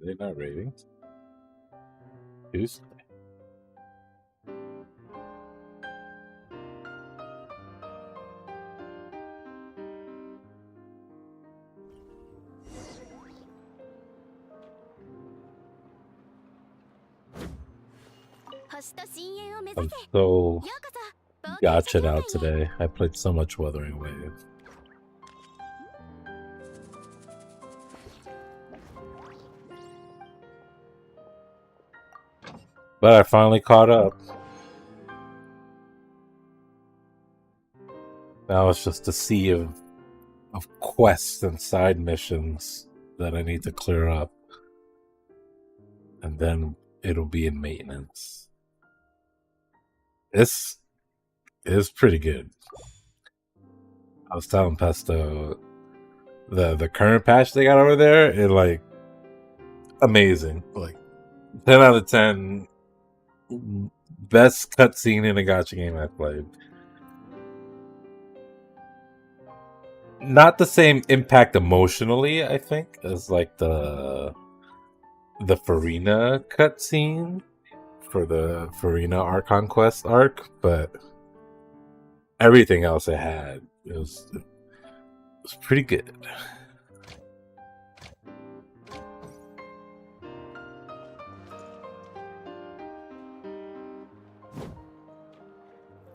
they not rating? Tuesday. I'm so gotcha out today. I played so much Wuthering Wave. But I finally caught up. Now it's just a sea of quests and side missions that I need to clear up. And then it'll be in maintenance. This is pretty good. I was telling Pesto the current patch they got over there, it like amazing. Like 10 out of 10 best cutscene in a gacha game I've played. Not the same impact emotionally, I think, as like the Farina cutscene for the Farina Archon Quest arc, but everything else it had was pretty good.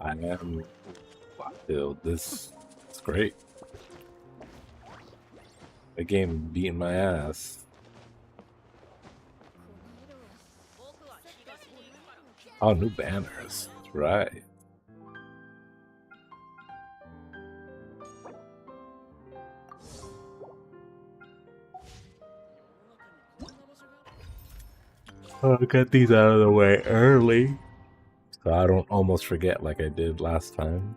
I am Wild. This is great. The game beating my ass. Oh, new banners. That's right. I'll get these out of the way early, so I don't almost forget like I did last time.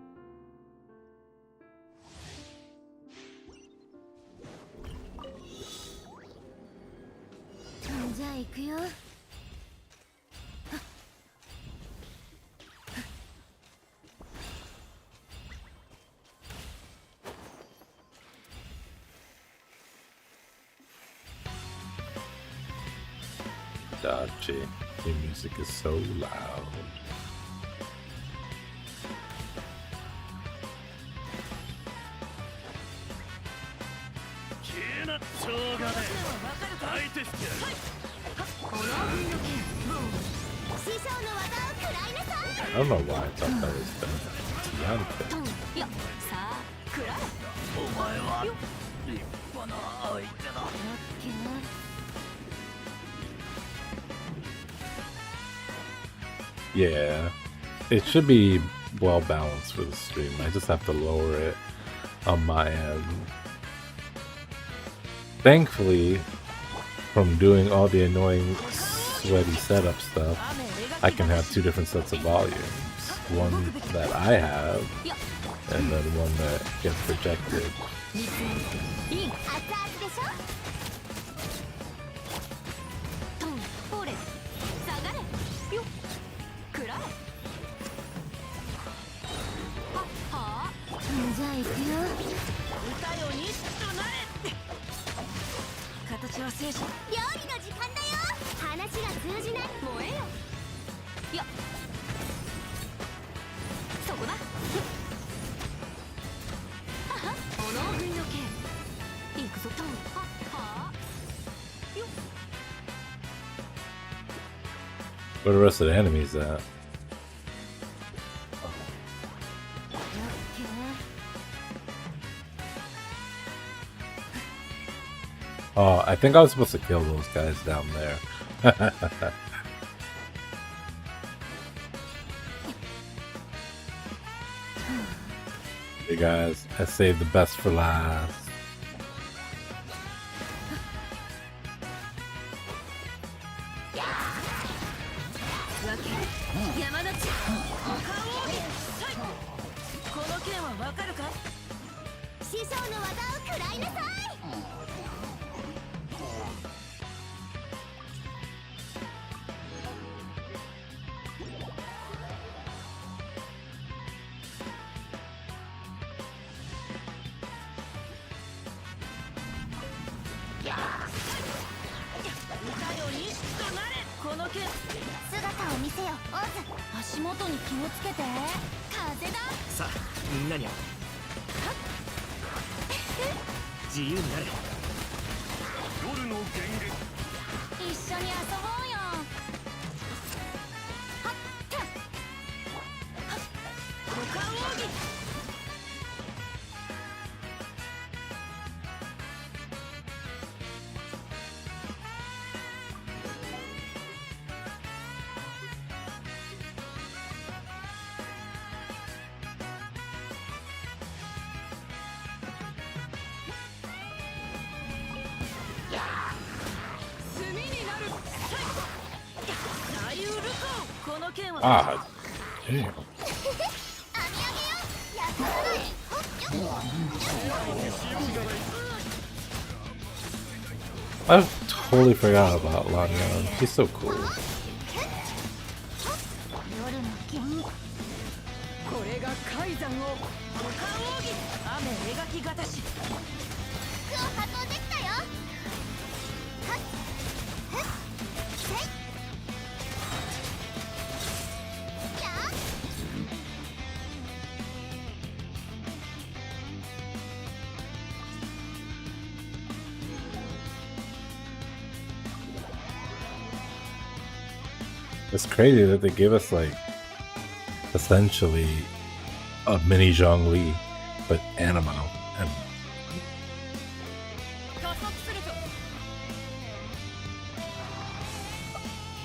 Dodgy. The music is so loud. I don't know why I thought that was Tiante. Yeah, it should be well balanced for the stream. I just have to lower it on my end. Thankfully, from doing all the annoying sweaty setup stuff, I can have two different sets of volumes. One that I have, and then one that gets projected. Where the rest of the enemies at? Oh, I think I was supposed to kill those guys down there. Hey guys, I saved the best for last. Ah, damn. I totally forgot about Lanyon. He's so cool. It's crazy that they give us like essentially a mini Zhongli, but animo. And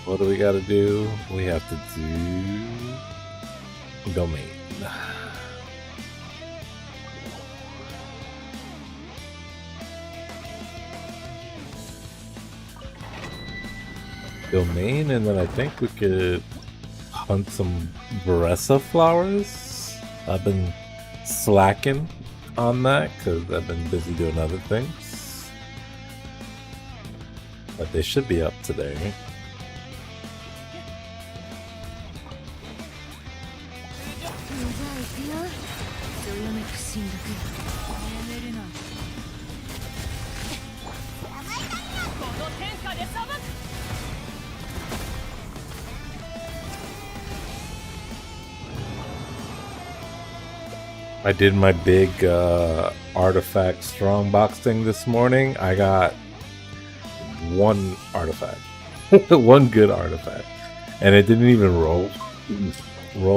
what do we got to do? We have to do domain. Domain, and then I think we could hunt some Beressa flowers. I've been slacking on that because I've been busy doing other things, but they should be up today. I did my big artifact strongbox thing this morning. I got one artifact, one good artifact, and it didn't even roll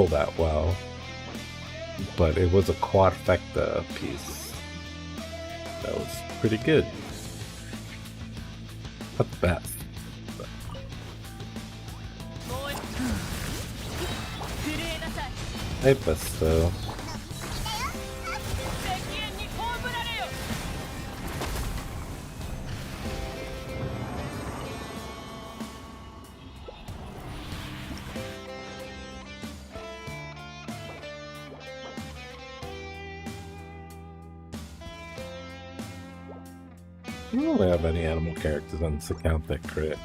that well. But it was a quadfecta piece. That was pretty good. Not the best. But. Hey, Besto. I don't really have any animal characters on this account that crit.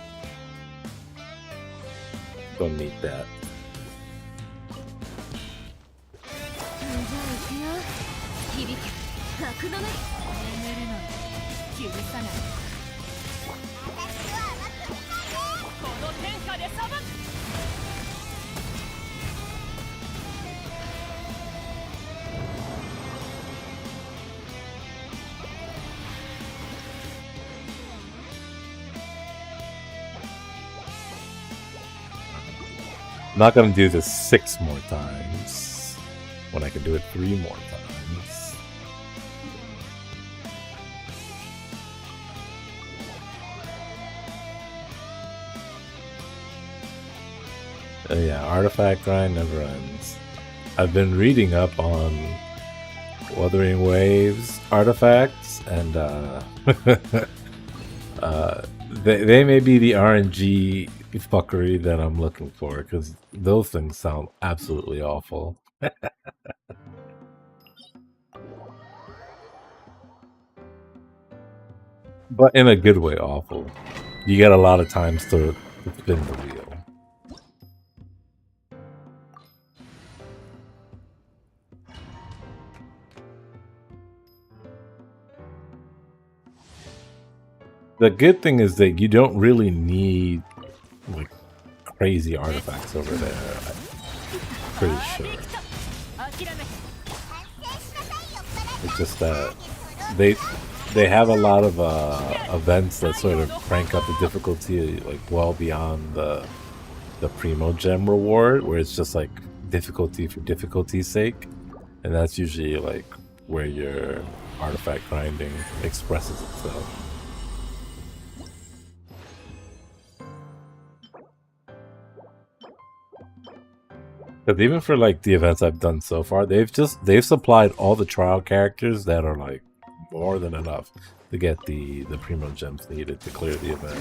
Don't need that. I'm not gonna do this 6 more times when I can do it 3 more times. Yeah, artifact grind never ends. I've been reading up on Wuthering Waves artifacts, and they may be the RNG fuckery that I'm looking for, because those things sound absolutely awful. But in a good way awful. You get a lot of times to spin the wheel. The good thing is that you don't really need like crazy artifacts over there. I'm pretty sure. It's just that they have a lot of events that sort of crank up the difficulty like well beyond the Primo Gem reward, where it's just like difficulty for difficulty's sake, and that's usually like where your artifact grinding expresses itself. Because even for like the events I've done so far, they've supplied all the trial characters that are like more than enough to get the Primo Gems needed to clear the event.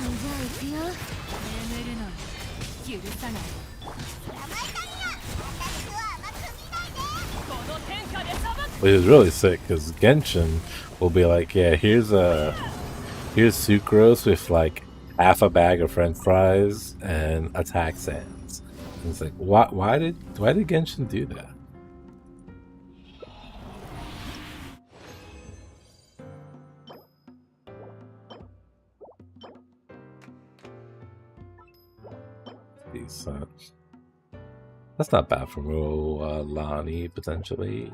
Which is really sick because Genshin will be like, yeah, here's sucrose with like half a bag of French fries and attack sands. And it's like, why did Genshin do that? Decent. That's not bad for Lani, potentially.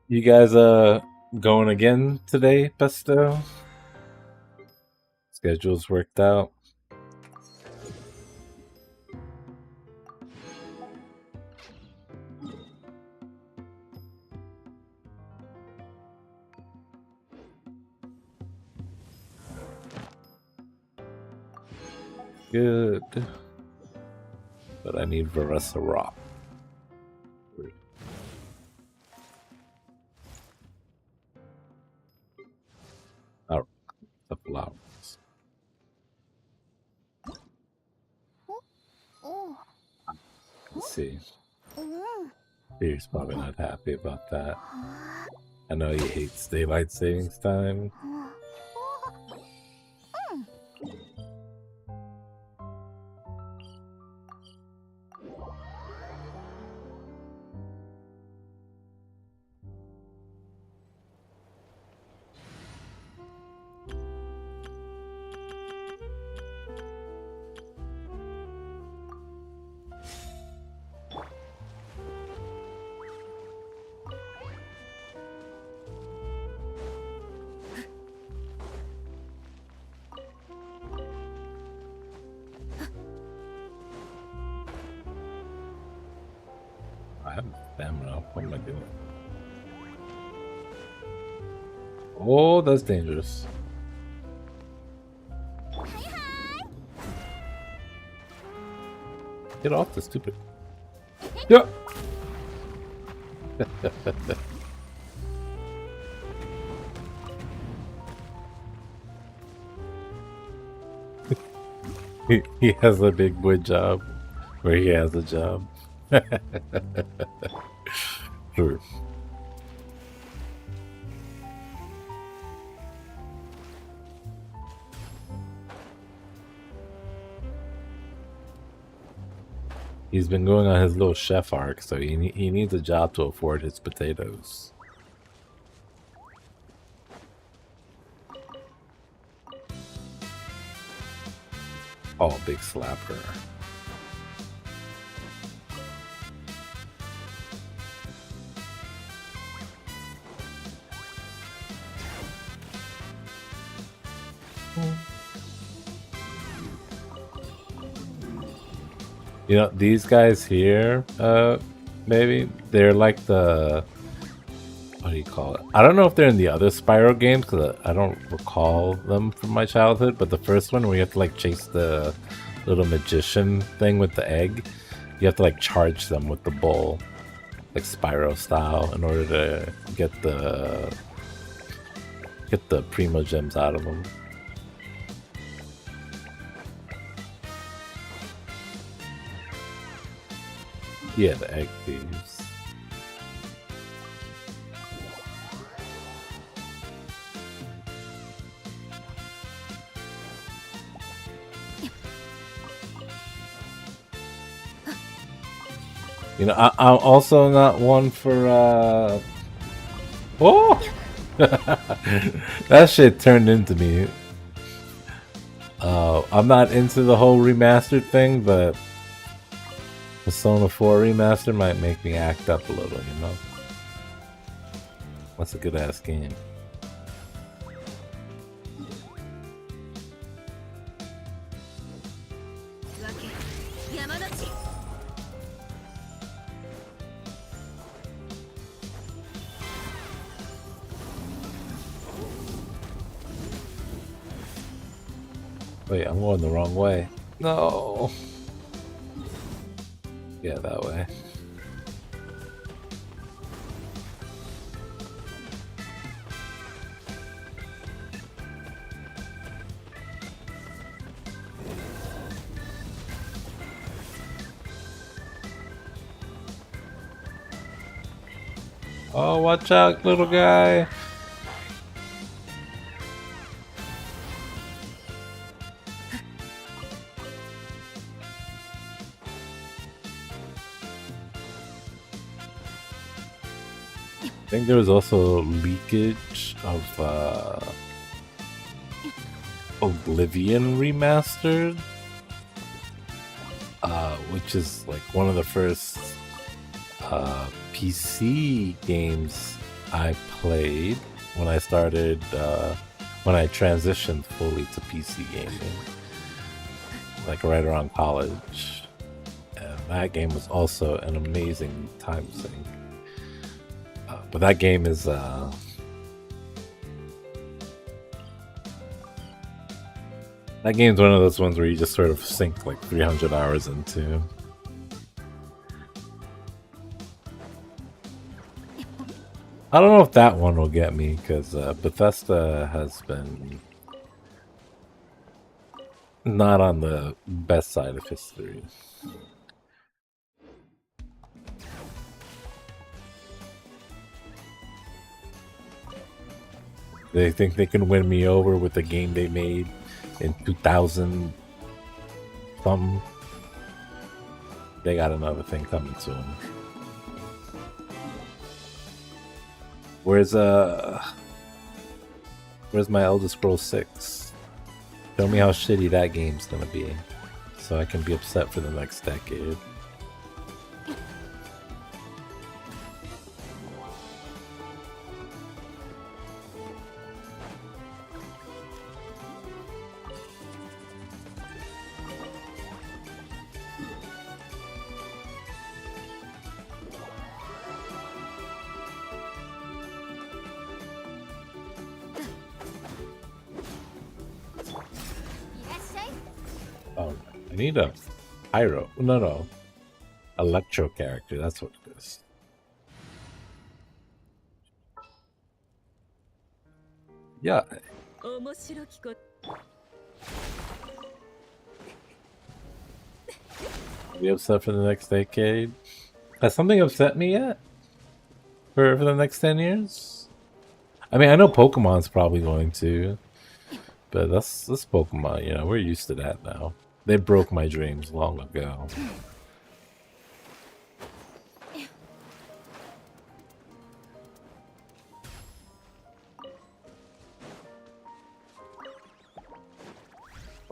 You guys going again today, Pesto? Schedule's worked out. Good. But I need Varessa Rock. Oh, the flowers. Let's see. He's probably not happy about that. I know he hates daylight savings time. I have stamina. What am I doing? Oh, that's dangerous. Get off the stupid. Yeah. he has a big boy job where he has a job. Sure. He's been going on his little chef arc, so he needs a job to afford his potatoes. Oh, big slapper. You know, these guys here, maybe, they're like the, what do you call it? I don't know if they're in the other Spyro games, because I don't recall them from my childhood, but the first one where you have to like chase the little magician thing with the egg, you have to like charge them with the bowl, like Spyro style, in order to get the Get the primo gems out of them. Yeah, the egg thieves. You know, I'm also not one for, oh! That shit turned into me. I'm not into the whole remastered thing, but Persona 4 remaster might make me act up a little, you know? That's a good-ass game. Wait, I'm going the wrong way. No. Yeah, that way. Oh, watch out, little guy. I think there was also leakage of Oblivion Remastered, which is like one of the first PC games I played when I started, when I transitioned fully to PC gaming, like right around college. And that game was also an amazing time sink. But that game is that game's one of those ones where you just sort of sink like 300 hours into. I don't know if that one will get me, because Bethesda has been not on the best side of history. They think they can win me over with the game they made in 2000 something. They got another thing coming soon. Where's my Elder Scrolls 6? Tell me how shitty that game's gonna be, so I can be upset for the next decade. I need a pyro. No. Electro character. That's what it is. Yeah. Be upset for the next decade? Has something upset me yet? For the next 10 years? I mean, I know Pokemon's probably going to. But that's Pokemon, you know, we're used to that now. They broke my dreams long ago.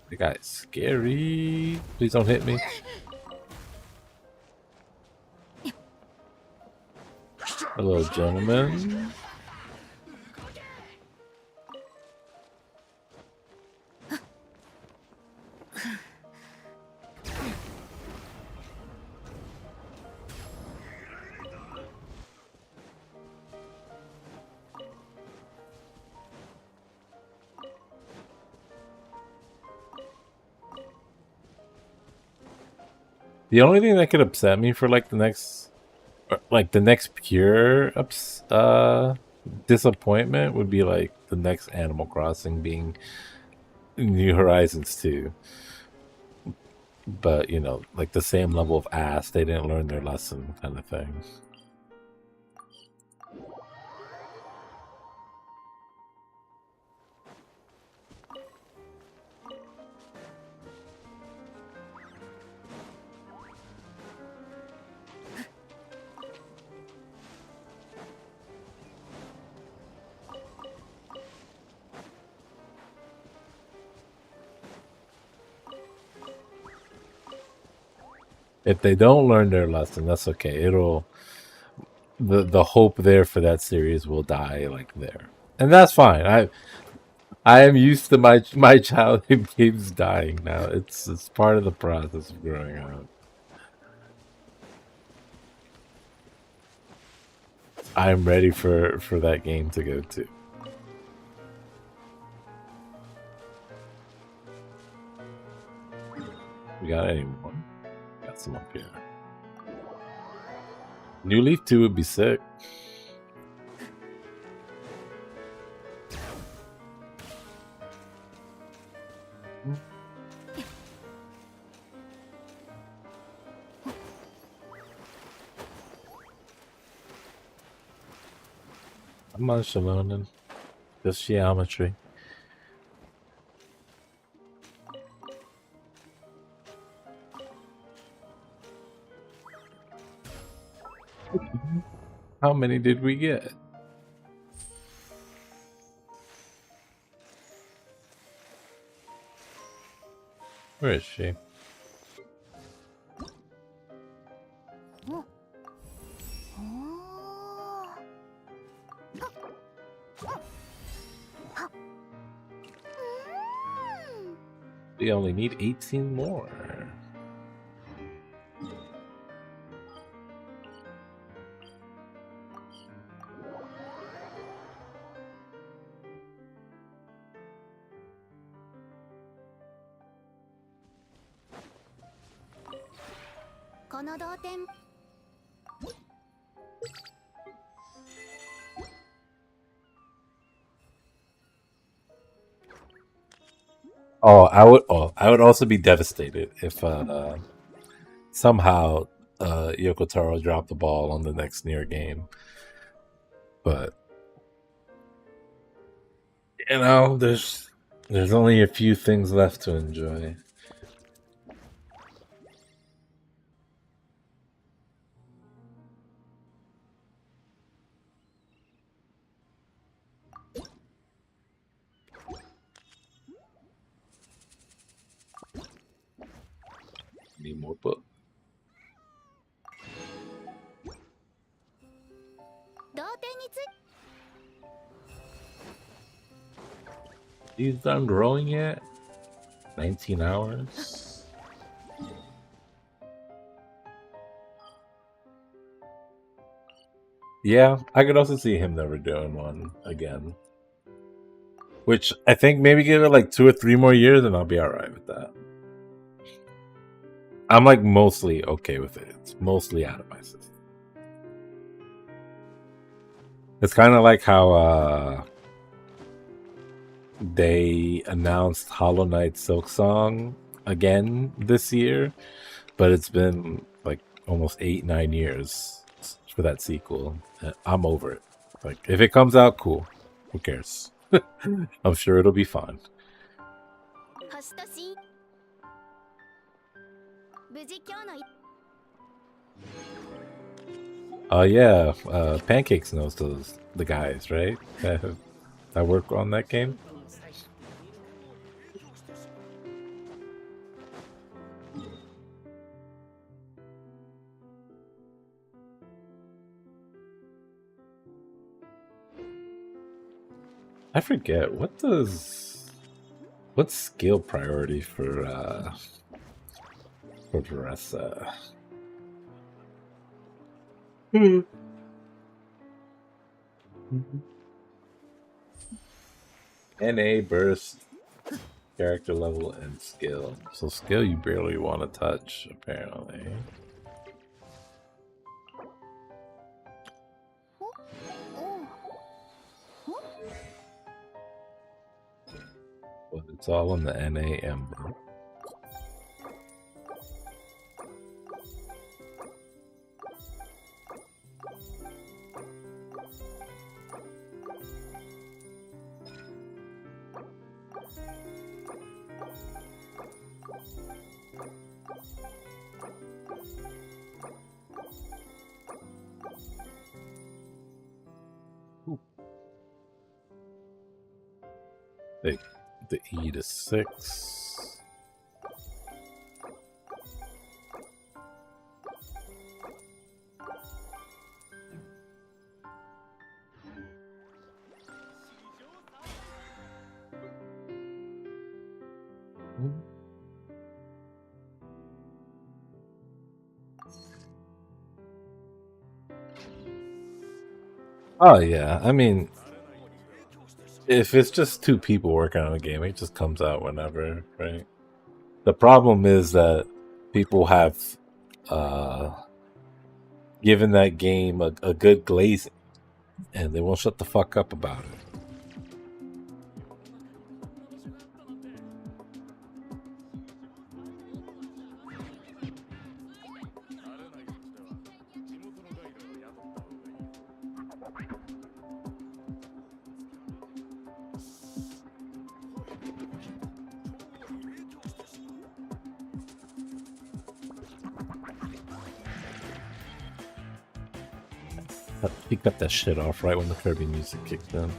The guy's scary. Please don't hit me. Hello, gentlemen. The only thing that could upset me for like the next pure disappointment would be like the next Animal Crossing being New Horizons 2. But, you know, like the same level of ass, they didn't learn their lesson kind of thing. If they don't learn their lesson, that's okay. It'll the hope there for that series will die like there. And that's fine. I am used to my childhood games dying now. It's part of the process of growing up. I'm ready for that game to go to. We got any more? Got some up here. New Leaf 2 would be sick. I'm on Shalonen. Just geometry. How many did we get? Where is she? We only need 18 more. I would also be devastated if somehow Yoko Taro dropped the ball on the next near game. But you know, there's only a few things left to enjoy. Need more book. He's done growing yet? 19 hours? Yeah, I could also see him never doing one again. Which I think maybe give it like 2 or 3 more years and I'll be alright with that. I'm like mostly okay with it. It's mostly out of my system. It's kind of like how they announced Hollow Knight Silk Song again this year, but it's been like almost 8-9 years for that sequel. I'm over it. Like if it comes out, cool. Who cares? I'm sure it'll be fun. Oh yeah, Pancakes knows the guys, right? That work on that game. I forget what's skill priority for Veressa. NA burst, character level, and skill. So skill you barely want to touch, apparently. But it's all on the NAM. The E to 6. Oh yeah, I mean, if it's just two people working on a game, it just comes out whenever, right? The problem is that people have given that game a good glazing, and they won't shut the fuck up about it. He cut that shit off right when the Kirby music kicked in.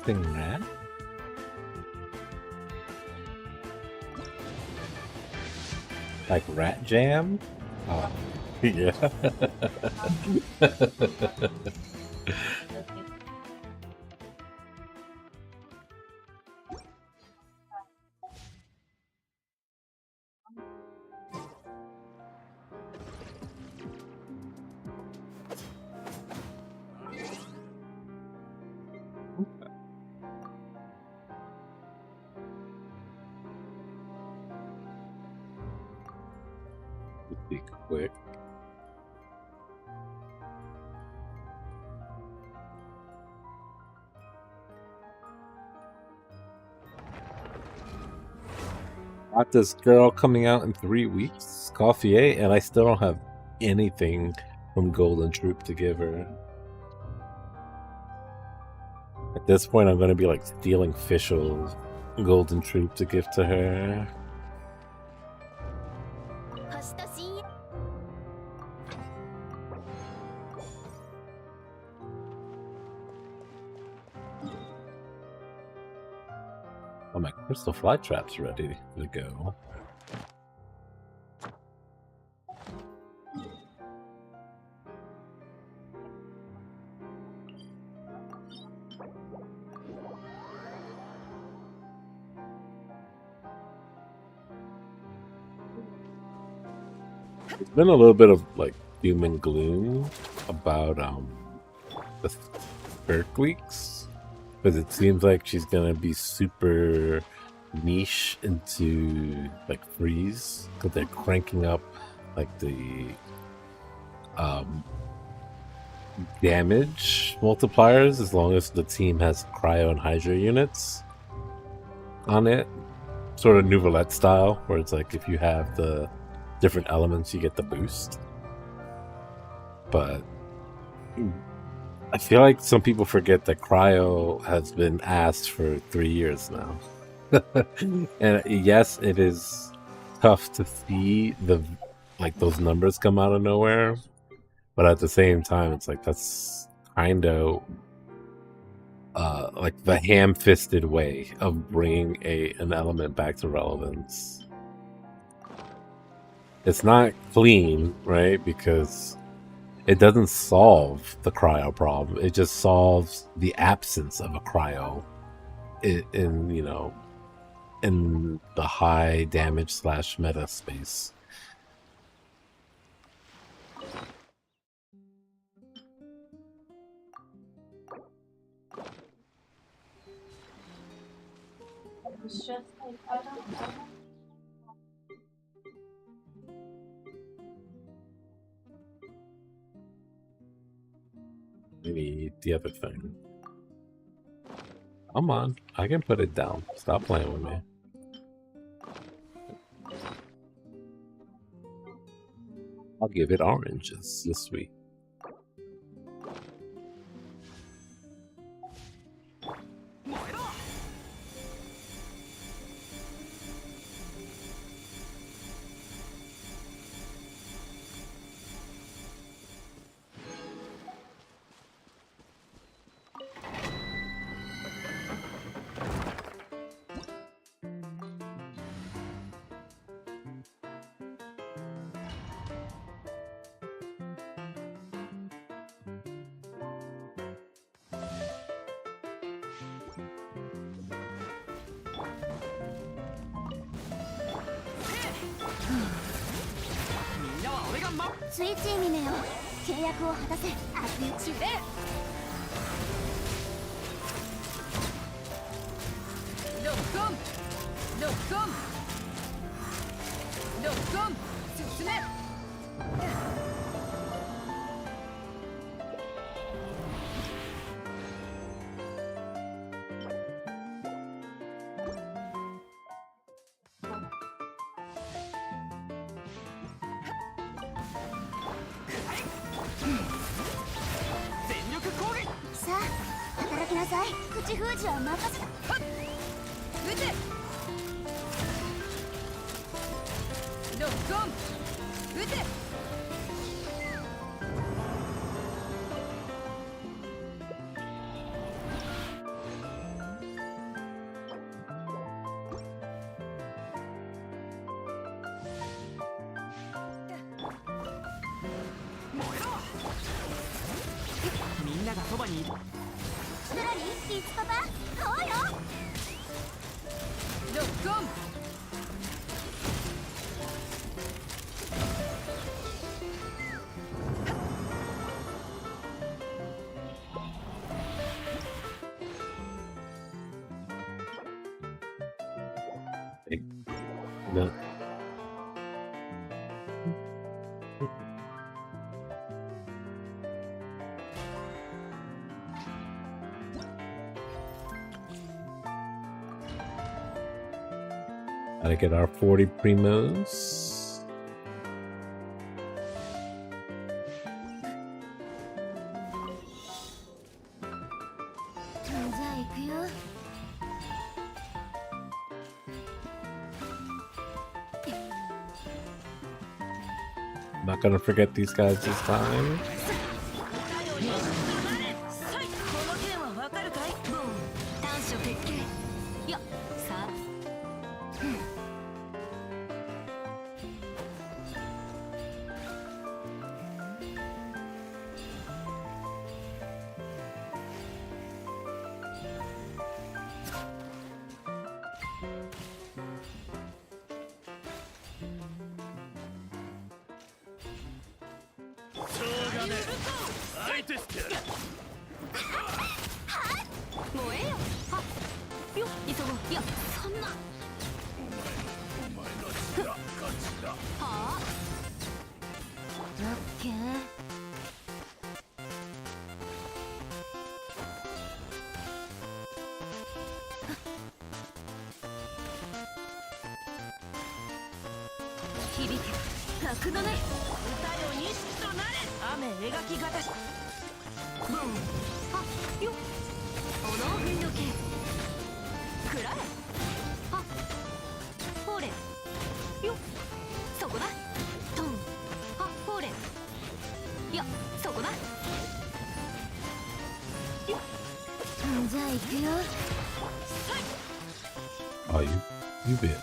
Rat? Like Rat Jam? Oh, yeah. Be quick. Got this girl coming out in 3 weeks, Coffee, and I still don't have anything from Golden Troop to give her. At this point, I'm going to be like stealing Fischl's Golden Troop to give to her. Oh, my crystal fly trap's ready to go. There's been a little bit of like doom and gloom about the Berk weeks, because it seems like she's gonna be super niche into like freeze, because they're cranking up like the damage multipliers as long as the team has cryo and hydra units on it, sort of Nouvellette style, where it's like if you have the different elements you get the boost. But I feel like some people forget that cryo has been asked for 3 years now. And yes, it is tough to see the like those numbers come out of nowhere, but at the same time it's like that's kind of like the ham-fisted way of bringing an element back to relevance. It's not clean, right? Because it doesn't solve the cryo problem. It just solves the absence of a cryo in you know, in the high damage / meta space. We need the other thing. Come on, I can put it down. Stop playing with me. I'll give it oranges this week. No. Gotta get our 40 primos. Not gonna forget these guys this time. Oh, you bit.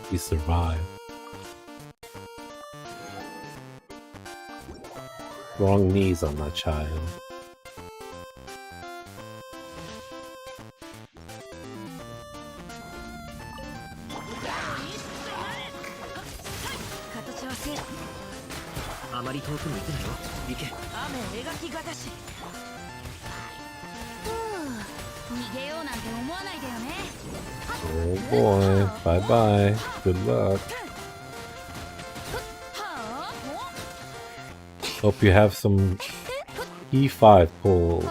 He survived. Wrong knees on that child. Oh boy, bye bye. Good luck. Hope you have some E5 pulls.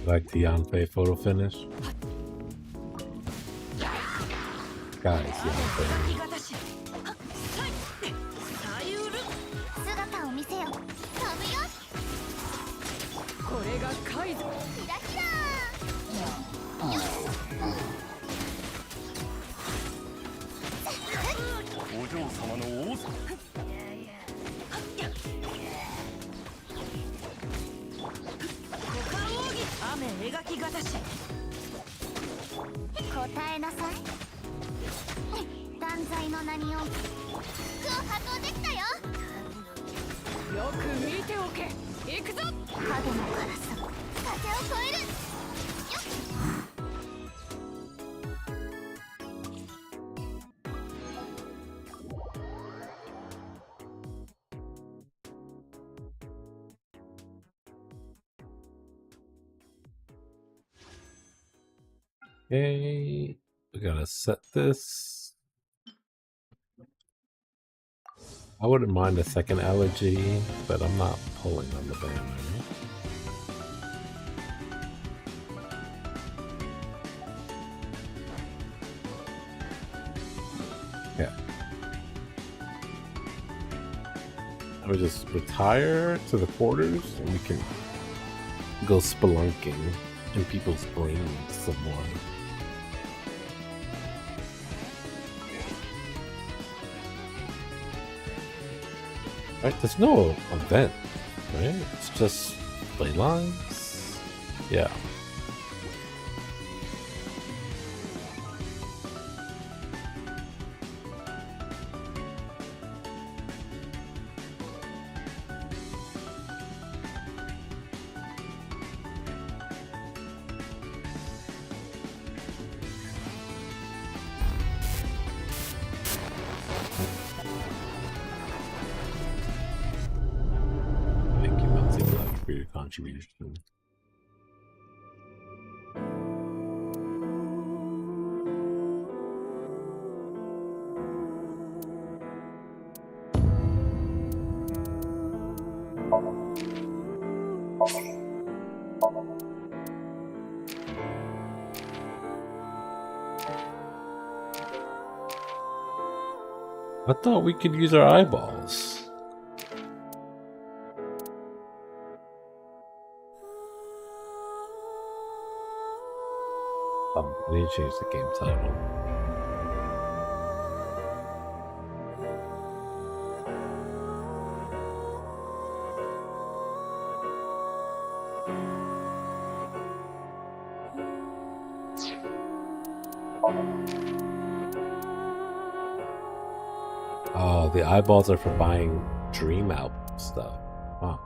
Like the Yanfei photo finish? Guys, Yanfei. Okay, we gotta set this. I wouldn't mind a second allergy, but I'm not pulling on the banner. Yeah. I would just retire to the quarters and we can go spelunking in people's brains some more. Right, there's no event, right? It's just Display lines. Yeah. Thank you, Melty Black, for your contribution. I thought we could use our eyeballs. Oh, I need to change the game title. Oh, the eyeballs are for buying Dream album stuff. Huh.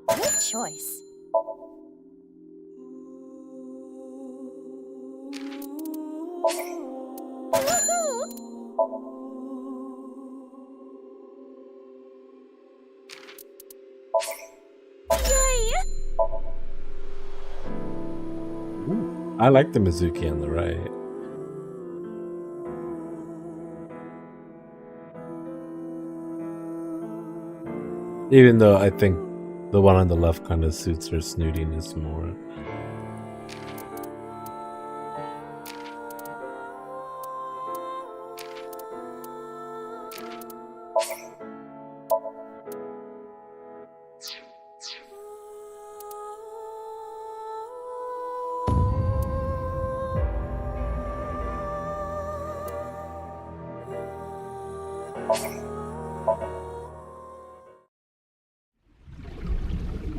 Good choice. Ooh, I like the Mizuki on the right. Even though I think the one on the left kind of suits her snootiness more.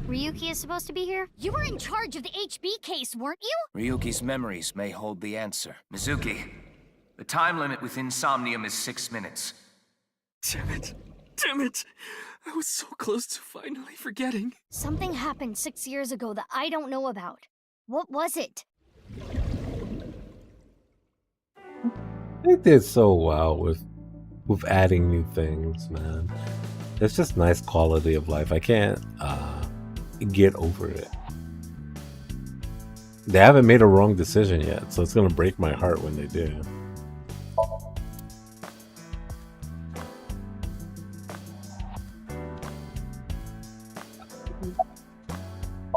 Ryuki is supposed to be here? You were in charge of the HB case, weren't you? Ryuki's memories may hold the answer. Mizuki, the time limit with Insomnium is 6 minutes. Damn it. Damn it. I was so close to finally forgetting. Something happened 6 years ago that I don't know about. What was it? They did so well with adding new things, man. It's just nice quality of life. I can't get over it. They haven't made a wrong decision yet, so it's gonna break my heart when they do.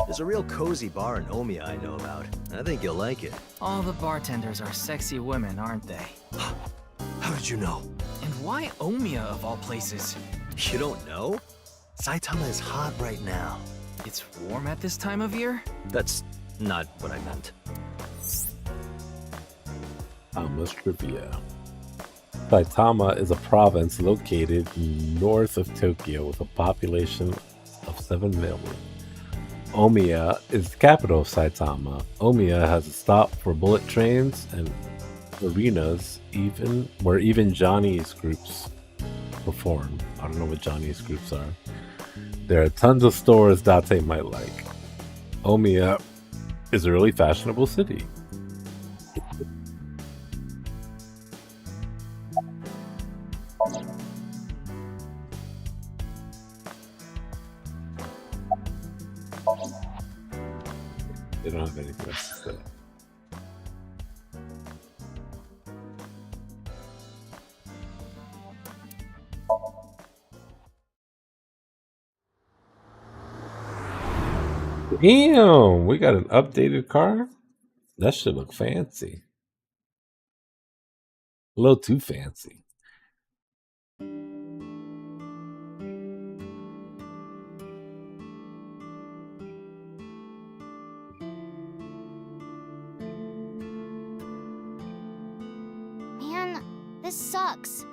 There's a real cozy bar in Omiya I know about. I think you'll like it. All the bartenders are sexy women, aren't they? How did you know? And why Omiya of all places? You don't know? Saitama is hot right now. It's warm at this time of year? That's not what I meant. Tama's trivia. Saitama is a province located north of Tokyo with a population of 7 million. Omiya is the capital of Saitama. Omiya has a stop for bullet trains and arenas, where even Johnny's groups perform. I don't know what Johnny's groups are. There are tons of stores Date might like. Omiya is a really fashionable city. They don't have anything else to say. Damn, we got an updated car? That should look fancy. A little too fancy. This sucks.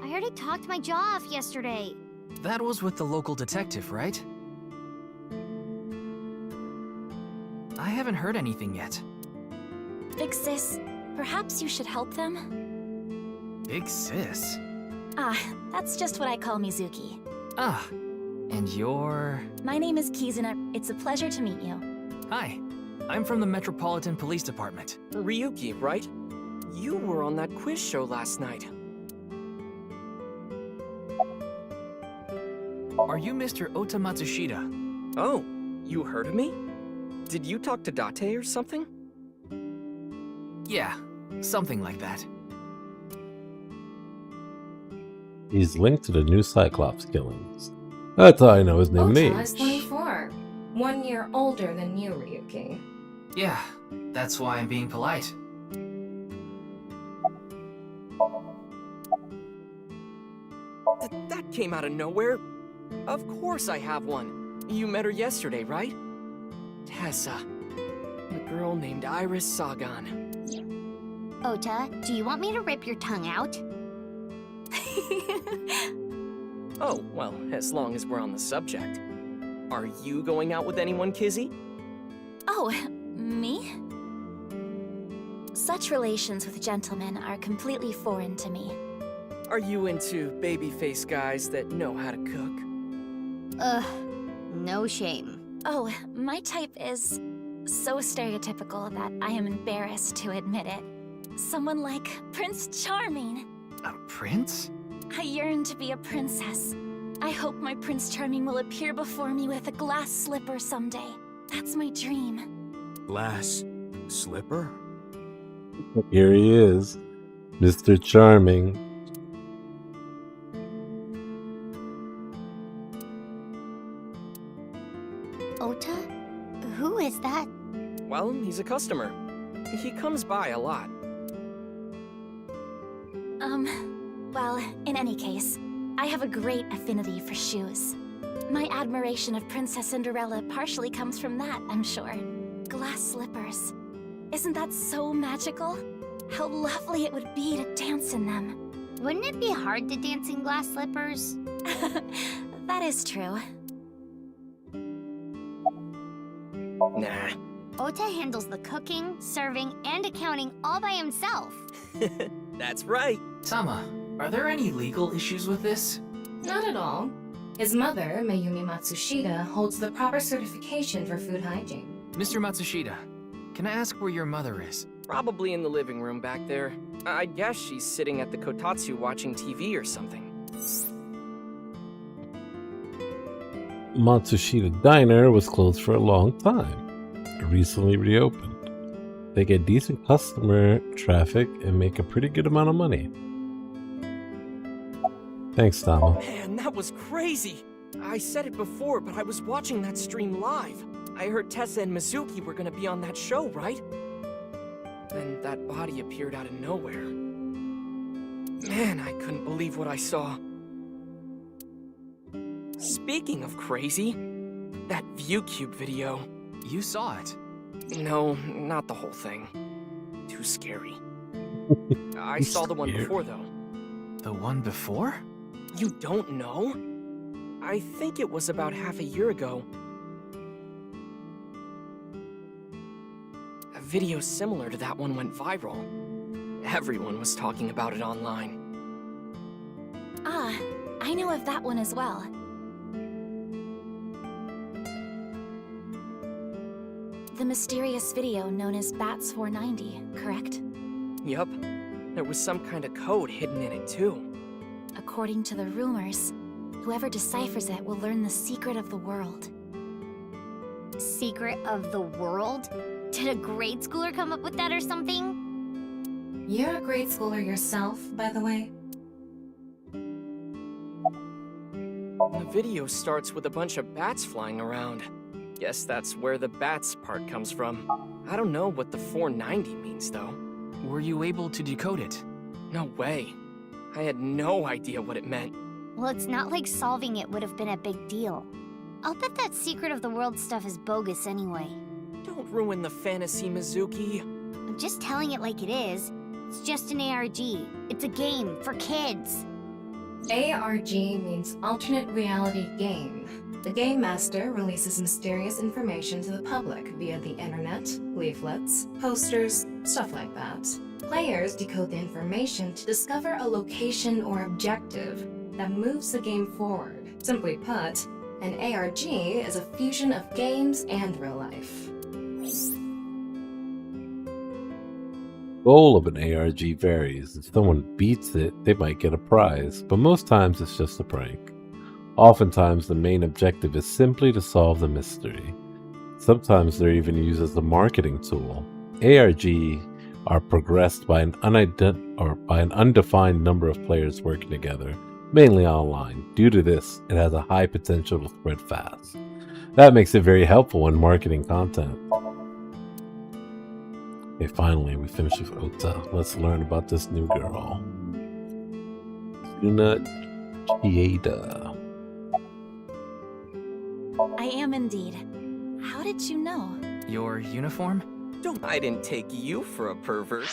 I already talked my jaw off yesterday. That was with the local detective, right? I haven't heard anything yet. Big sis, perhaps you should help them? Big sis? Ah, that's just what I call Mizuki. Ah, and you're... My name is Kizuna. It's a pleasure to meet you. Hi, I'm from the Metropolitan Police Department. Ryuki, right? You were on that quiz show last night. Are you Mr. Ota Matsushita? Oh, you heard of me? Did you talk to Date or something? Yeah, something like that. He's linked to the new Cyclops killings. That's how I know his name and Ota is age. 24. 1 year older than you, Ryuki. Yeah, that's why I'm being polite. That came out of nowhere. Of course I have one. You met her yesterday, right? Tessa. A girl named Iris Sagan. Ota, do you want me to rip your tongue out? Oh, well, as long as we're on the subject. Are you going out with anyone, Kizzy? Oh, me? Such relations with gentlemen are completely foreign to me. Are you into baby-faced guys that know how to cook? Ugh, no shame. Oh, my type is so stereotypical that I am embarrassed to admit it. Someone like Prince Charming. A prince? I yearn to be a princess. I hope my Prince Charming will appear before me with a glass slipper someday. That's my dream. Glass slipper? Here he is, Mr. Charming. Ota? Who is that? Well, he's a customer. He comes by a lot. Well, in any case, I have a great affinity for shoes. My admiration of Princess Cinderella partially comes from that, I'm sure. Glass slippers. Isn't that so magical? How lovely it would be to dance in them. Wouldn't it be hard to dance in glass slippers? That is true. Nah. Ota handles the cooking, serving, and accounting all by himself. That's right. Tama, are there any legal issues with this? Not at all. His mother, Mayumi Matsushita, holds the proper certification for food hygiene. Mr. Matsushita, can I ask where your mother is? Probably in the living room back there. I guess she's sitting at the kotatsu watching TV or something. Matsushita Diner was closed for a long time. It recently reopened. They get decent customer traffic and make a pretty good amount of money. Thanks, Tama. Man, that was crazy! I said it before, but I was watching that stream live. I heard Tessa and Mizuki were gonna be on that show, right? Then that body appeared out of nowhere. Man, I couldn't believe what I saw. Speaking of crazy, that ViewCube video. You saw it. No, not the whole thing. Too scary. I saw the one Scared. before, though. The one before? You don't know? I think it was about half a year ago. A video similar to that one went viral. Everyone was talking about it online. Ah, I know of that one as well. The mysterious video known as Bats 490, correct? Yup. There was some kind of code hidden in it, too. According to the rumors, whoever deciphers it will learn the secret of the world. Secret of the world? Did a grade schooler come up with that or something? You're a grade schooler yourself, by the way. The video starts with a bunch of bats flying around. Guess that's where the bats part comes from. I don't know what the 490 means, though. Were you able to decode it? No way. I had no idea what it meant. Well, it's not like solving it would have been a big deal. I'll bet that secret of the world stuff is bogus anyway. Don't ruin the fantasy, Mizuki. I'm just telling it like it is. It's just an ARG. It's a game for kids. ARG means Alternate Reality Game. The Game Master releases mysterious information to the public via the internet, leaflets, posters, stuff like that. Players decode the information to discover a location or objective that moves the game forward. Simply put, an ARG is a fusion of games and real life. Goal of an ARG varies. If someone beats it, they might get a prize, but most times it's just a prank. Oftentimes, the main objective is simply to solve the mystery. Sometimes they're even used as a marketing tool. ARG are progressed by an undefined number of players working together, mainly online. Due to this, it has a high potential to spread fast. That makes it very helpful when marketing content. Okay, finally, we finished with Ota. Let's learn about this new girl. Suna Chieda. I am indeed. How did you know? Your uniform? I didn't take you for a pervert.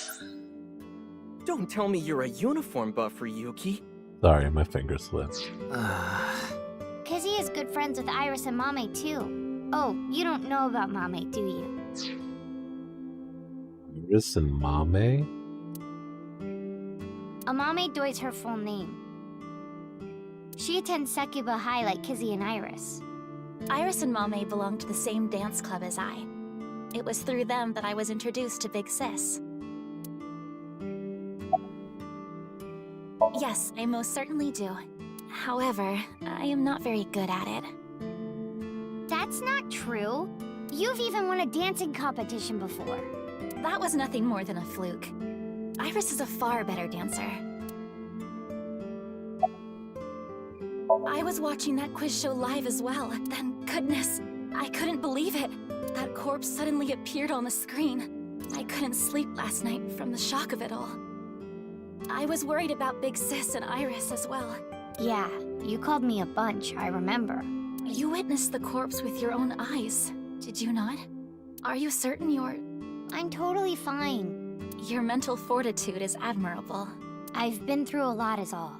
Don't tell me you're a uniform buffer, Yuki. Sorry, my finger slipped. Kizzy is good friends with Iris and Mame too. Oh, you don't know about Mame, do you? Iris and Mame? Amame Doi's her full name. She attends Sekuba High like Kizzy and Iris. Iris and Mame belong to the same dance club as I. It was through them that I was introduced to Big Sis. Yes, I most certainly do. However, I am not very good at it. That's not true. You've even won a dancing competition before. That was nothing more than a fluke. Iris is a far better dancer. I was watching that quiz show live as well. Then, goodness, I couldn't believe it. That corpse suddenly appeared on the screen. I couldn't sleep last night from the shock of it all. I was worried about Big Sis and Iris as well. Yeah, you called me a bunch, I remember. You witnessed the corpse with your own eyes, did you not? Are you certain you're... I'm totally fine. Your mental fortitude is admirable. I've been through a lot is all.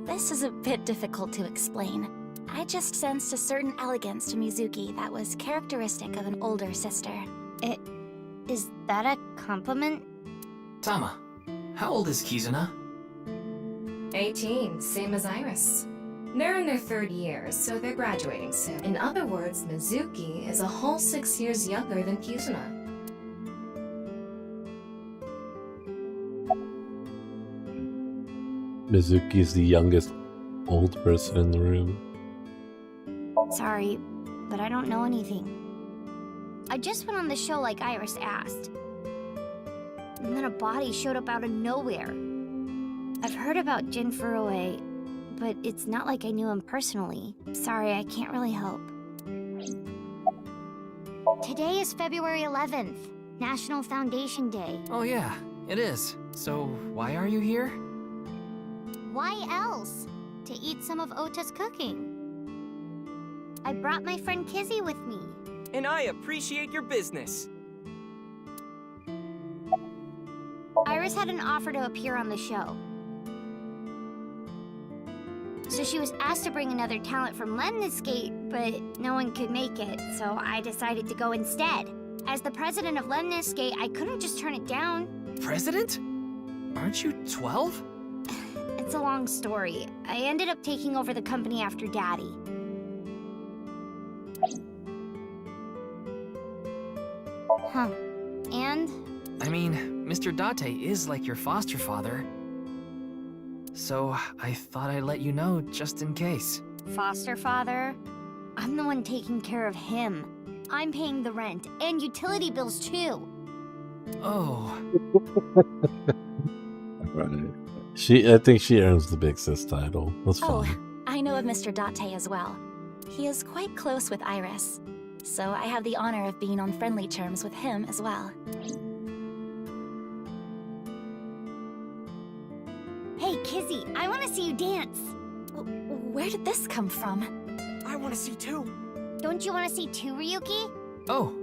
This is a bit difficult to explain. I just sensed a certain elegance to Mizuki that was characteristic of an older sister. Is that a compliment? Tama, how old is Kizuna? 18, same as Iris. They're in their 3rd year, so they're graduating soon. In other words, Mizuki is a whole 6 years younger than Kizuna. Mizuki is the youngest old person in the room. Sorry, but I don't know anything. I just went on the show like Iris asked. And then a body showed up out of nowhere. I've heard about Jin Furue, but it's not like I knew him personally. Sorry, I can't really help. Today is February 11th, National Foundation Day. Oh yeah, it is. So why are you here? Why else? To eat some of Ota's cooking. I brought my friend Kizzy with me. And I appreciate your business. Iris had an offer to appear on the show. So she was asked to bring another talent from Lemniscate, but no one could make it, so I decided to go instead. As the president of Lemniscate, I couldn't just turn it down. President? Aren't you 12? It's a long story. I ended up taking over the company after Daddy. Huh. And? I mean, Mr. Date is like your foster father. So I thought I'd let you know just in case. Foster father? I'm the one taking care of him. I'm paying the rent and utility bills too. Oh. Right. I think she earns the Big Sis title. That's fine. Oh, I know of Mr. Date as well. He is quite close with Iris, so I have the honor of being on friendly terms with him as well. Hey, Kizzy, I want to see you dance. Where did this come from? I want to see too. Don't you want to see too, Ryuki? Oh,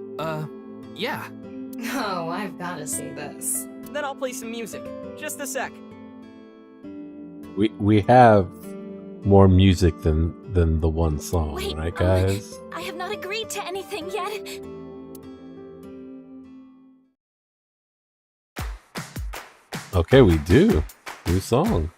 Yeah. Oh, I've gotta see this. Then I'll play some music. Just a sec. We have more music than the one song, Wait, right, guys? I have not agreed to anything yet. Okay, we do. New song.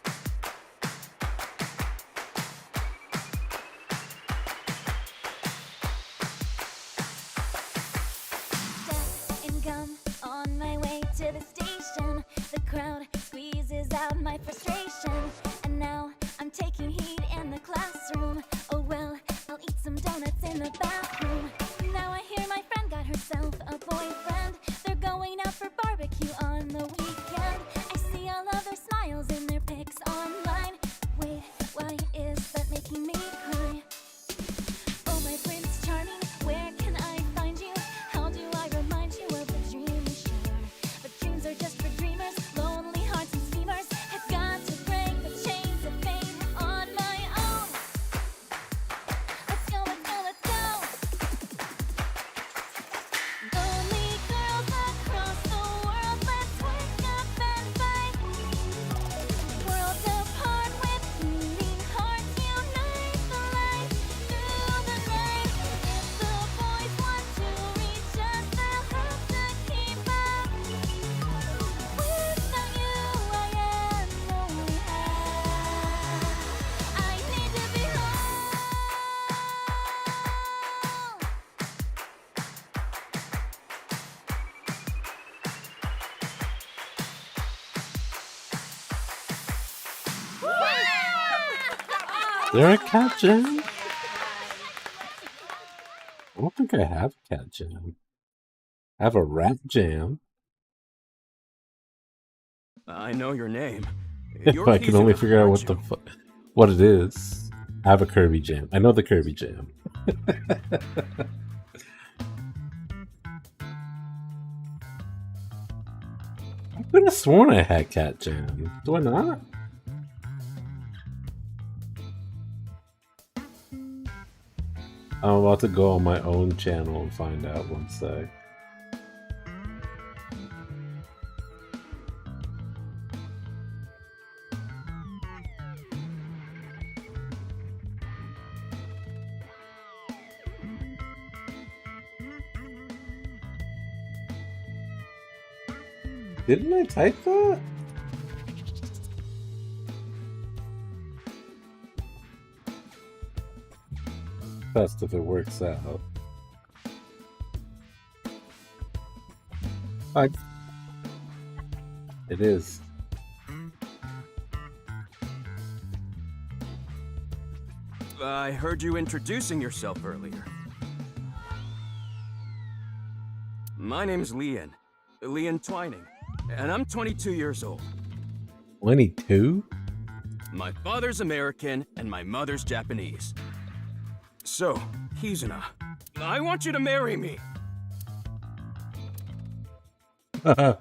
Death and gum on my way to the station. The crowd squeezes out my frustration. And now I'm taking heat in the classroom. Oh well, I'll eat some donuts in the bathroom. Now I hear my friend got herself a boyfriend. They're going out for barbecue on the weekend. I see all of their smiles in their pics online. Wait, why is that making me cry? Oh my Prince Charming, where can I find you? How do I remind you of the dream we share? But dreams are just for dreamers, lonely hearts and schemers. I've got to break the chains of fame on my own. Let's go, let's go, let's go. Lonely girls across the world, let's wake up and fight. Worlds apart with beating hearts, unite the light through the night. If the boys want to reach us, they'll have to keep up. Without you, I am lonely. I need to be home. Is there a cat jam? I don't think I have a cat jam. I have a rap jam. I know your name. If I can only figure out what it is. I have a Kirby jam. I know the Kirby jam. I could have sworn I had cat jam. Do I not? I'm about to go on my own channel and find out one sec. Didn't I type that? Best if it works out. It is. I heard you introducing yourself earlier. My name's Leon Twining, and I'm 22 years old. 22? My father's American and my mother's Japanese. So, Kizuna, I want you to marry me. Huh?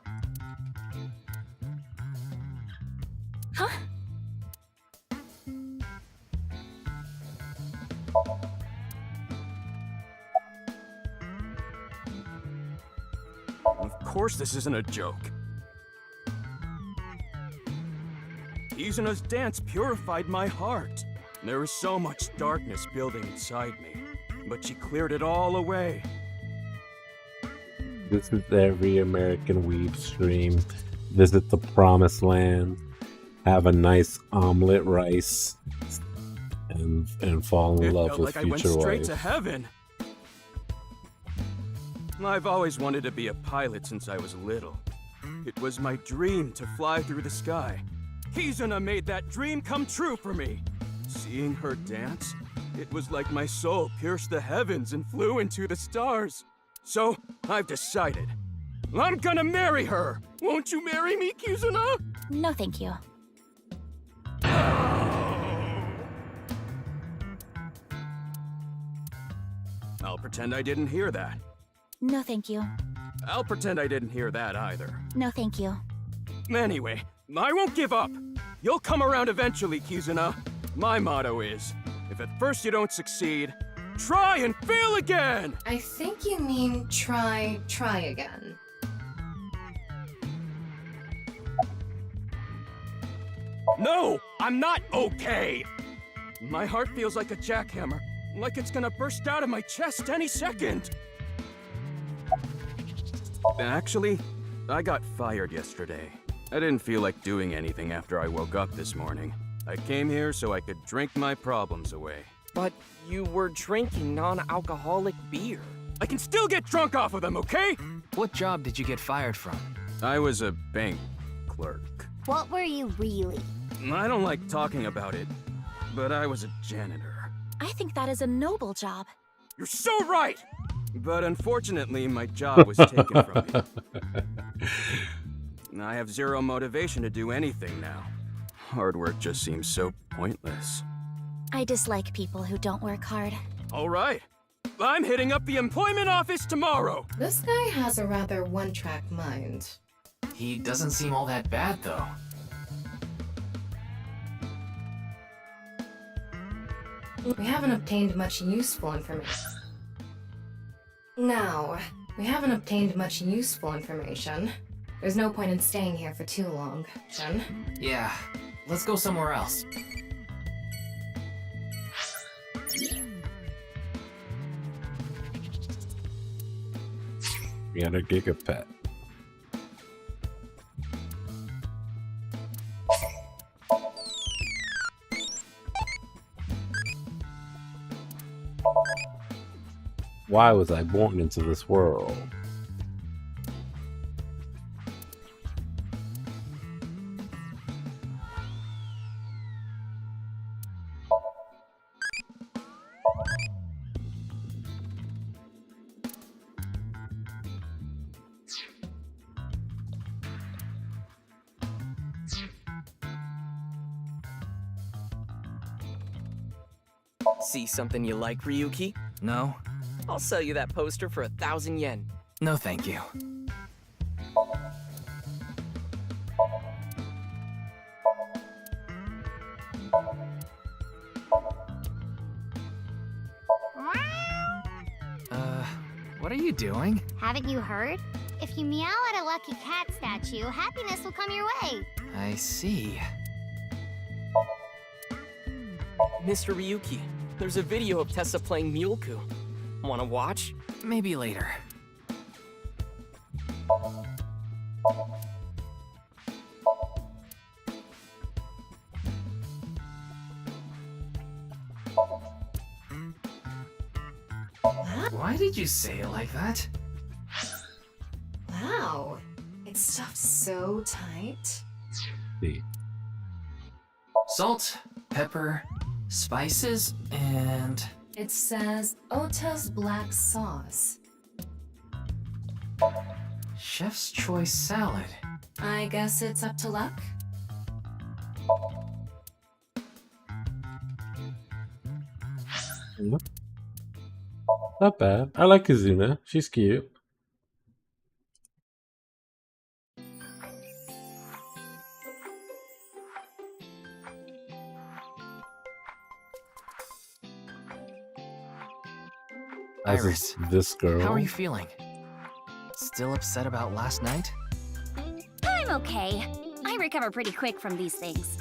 Of course this isn't a joke. Kizuna's dance purified my heart. There was so much darkness building inside me, but she cleared it all away. This is every American weeb's dream. Visit the promised land, have a nice omelet rice, and fall in It love felt with like I went future straight wife. to heaven. I've always wanted to be a pilot since I was little. It was my dream to fly through the sky. Kizuna made that dream come true for me. Seeing her dance, it was like my soul pierced the heavens and flew into the stars. So, I've decided. I'm gonna marry her! Won't you marry me, Kizuna? No, thank you. I'll pretend I didn't hear that. No, thank you. I'll pretend I didn't hear that either. No, thank you. Anyway, I won't give up. You'll come around eventually, Kizuna. My motto is, if at first you don't succeed, try and fail again! I think you mean try again. No, I'm not okay! My heart feels like a jackhammer, like it's gonna burst out of my chest any second. Actually, I got fired yesterday. I didn't feel like doing anything after I woke up this morning. I came here so I could drink my problems away. But you were drinking non-alcoholic beer. I can still get drunk off of them, okay? What job did you get fired from? I was a bank clerk. What were you really? I don't like talking about it, but I was a janitor. I think that is a noble job. You're so right! But unfortunately, my job was taken from me. I have zero motivation to do anything now. Hard work just seems so pointless. I dislike people who don't work hard. All right. I'm hitting up the employment office tomorrow. This guy has a rather one-track mind. He doesn't seem all that bad, though. We haven't obtained much useful information. Now, we haven't obtained much useful information. There's no point in staying here for too long, Shen. Yeah, let's go somewhere else. 300 gigapet. Why was I born into this world? See something you like, Ryuki? No? I'll sell you that poster for 1,000 yen. No, thank you. What are you doing? Haven't you heard? If you meow at a lucky cat statue, happiness will come your way. I see. Mr. Ryuki, there's a video of Tessa playing Muleku. Wanna watch? Maybe later. Why did you say it like that? Wow, it's stuffed so tight. See. Salt, pepper, spices, and... It says Ota's black sauce. Chef's choice salad. I guess it's up to luck. Not bad. I like Kazuna. She's cute. Iris, this girl. how are you feeling? Still upset about last night? I'm okay. I recover pretty quick from these things.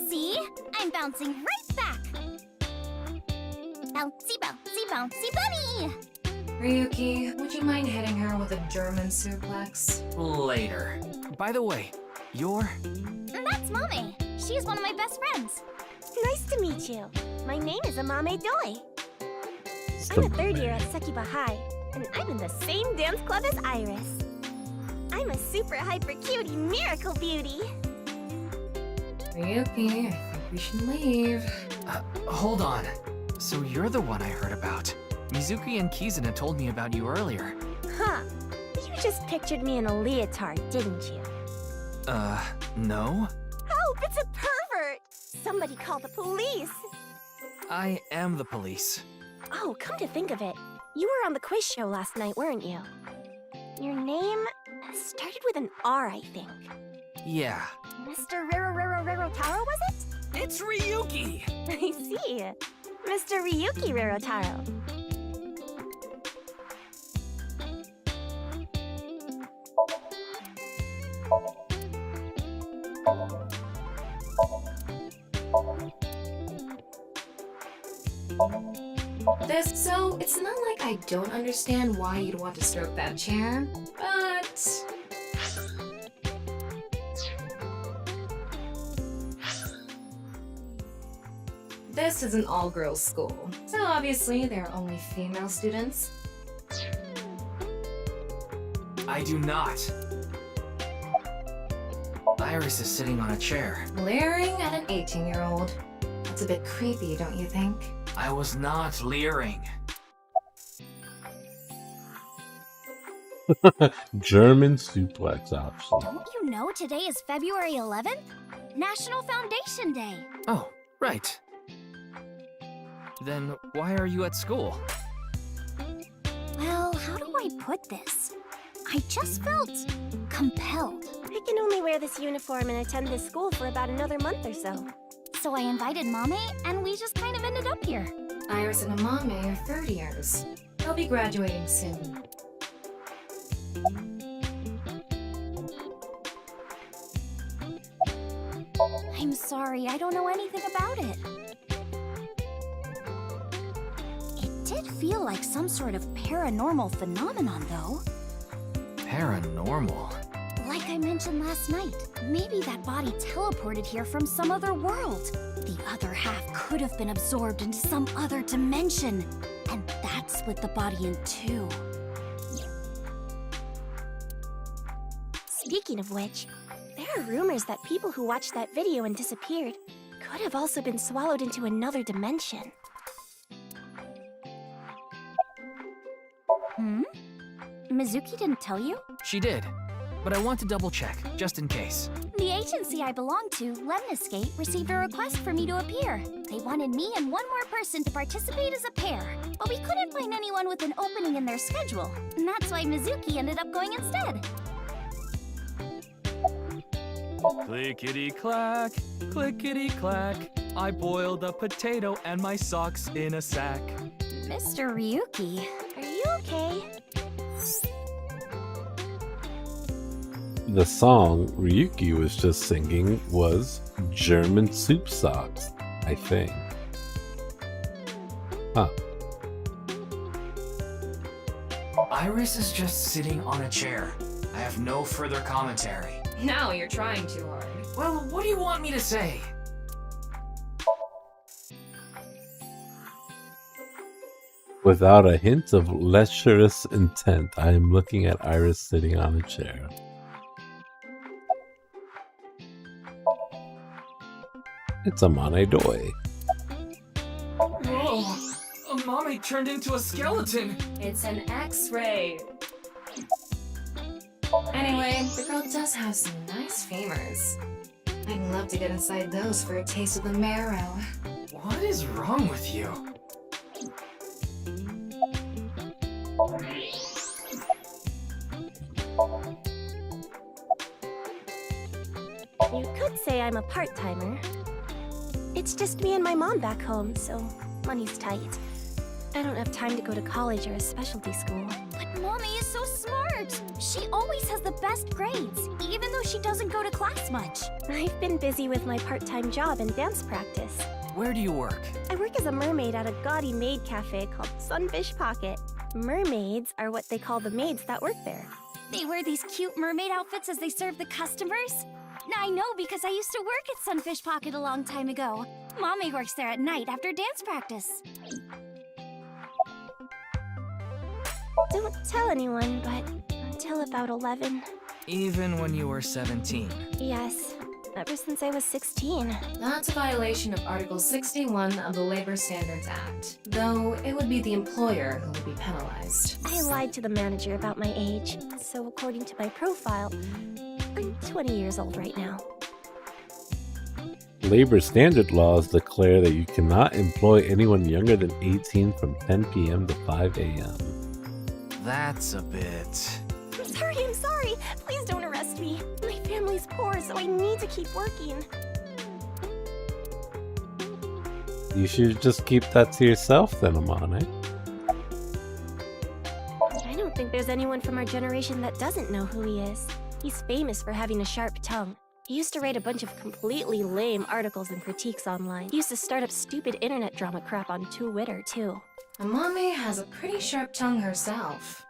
See? I'm bouncing right back. Bouncy, bouncy, bouncy bunny! Ryuki, would you mind hitting her with a German suplex? Later. By the way, you're... That's Mame. She's one of my best friends. Nice to meet you. My name is Amame Doi. It's I'm the a third year man. at Sekiba High, and I'm in the same dance club as Iris. I'm a super hyper cutie miracle beauty. Ryuki, I think we should leave. Hold on. So you're the one I heard about. Mizuki and Kizuna told me about you earlier. Huh. You just pictured me in a leotard, didn't you? No? Help! It's a pervert! Somebody call the police! I am the police. Oh, come to think of it, you were on the quiz show last night, weren't you? Your name started with an R, I think. Yeah. Mr. Rero Taro, was it? It's Ryuki! I see. Mr. Ryuki Rirotaro. So, it's not like I don't understand why you'd want to stroke that chair, but... This is an all-girls school, so obviously there are only female students. I do not. Iris is sitting on a chair. Leering at an 18-year-old. That's a bit creepy, don't you think? I was not leering. German suplex option. Don't you know today is February 11th? National Foundation Day. Oh, right. Then why are you at school? Well, how do I put this? I just felt compelled. I can only wear this uniform and attend this school for about another month or so. So I invited Mame, and we just kind of ended up here. Iris and Amame are third years. They'll be graduating soon. I'm sorry, I don't know anything about it. It did feel like some sort of paranormal phenomenon, though. Paranormal? Like I mentioned last night, maybe that body teleported here from some other world. The other half could have been absorbed into some other dimension, and that split the body in two. Speaking of which, there are rumors that people who watched that video and disappeared could have also been swallowed into another dimension. Mizuki didn't tell you? She did, but I want to double check, just in case. The agency I belong to, Lemniscate, received a request for me to appear. They wanted me and one more person to participate as a pair, but we couldn't find anyone with an opening in their schedule. And that's why Mizuki ended up going instead. Clickety-clack, clickety-clack. I boiled a potato and my socks in a sack. Mr. Ryuki. Are you okay? The song Ryuki was just singing was German Soup Socks, I think. Huh. Iris is just sitting on a chair. I have no further commentary. Now you're trying too hard. Well, what do you want me to say? Without a hint of lecherous intent, I am looking at Iris sitting on a chair. It's a Mane Doi. Whoa! Amame turned into a skeleton! It's an X-ray. Anyway, the girl does have some nice femurs. I'd love to get inside those for a taste of the marrow. What is wrong with you? You could say I'm a part-timer. It's just me and my mom back home, so money's tight. I don't have time to go to college or a specialty school. But Mommy is so smart. She always has the best grades, even though she doesn't go to class much. I've been busy with my part-time job and dance practice. Where do you work? I work as a mermaid at a gaudy maid cafe called Sunfish Pocket. Mermaids are what they call the maids that work there. They wear these cute mermaid outfits as they serve the customers. I know because I used to work at Sunfish Pocket a long time ago. Mommy works there at night after dance practice. Don't tell anyone, but until about 11. Even when you were 17. Yes, ever since I was 16. That's a violation of Article 61 of the Labor Standards Act, though it would be the employer who would be penalized. I lied to the manager about my age, so according to my profile, I'm 20 years old right now. Labor standard laws declare that you cannot employ anyone younger than 18 from 10 p.m. to 5 a.m. That's a bit... I'm sorry. Please don't arrest me. My family's poor, so I need to keep working. You should just keep that to yourself then, Amane. I don't think there's anyone from our generation that doesn't know who he is. He's famous for having a sharp tongue. He used to write a bunch of completely lame articles and critiques online. He used to start up stupid internet drama crap on Twitter, too. Amame has a pretty sharp tongue herself.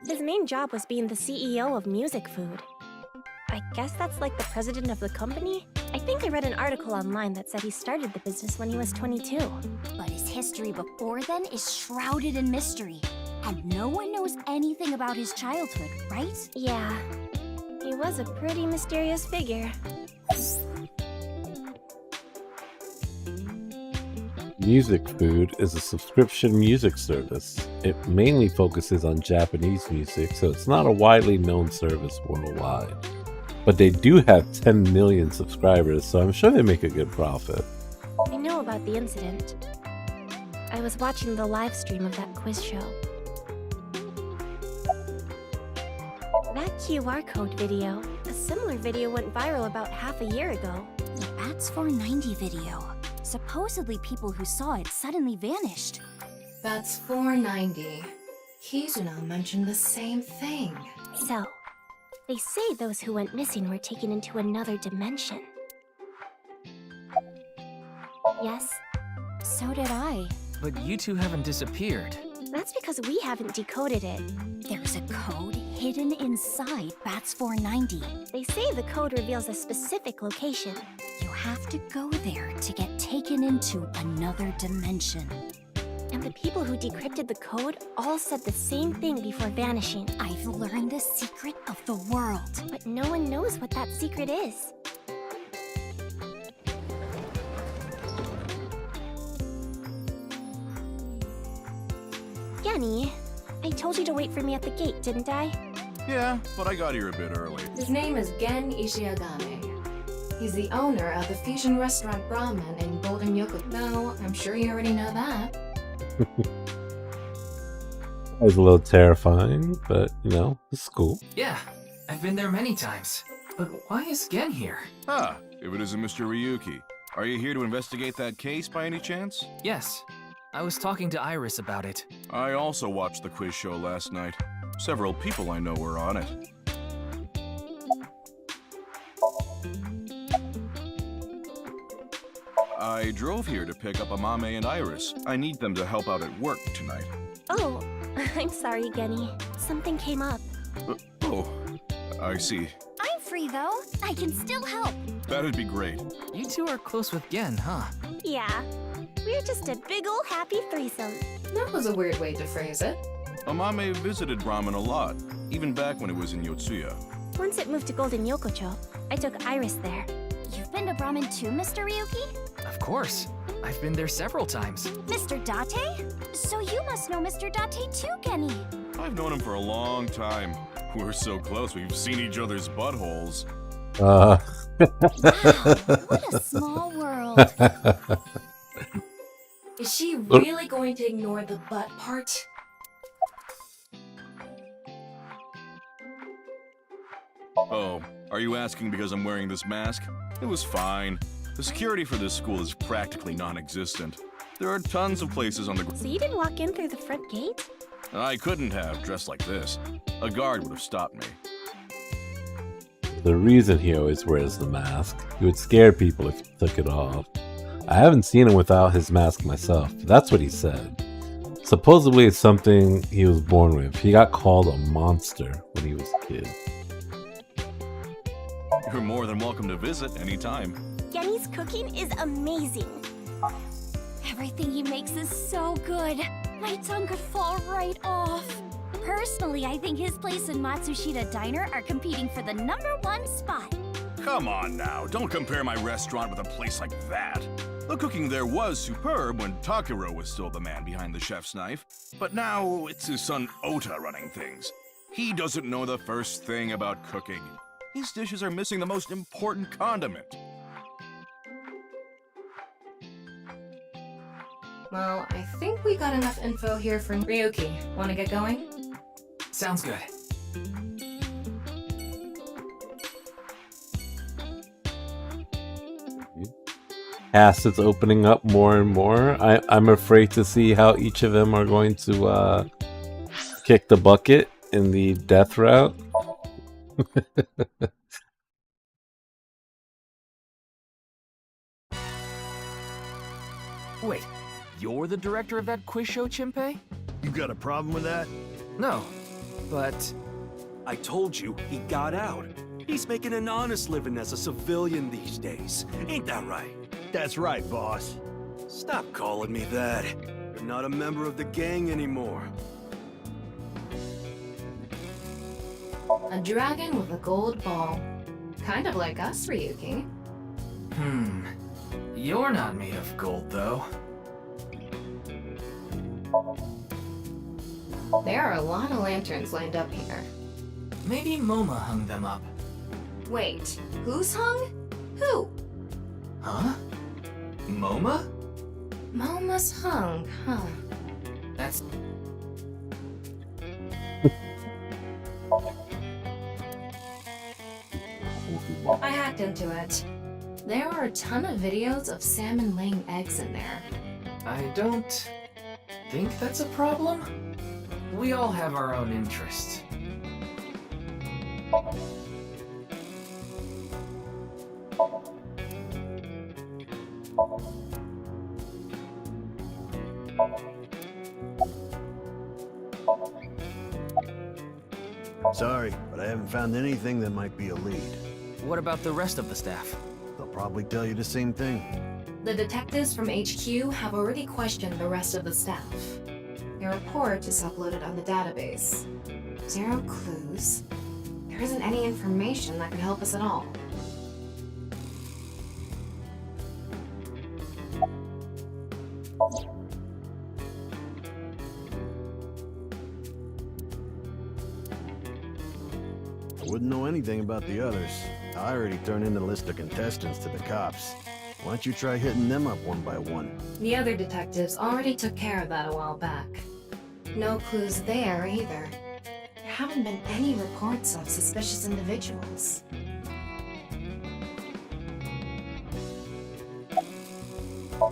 His main job was being the CEO of Music Food. I guess that's like the president of the company? I think I read an article online that said he started the business when he was 22. But his history before then is shrouded in mystery. And no one knows anything about his childhood, right? Yeah, he was a pretty mysterious figure. Music Food is a subscription music service. It mainly focuses on Japanese music, so it's not a widely known service worldwide. But they do have 10 million subscribers, so I'm sure they make a good profit. I know about the incident. I was watching the live stream of that quiz show. That QR code video, a similar video went viral about half a year ago. The Bats 490 video. Supposedly people who saw it suddenly vanished. That's 490. Kizuna mentioned the same thing. So, they say those who went missing were taken into another dimension. Yes, So did I. But you two haven't disappeared. that's because we haven't decoded it. There's a code hidden inside Bats 490. They say the code reveals a specific location. You have to go there to get taken into another dimension. And the people who decrypted the code all said the same thing before vanishing. I've learned the secret of the world. But no one knows what that secret is. Genny, I told you to wait for me at the gate, didn't I? Yeah, but I got here a bit early. His name is Gen Ishiagame. He's the owner of the fusion restaurant Ramen in Golden Yoko. No, I'm sure you already know that. It was a little terrifying, but you know, it's cool. Yeah, I've been there many times. But why is Gen here? Ah, if it isn't Mr. Ryuki. Are you here to investigate that case by any chance? Yes, I was talking to Iris about it. I also watched the quiz show last night. Several people I know were on it. I drove here to pick up Amame and Iris. I need them to help out at work tonight. Oh, I'm sorry, Genny. Something came up. Oh, I see. I'm free though. I can still help. That'd be great. You two are close with Gen, huh? Yeah, we're just a big ol' happy threesome. That was a weird way to phrase it. Amame visited Ramen a lot, even back when it was in Yotsuya. Once it moved to Golden Yokocho, I took Iris there. You've been to Brahmin too, Mr. Ryuki? Of course. I've been there several times. Mr. Date? So you must know Mr. Date too, Genny. I've known him for a long time. We're so close, we've seen each other's buttholes. Wow, what a small world. Is she really going to ignore the butt part? Oh, are you asking because I'm wearing this mask? It was fine. The security for this school is practically non-existent. There are tons of places on the So you didn't walk in through the front gate? I couldn't have, dressed like this. A guard would have stopped me. The reason he always wears the mask, he would scare people if he took it off. I haven't seen him without his mask myself, but that's what he said. Supposedly it's something he was born with. He got called a monster when he was a kid. You're more than welcome to visit anytime. Genny's cooking is amazing. Everything he makes is so good. My tongue could fall right off. Personally, I think his place and Matsushita Diner are competing for the #1 spot. Come on now, don't compare my restaurant with a place like that. The cooking there was superb when Takiro was still the man behind the chef's knife, but now it's his son Ota running things. He doesn't know the first thing about cooking. His dishes are missing the most important condiment. Well, I think we got enough info here for Ryuki. Wanna get going? Sounds good. cast is opening up more and more. I'm afraid to see how each of them are going to kick the bucket in the death route. Wait, you're the director of that quiz show, Chimpe? You got a problem with that? No, but I told you he got out. He's making an honest living as a civilian these days. Ain't that right? That's right, boss. Stop calling me that. You're not a member of the gang anymore. A dragon with a gold ball. Kind of like us, Ryuki. you're not made of gold, though. There are a lot of lanterns lined up here. Maybe MoMA hung them up. Wait, who's hung? Who? Huh? MoMA? Moma's hung, huh? That's... I hacked into it. There are a ton of videos of salmon laying eggs in there. I don't think that's a problem. We all have our own interests. Sorry, but I haven't found anything that might be a lead. What about the rest of the staff? They'll probably tell you the same thing. The detectives from HQ have already questioned the rest of the staff. Your report is uploaded on the database. 0 clues. There isn't any information that could help us at all. I wouldn't know anything about the others. I already turned in the list of contestants to the cops. Why don't you try hitting them up one by one? The other detectives already took care of that a while back. No clues there either. There haven't been any reports of suspicious individuals.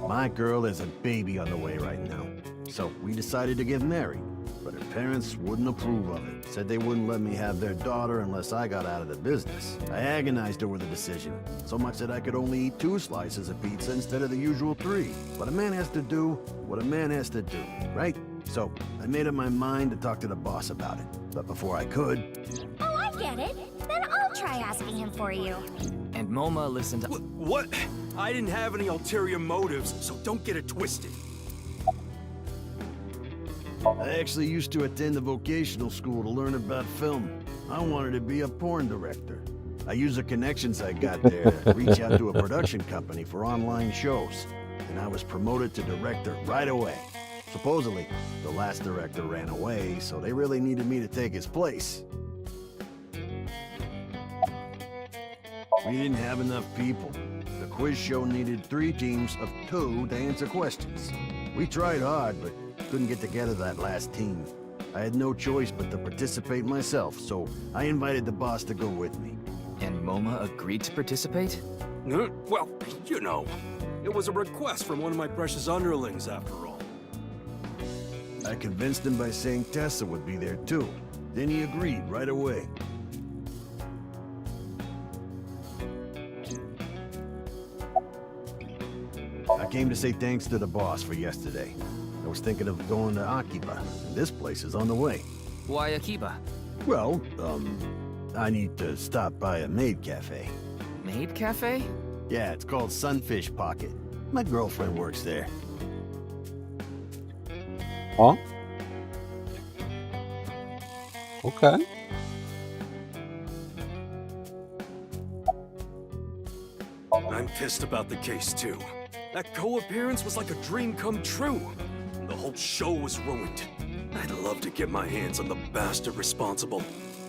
My girl has a baby on the way right now. So we decided to get married. But her parents wouldn't approve of it. Said they wouldn't let me have their daughter unless I got out of the business. I agonized over the decision. So much that I could only eat 2 slices of pizza instead of the usual 3. What a man has to do, what a man has to do, right? So I made up my mind to talk to the boss about it. But before I could... Oh, I get it. Then I'll try asking him for you. And MoMA listened to... What? I didn't have any ulterior motives, so don't get it twisted. I actually used to attend a vocational school to learn about film. I wanted to be a porn director. I used the connections I got there to reach out to a production company for online shows. And I was promoted to director right away. Supposedly, the last director ran away, so they really needed me to take his place. We didn't have enough people. The quiz show needed 3 teams of 2 to answer questions. We tried hard, but couldn't get together that last team. I had no choice but to participate myself, so I invited the boss to go with me. And MoMA agreed to participate? Well, you know, it was a request from one of my precious underlings, after all. I convinced him by saying Tessa would be there too. Then he agreed right away. I came to say thanks to the boss for yesterday. I was thinking of going to Akiba, and this place is on the way. Why Akiba? Well, I need to stop by a maid cafe. Maid cafe? Yeah, it's called Sunfish Pocket. My girlfriend works there. Huh? Okay. I'm pissed about the case, too. That co-appearance was like a dream come true. The whole show was ruined. I'd love to get my hands on the bastard responsible.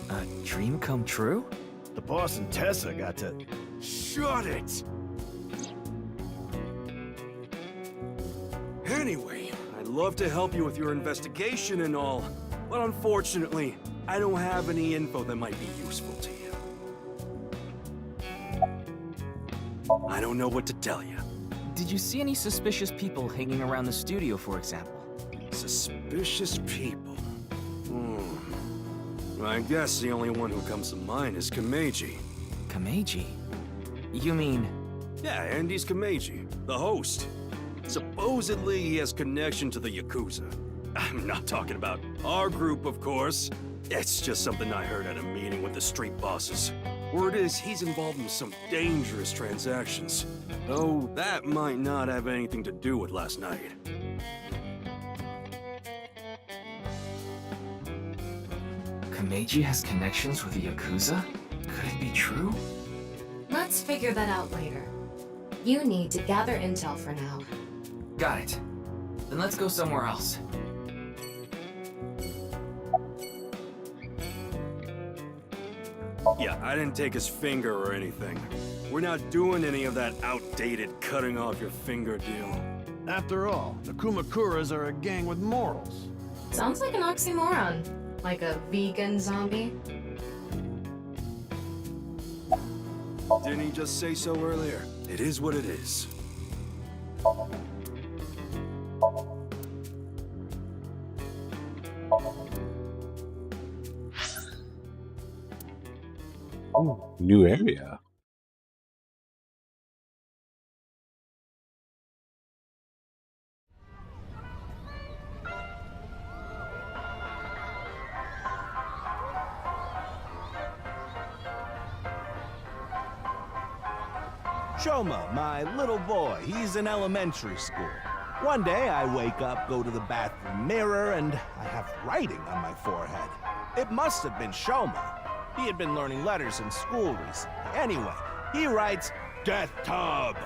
A dream come true? The boss and Tessa got to... Shut it! Anyway, I'd love to help you with your investigation and all, but unfortunately, I don't have any info that might be useful to you. I don't know what to tell you. Did you see any suspicious people hanging around the studio, for example? Suspicious people. I guess the only one who comes to mind is Kameji. Kameji? You mean... Yeah, Andy's Kameji, the host. Supposedly he has connection to the Yakuza. I'm not talking about our group, of course. It's just something I heard at a meeting with the street bosses. Word is he's involved in some dangerous transactions. Though that might not have anything to do with last night. Kameji has connections with the Yakuza? Could it be true? Let's figure that out later. You need to gather intel for now. Got it. Then let's go somewhere else. Yeah, I didn't take his finger or anything. We're not doing any of that outdated cutting off your finger deal. After all, the Kumakuras are a gang with morals. Sounds like an oxymoron. Like a vegan zombie. Didn't he just say so earlier? It is what it is. Oh, new area. Shoma, my little boy, he's in elementary school. One day I wake up, go to the bathroom mirror, and I have writing on my forehead. It must have been Shoma. He had been learning letters in school recently. Anyway, he writes, Death Tub.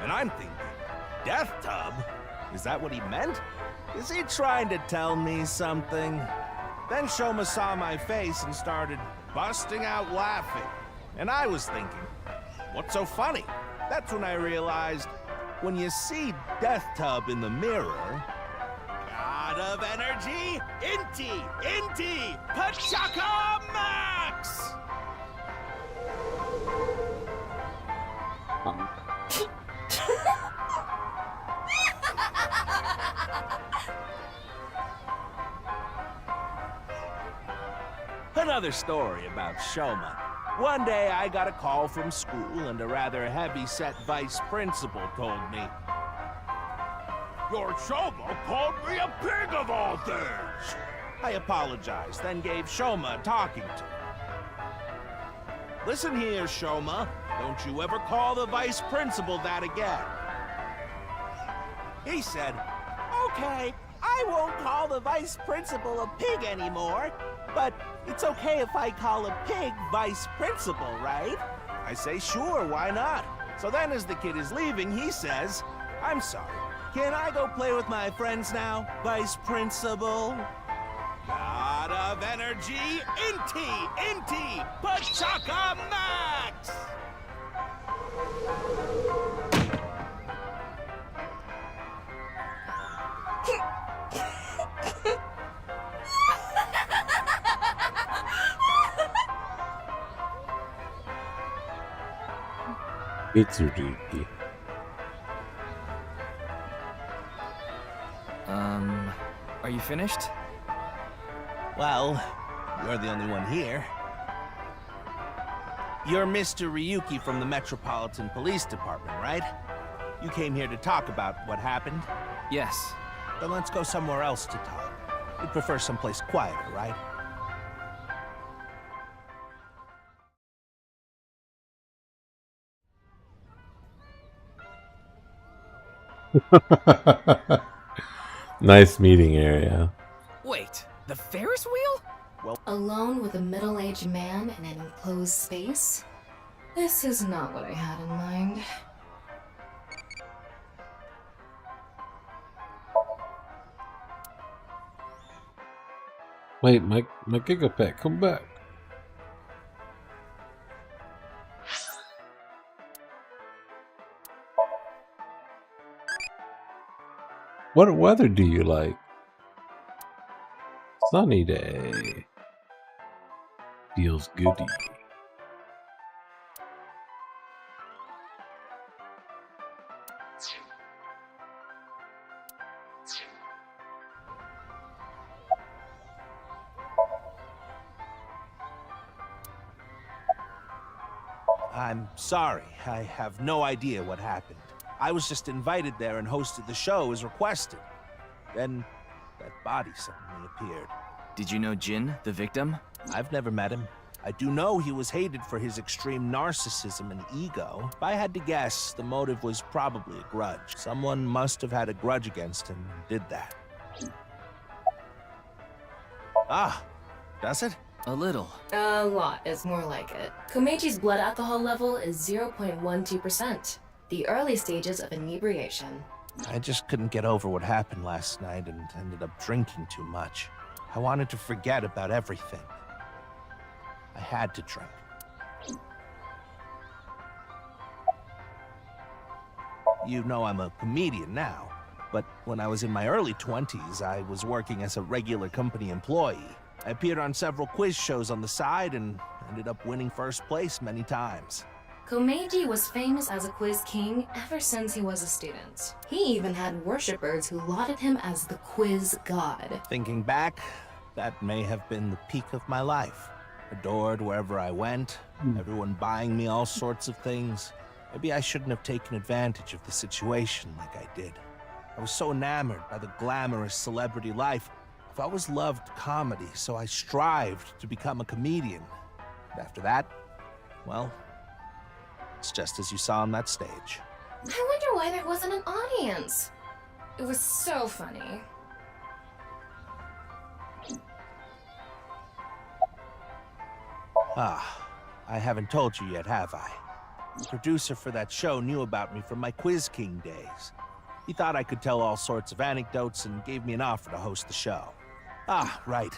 And I'm thinking, Death Tub? Is that what he meant? Is he trying to tell me something? Then Shoma saw my face and started busting out laughing. And I was thinking, what's so funny? That's when I realized, when you see Death Tub in the mirror... God of energy, Inti, Pachaka Max! Another story about Shoma. One day I got a call from school and a rather heavy-set vice principal told me, Your Shoma called me a pig of all things! I apologized, then gave Shoma a talking to. Listen here, Shoma. Don't you ever call the vice principal that again. He said, Okay, I won't call the vice principal a pig anymore, but it's okay if I call a pig vice principal, right? I say, sure, why not? So then as the kid is leaving, he says, I'm sorry, can I go play with my friends now, vice principal? God of energy, Inti, Pachaka Max! Itsuruki. Are you finished? Well, you're the only one here. You're Mr. Ryuki from the Metropolitan Police Department, right? You came here to talk about what happened? Yes. Then let's go somewhere else to talk. You'd prefer someplace quieter, right? Nice meeting area. Wait, the Ferris wheel? Well, Alone with a middle-aged man in an enclosed space? This is not what I had in mind. Wait, my Gigapet, come back. What weather do you like? Sunny day. Feels goody. I'm sorry. I have no idea what happened. I was just invited there and hosted the show as requested. Then, that body suddenly appeared. Did you know Jin, the victim? I've never met him. I do know he was hated for his extreme narcissism and ego. If I had to guess, the motive was probably a grudge. Someone must have had a grudge against him and did that. Ah, does it? A little. A lot is more like it. Komeji's blood alcohol level is 0.12%, the early stages of inebriation. I just couldn't get over what happened last night and ended up drinking too much. I wanted to forget about everything. I had to drink. You know I'm a comedian now, but when I was in my early 20s, I was working as a regular company employee. I appeared on several quiz shows on the side and ended up winning first place many times. Komeji was famous as a quiz king ever since he was a student. He even had worshippers who lauded him as the quiz god. Thinking back, that may have been the peak of my life. Adored wherever I went, everyone buying me all sorts of things. Maybe I shouldn't have taken advantage of the situation like I did. I was so enamored by the glamorous celebrity life. I've always loved comedy, so I strived to become a comedian. And after that, well, it's just as you saw on that stage. I wonder why there wasn't an audience. It was so funny. Ah, I haven't told you yet, have I? The producer for that show knew about me from my Quiz King days. He thought I could tell all sorts of anecdotes and gave me an offer to host the show. Ah, right.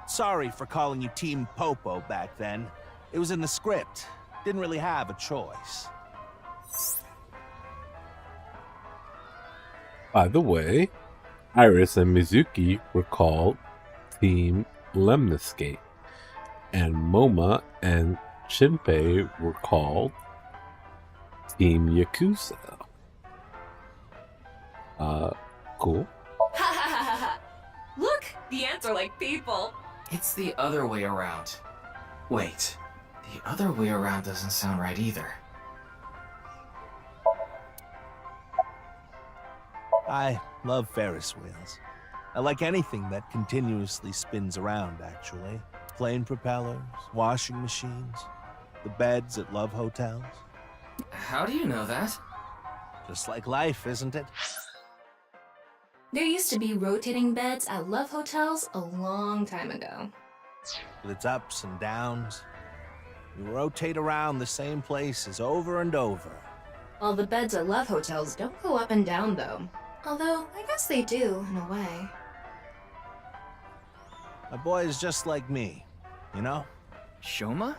Sorry for calling you Team Popo back then. It was in the script. Didn't really have a choice. By the way, Iris and Mizuki were called Team Lemniscate, and Moma and Shinpei were called Team Yakuza. Cool. Look, the ants are like people. It's the other way around. Wait, the other way around doesn't sound right either. I love Ferris wheels. I like anything that continuously spins around, actually. Plane propellers, washing machines, the beds at love hotels. How do you know that? Just like life, isn't it? There used to be rotating beds at love hotels a long time ago. With its ups and downs. You rotate around the same places over and over. All the beds at love hotels don't go up and down, though. Although, I guess they do, in a way. My boy is just like me, you know? Shoma?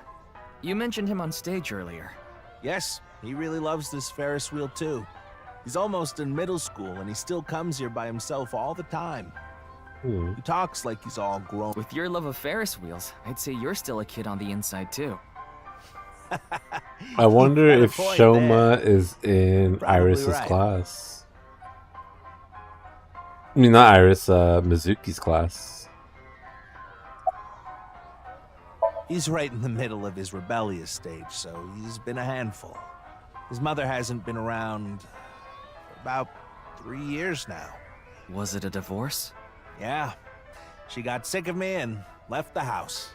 You mentioned him on stage earlier. Yes, he really loves this Ferris wheel too. He's almost in middle school and he still comes here by himself all the time. He talks like he's all grown. With your love of Ferris wheels, I'd say you're still a kid on the inside too. I wonder You've got a if point Shoma there. is in Probably Iris's right. class. I mean, not Iris, Mizuki's class. He's right in the middle of his rebellious stage, so he's been a handful. His mother hasn't been around for about 3 years now. Was it a divorce? Yeah, she got sick of me and left the house.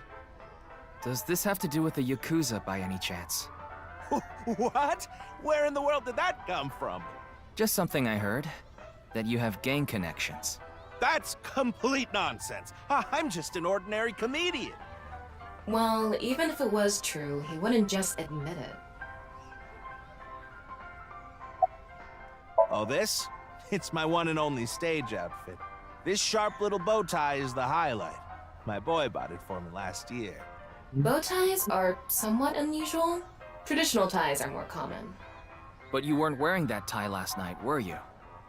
Does this have to do with the Yakuza by any chance? What? Where in the world did that come from? Just something I heard. That you have gang connections. That's complete nonsense. I'm just an ordinary comedian. Well, even if it was true, he wouldn't just admit it. Oh, this? It's my one and only stage outfit. This sharp little bow tie is the highlight. My boy bought it for me last year. Bow ties are somewhat unusual. Traditional ties are more common. But you weren't wearing that tie last night, were you?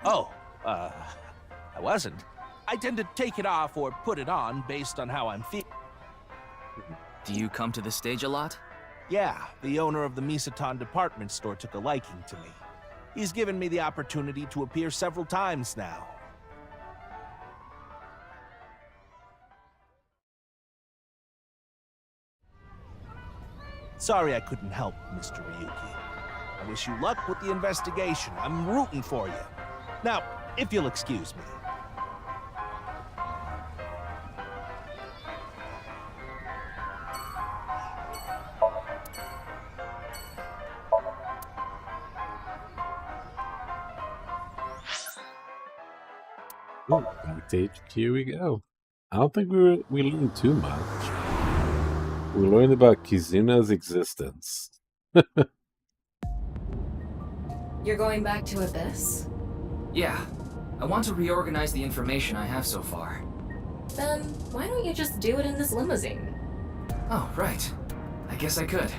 Oh, I wasn't. I tend to take it off or put it on based on how I'm feeling. Do you come to the stage a lot? Yeah, the owner of the Misaton department store took a liking to me. He's given me the opportunity to appear several times now. Sorry I couldn't help, Mr. Ryuki. I wish you luck with the investigation. I'm rooting for you. Now, if you'll excuse me. Ooh, back to HQ we go. I don't think we learned too much. We learned about Kizuna's existence. You're going back to Abyss? Yeah, I want to reorganize the information I have so far. Then why don't you just do it in this limousine? Oh, right. I guess I could.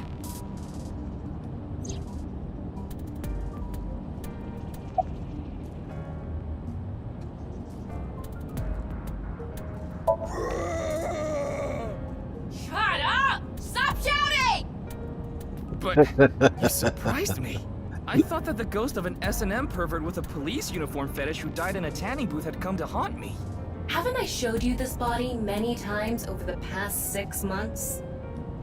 Shut up! Stop shouting! But you surprised me. I thought that the ghost of an S&M pervert with a police uniform fetish who died in a tanning booth had come to haunt me. Haven't I showed you this body many times over the past 6 months?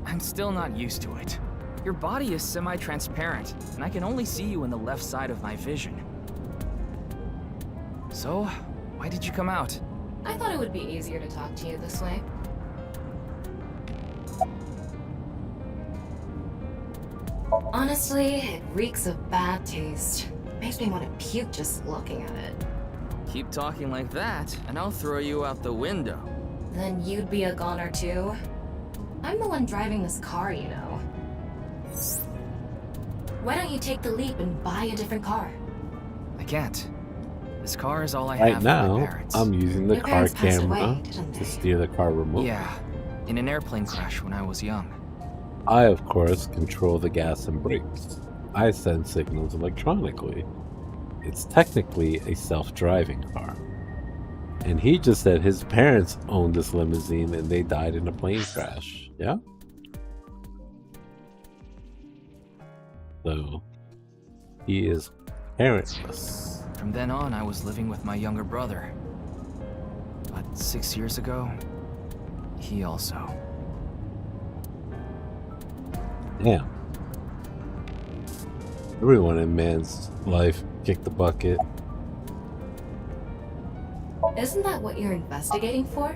I'm still not used to it. Your body is semi-transparent, and I can only see you in the left side of my vision. So, why did you come out? I thought it would be easier to talk to you this way. Honestly, it reeks of bad taste. Makes me want to puke just looking at it. Keep talking like that, and I'll throw you out the window. Then you'd be a goner too? I'm the one driving this car, you know. Why don't you take the leap and buy a different car? I can't. This car is all I Right have from my now, parents. I'm using the Your car parents passed camera away, didn't to they? steer the car remotely. Yeah, in an airplane crash when I was young. I, of course, control the gas and brakes. I send signals electronically. It's technically a self-driving car. And he just said his parents owned this limousine and they died in a plane crash. Yeah? So, he is parentless. From then on, I was living with my younger brother. But 6 years ago, he also. Damn. Everyone in man's life kicked the bucket. Isn't that what you're investigating for?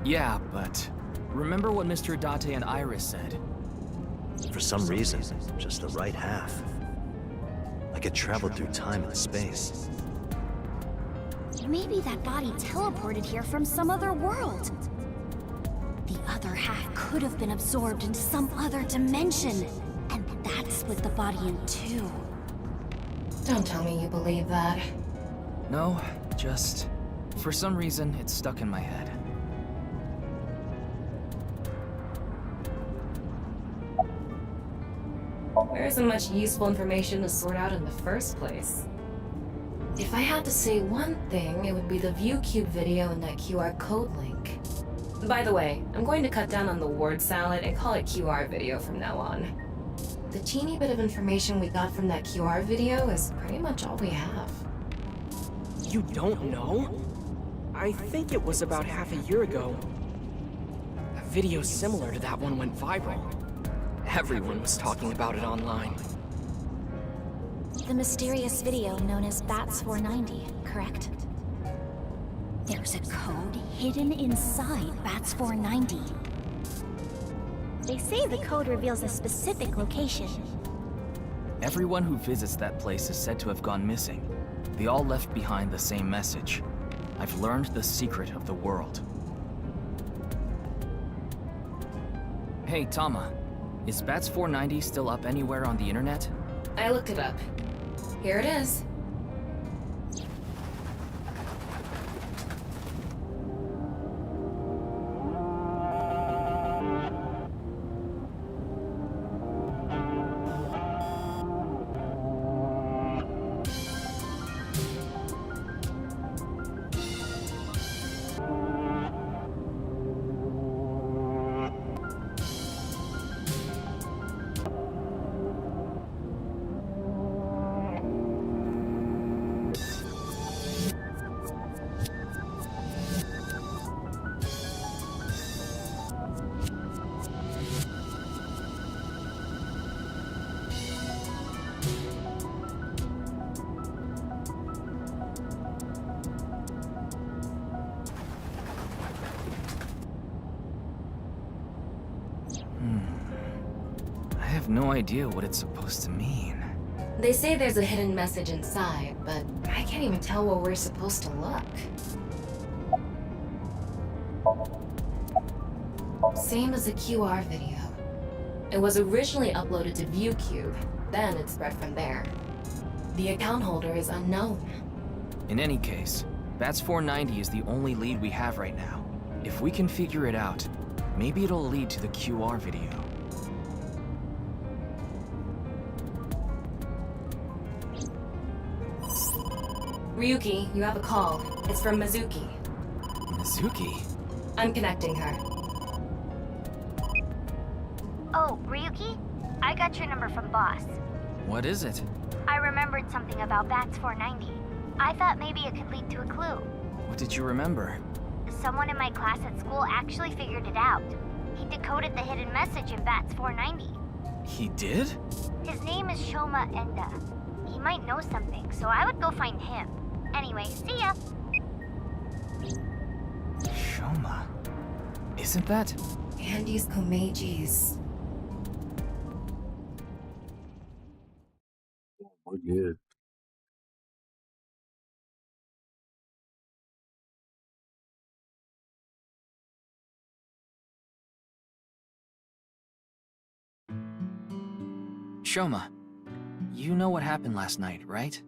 Yeah, but remember what Mr. Date and Iris said? For some reason, just the right half. Like it traveled through time and space. Maybe that body teleported here from some other world. The other half could have been absorbed into some other dimension. And that split the body in two. Don't tell me you believe that. No, just for some reason it's stuck in my head. There isn't much useful information to sort out in the first place. If I had to say one thing, it would be the ViewCube video and that QR code link. By the way, I'm going to cut down on the word salad and call it QR video from now on. The teeny bit of information we got from that QR video is pretty much all we have. You don't know? I think it was about half a year ago. A video similar to that one went viral. Everyone was talking about it online. The mysterious video known as Bats 490, correct? There's a code hidden inside Bats 490. They say the code reveals a specific location. Everyone who visits that place is said to have gone missing. They all left behind the same message. I've learned the secret of the world. Hey, Tama. Is Bats 490 still up anywhere on the internet? I looked it up. Here it is. have no idea what it's supposed to mean. They say there's a hidden message inside, but I can't even tell where we're supposed to look. Same as the QR video. It was originally uploaded to ViewCube, then it spread from there. The account holder is unknown. In any case, Bats 490 is the only lead we have right now. If we can figure it out, maybe it'll lead to the QR video. Ryuki, you have a call. It's from Mizuki. Mizuki? I'm connecting her. Oh, Ryuki? I got your number from Boss. What is it? I remembered something about Bats 490. I thought maybe it could lead to a clue. What did you remember? Someone in my class at school actually figured it out. He decoded the hidden message in Bats 490. He did? His name is Shoma Enda. He might know something, so I would go find him. Anyway, see ya! Shoma. Isn't that? Andy's Komeiji's. We're good. Shoma, you know what happened last night, right?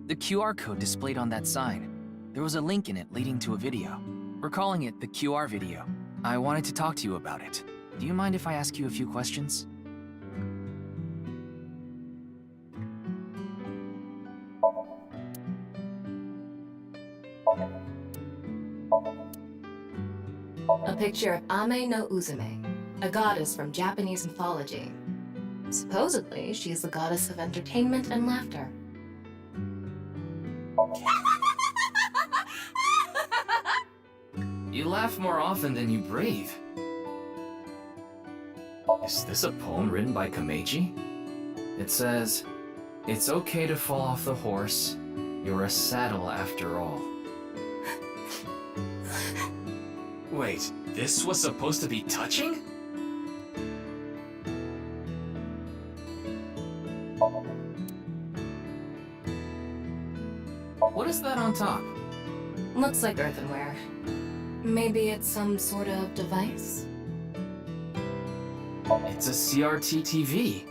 The QR code displayed on that sign. There was a link in it leading to a video. We're calling it the QR video. I wanted to talk to you about it. Do you mind if I ask you a few questions? A picture of Ame no Uzume, a goddess from Japanese mythology. Supposedly, she is the goddess of entertainment and laughter. You laugh more often than you breathe. Is this a poem written by Komeiji? It says, "It's okay to fall off the horse. You're a saddle after all." Wait, this was supposed to be touching? What is that on top? Looks like earthenware. Maybe it's some sort of device? It's a CRT TV.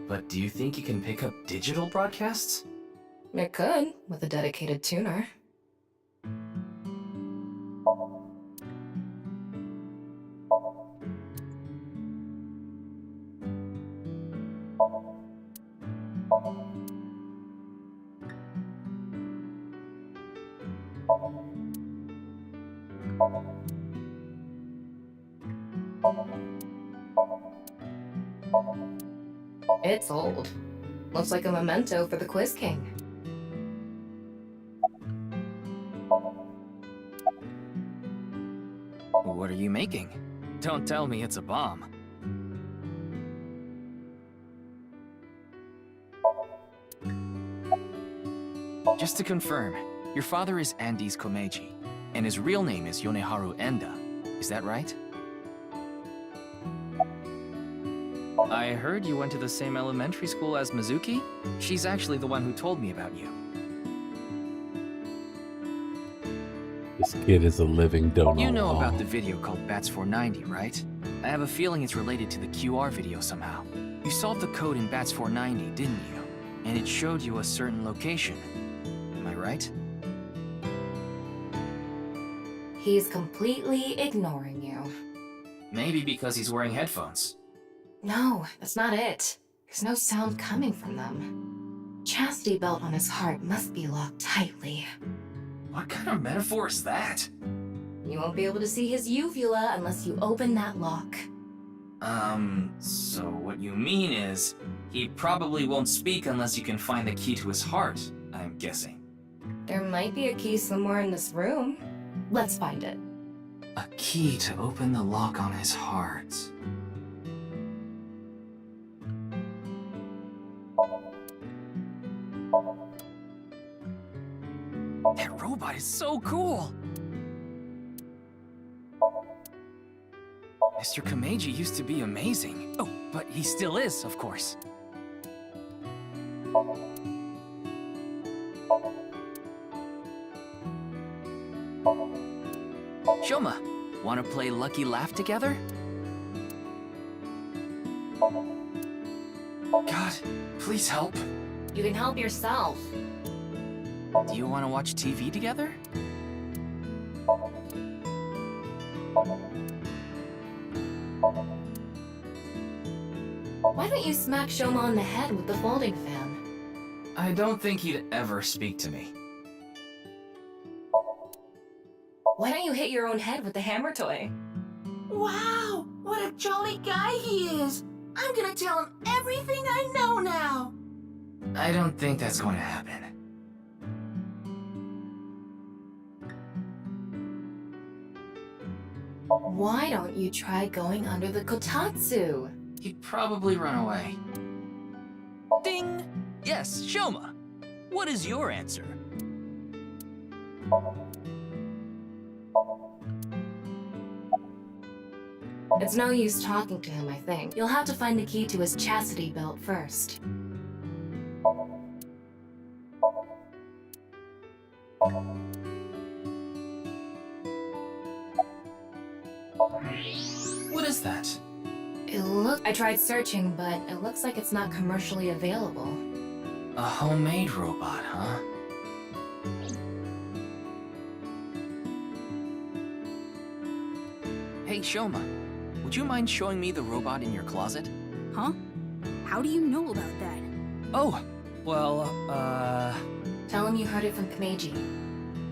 But do you think it can pick up digital broadcasts? It could, with a dedicated tuner. It's old. Looks like a memento for the Quiz King. What are you making? Don't tell me it's a bomb. Just to confirm, your father is Andes Komeiji, and his real name is Yoneharu Enda. Is that right? I heard you went to the same elementary school as Mizuki? She's actually the one who told me about you. This kid is a living donut. You know about the video called Bats 490, right? I have a feeling it's related to the QR video somehow. You solved the code in Bats 490, didn't you? And it showed you a certain location. Am I right? He's completely ignoring you. Maybe because he's wearing headphones. No, that's not it. There's no sound coming from them. Chastity belt on his heart must be locked tightly. What kind of metaphor is that? You won't be able to see his uvula unless you open that lock. So what you mean is, he probably won't speak unless you can find the key to his heart, I'm guessing. There might be a key somewhere in this room. Let's find it. A key to open the lock on his heart. That robot is so cool! Mr. Komeiji used to be amazing. Oh, but he still is, of course. Shoma, wanna play Lucky Laugh together? God, please help. You can help yourself. Do you wanna watch TV together? Why don't you smack Shoma on the head with the folding fan? I don't think he'd ever speak to me. Why don't you hit your own head with the hammer toy? Wow, what a jolly guy he is! I'm gonna tell him everything I know now! I don't think that's going to happen. Why don't you try going under the kotatsu? He'd probably run away. Ding! Yes, Shoma. What is your answer? It's no use talking to him, I think. You'll have to find the key to his chastity belt first. What is that? I tried searching, but it looks like it's not commercially available. A homemade robot, huh? Hey, Shoma, would you mind showing me the robot in your closet? Huh? How do you know about that? Oh, well, Tell him you heard it from Komeiji.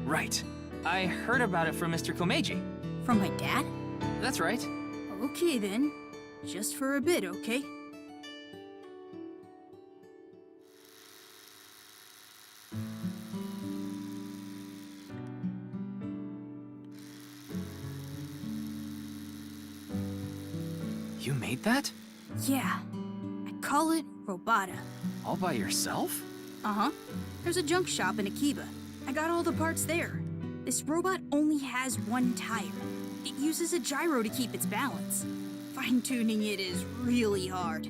right. I heard about it from Mr. Komeiji. From my dad? That's right. Okay then. Just for a bit, okay? You made that? Yeah. I call it Robota. All by yourself? Uh-huh. There's a junk shop in Akiba. I got all the parts there. This robot only has one tire. It uses a gyro to keep its balance. Fine-tuning it is really hard.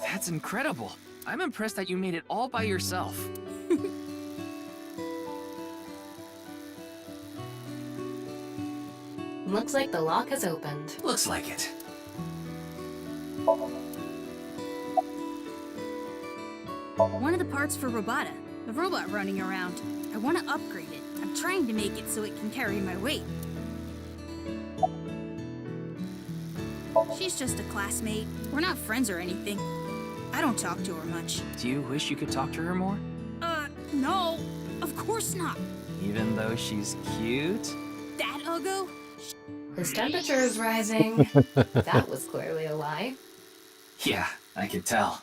That's incredible. I'm impressed that you made it all by yourself. Looks like the lock has opened. Looks like it. One of the parts for Robota, the robot running around. I want to upgrade it. I'm trying to make it so it can carry my weight. She's just a classmate. We're not friends or anything. I don't talk to her much. Do you wish you could talk to her more? No. Of course not. Even though she's cute? That Uggo? His temperature is rising. That was clearly a lie. Yeah, I could tell.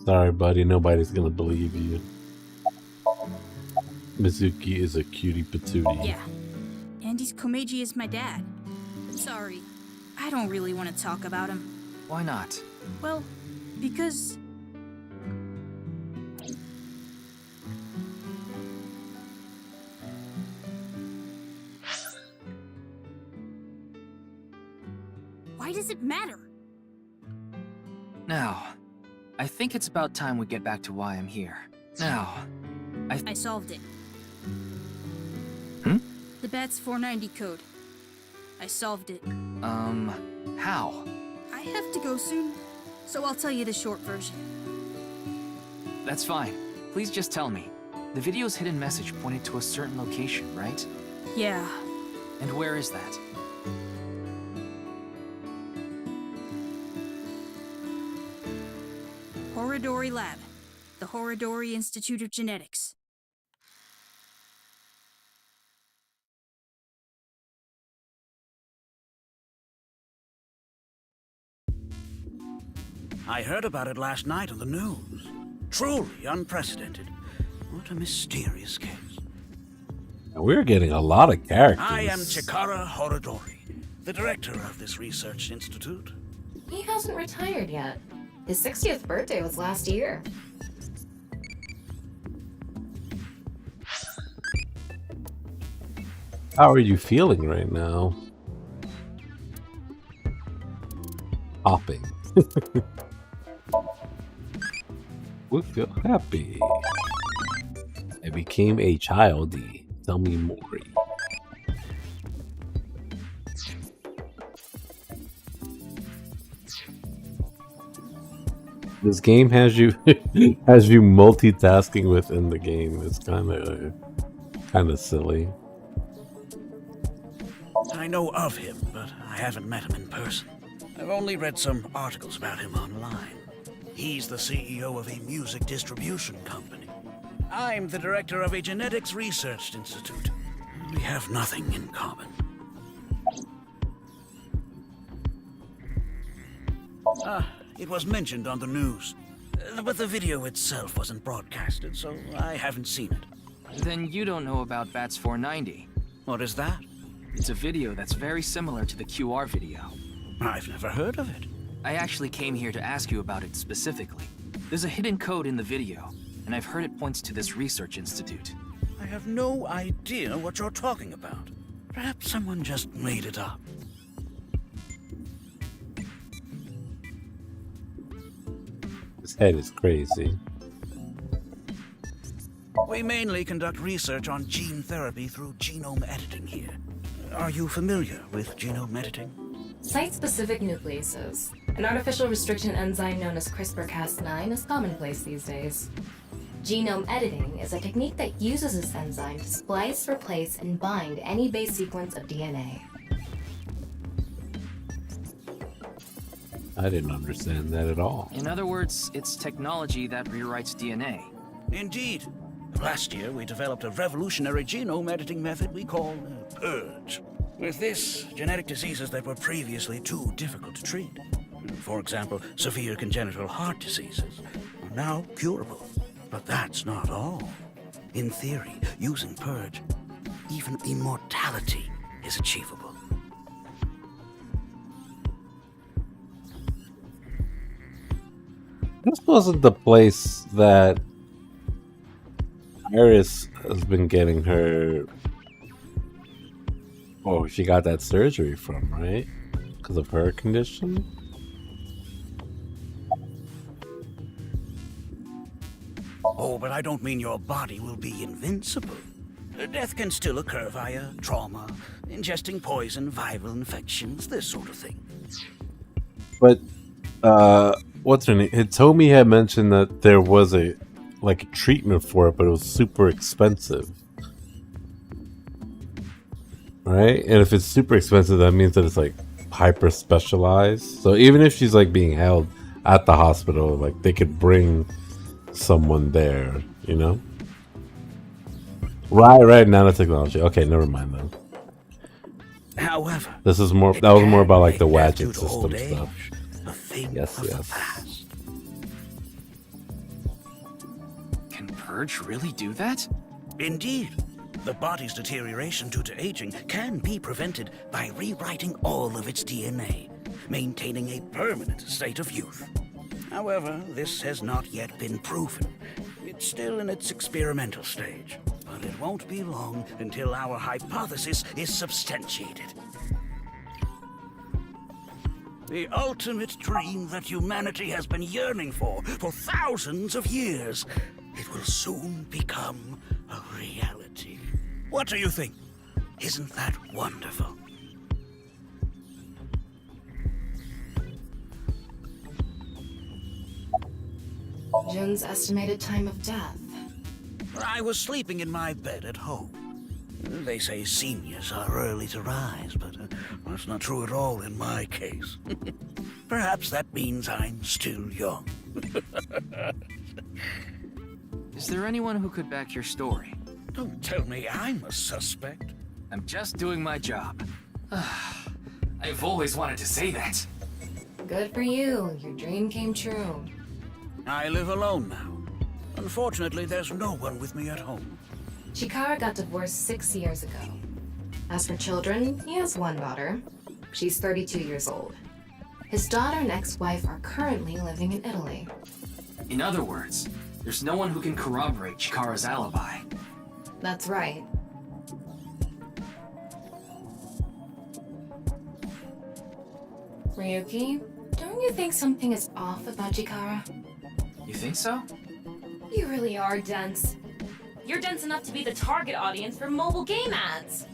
Sorry, buddy. Nobody's gonna believe you. Mizuki is a cutie patootie. Yeah. Andy's Komeiji is my dad. Sorry. I don't really want to talk about him. Why not? Well, because... Why does it matter? Now, I think it's about time we get back to why I'm here. Now, I solved it. Hmm? The BATS 490 code. I solved it. How? I have to go soon, so I'll tell you the short version. That's fine. Please just tell me. The video's hidden message pointed to a certain location, right? Yeah. And where is that? Horodori Lab. The Horodori Institute of Genetics. I heard about it last night on the news. Truly unprecedented. What a mysterious case. We're getting a lot of characters. I am Chikara Horodori, the director of this research institute. He hasn't retired yet. His 60th birthday was last year. How are you feeling right now? Hopping. We feel happy. I became a childie. Tell me more. This game has you has you multitasking within the game. It's kind of silly. I know of him, but I haven't met him in person. I've only read some articles about him online. He's the CEO of a music distribution company. I'm the director of a genetics research institute. We have nothing in common. It was mentioned on the news, but the video itself wasn't broadcasted, so I haven't seen it. Then you don't know about Bats 490. What is that? It's a video that's very similar to the QR video. I've never heard of it. I actually came here to ask you about it specifically. There's a hidden code in the video, and I've heard it points to this research institute. I have no idea what you're talking about. Perhaps someone just made it up. His head is crazy. We mainly conduct research on gene therapy through genome editing here. Are you familiar with genome editing? Site-specific nucleases. An artificial restriction enzyme known as CRISPR-Cas9 is commonplace these days. Genome editing is a technique that uses this enzyme to splice, replace, and bind any base sequence of DNA. I didn't understand that at all. In other words, it's technology that rewrites DNA. Indeed. Last year, we developed a revolutionary genome editing method we call Purge. With this, genetic diseases that were previously too difficult to treat, for example, severe congenital heart diseases, are now curable. But that's not all. In theory, using Purge, even immortality is achievable. This wasn't the place that Iris has been getting her... Oh, she got that surgery from, right? Because of her condition? Oh, but I don't mean your body will be invincible. Death can still occur via trauma, ingesting poison, viral infections, this sort of thing. But, what's her name? Hitomi had mentioned that there was a treatment for it, but it was super expensive. Right? And if it's super expensive, that means that it's like hyper specialized. So even if she's like being held at the hospital, like they could bring someone there, you know? Right, nanotechnology. Okay, never mind then. However, this is more. That was more about like the Wadget system stuff. Yes. Can Purge really do that? Indeed. The body's deterioration due to aging can be prevented by rewriting all of its DNA, maintaining a permanent state of youth. However, this has not yet been proven. It's still in its experimental stage, but it won't be long until our hypothesis is substantiated. The ultimate dream that humanity has been yearning for thousands of years. It will soon become a reality. What do you think? Isn't that wonderful? Jun's estimated time of death. I was sleeping in my bed at home. They say seniors are early to rise, but that's not true at all in my case. Perhaps that means I'm still young. Is there anyone who could back your story? Don't tell me I'm a suspect. I'm just doing my job. I've always wanted to say that. Good for you. Your dream came true. I live alone now. Unfortunately, there's no one with me at home. Chikara got divorced 6 years ago. As for children, he has one daughter. She's 32 years old. His daughter and ex-wife are currently living in Italy. In other words, there's no one who can corroborate Chikara's alibi. That's right. Ryuki, don't you think something is off about Chikara? You think so? You really are dense. You're dense enough to be the target audience for mobile game ads.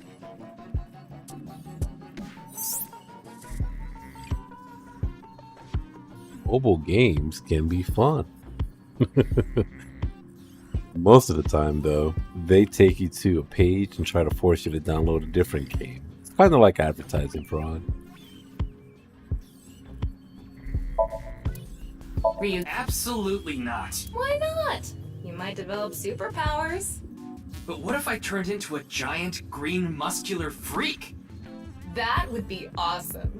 Mobile games can be fun. Most of the time, though, they take you to a page and try to force you to download a different game. It's kind of like advertising fraud. Ryuki. Absolutely not. Why not? You might develop superpowers. But what if I turned into a giant, green, muscular freak? That would be awesome.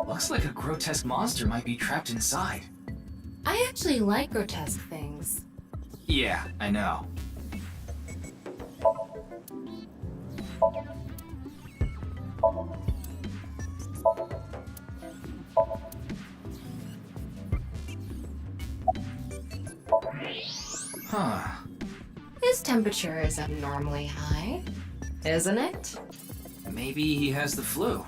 Looks like a grotesque monster might be trapped inside. I actually like grotesque things. Yeah, I know. Huh. His temperature is abnormally high, isn't it? Maybe he has the flu.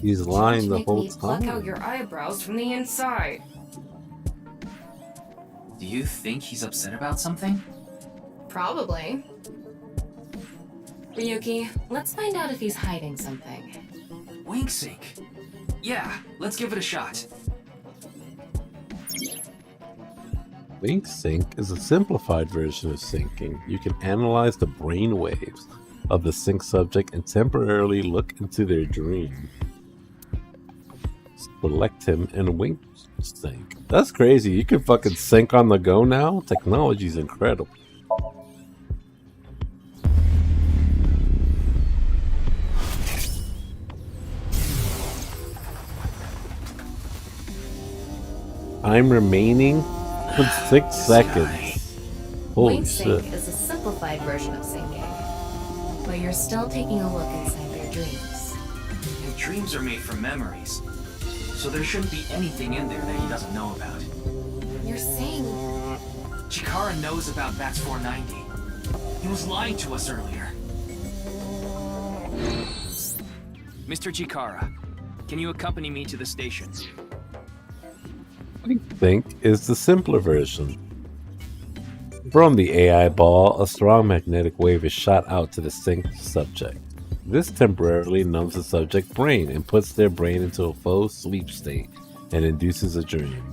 He's lying the Make whole me pluck out time. your eyebrows from the inside. Do you think he's upset about something? Probably. Ryuki, let's find out if he's hiding something. Wink sync. Yeah, let's give it a shot. Wink sync is a simplified version of syncing. You can analyze the brain waves of the sync subject and temporarily look into their dream. Select him and wink sync. That's crazy. You can fucking sync on the go now? Technology's incredible. Time remaining for 6 seconds. Holy Wink shit. sync is a simplified version of syncing, but you're still taking a look inside their dreams. And dreams are made from memories. So there shouldn't be anything in there that he doesn't know about. You're saying... Chikara knows about Bats 490. He was lying to us earlier. Mr. Chikara, can you accompany me to the station? Wink sync is the simpler version. From the AI ball, a strong magnetic wave is shot out to the synced subject. This temporarily numbs the subject's brain and puts their brain into a faux sleep state and induces a dream.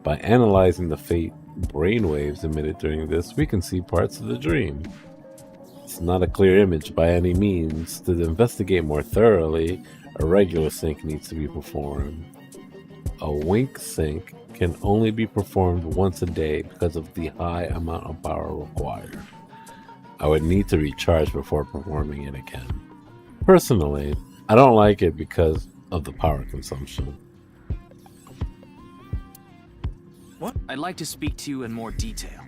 By analyzing the faint brainwaves emitted during this, we can see parts of the dream. It's not a clear image by any means. To investigate more thoroughly, a regular sync needs to be performed. A wink sync can only be performed once a day because of the high amount of power required. I would need to recharge before performing it again. Personally, I don't like it because of the power consumption. What? I'd like to speak to you in more detail.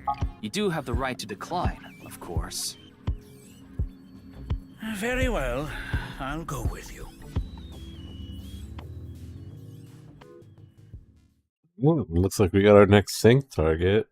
You do have the right to decline, of course. Very well. I'll go with you. Well, looks like we got our next sync target.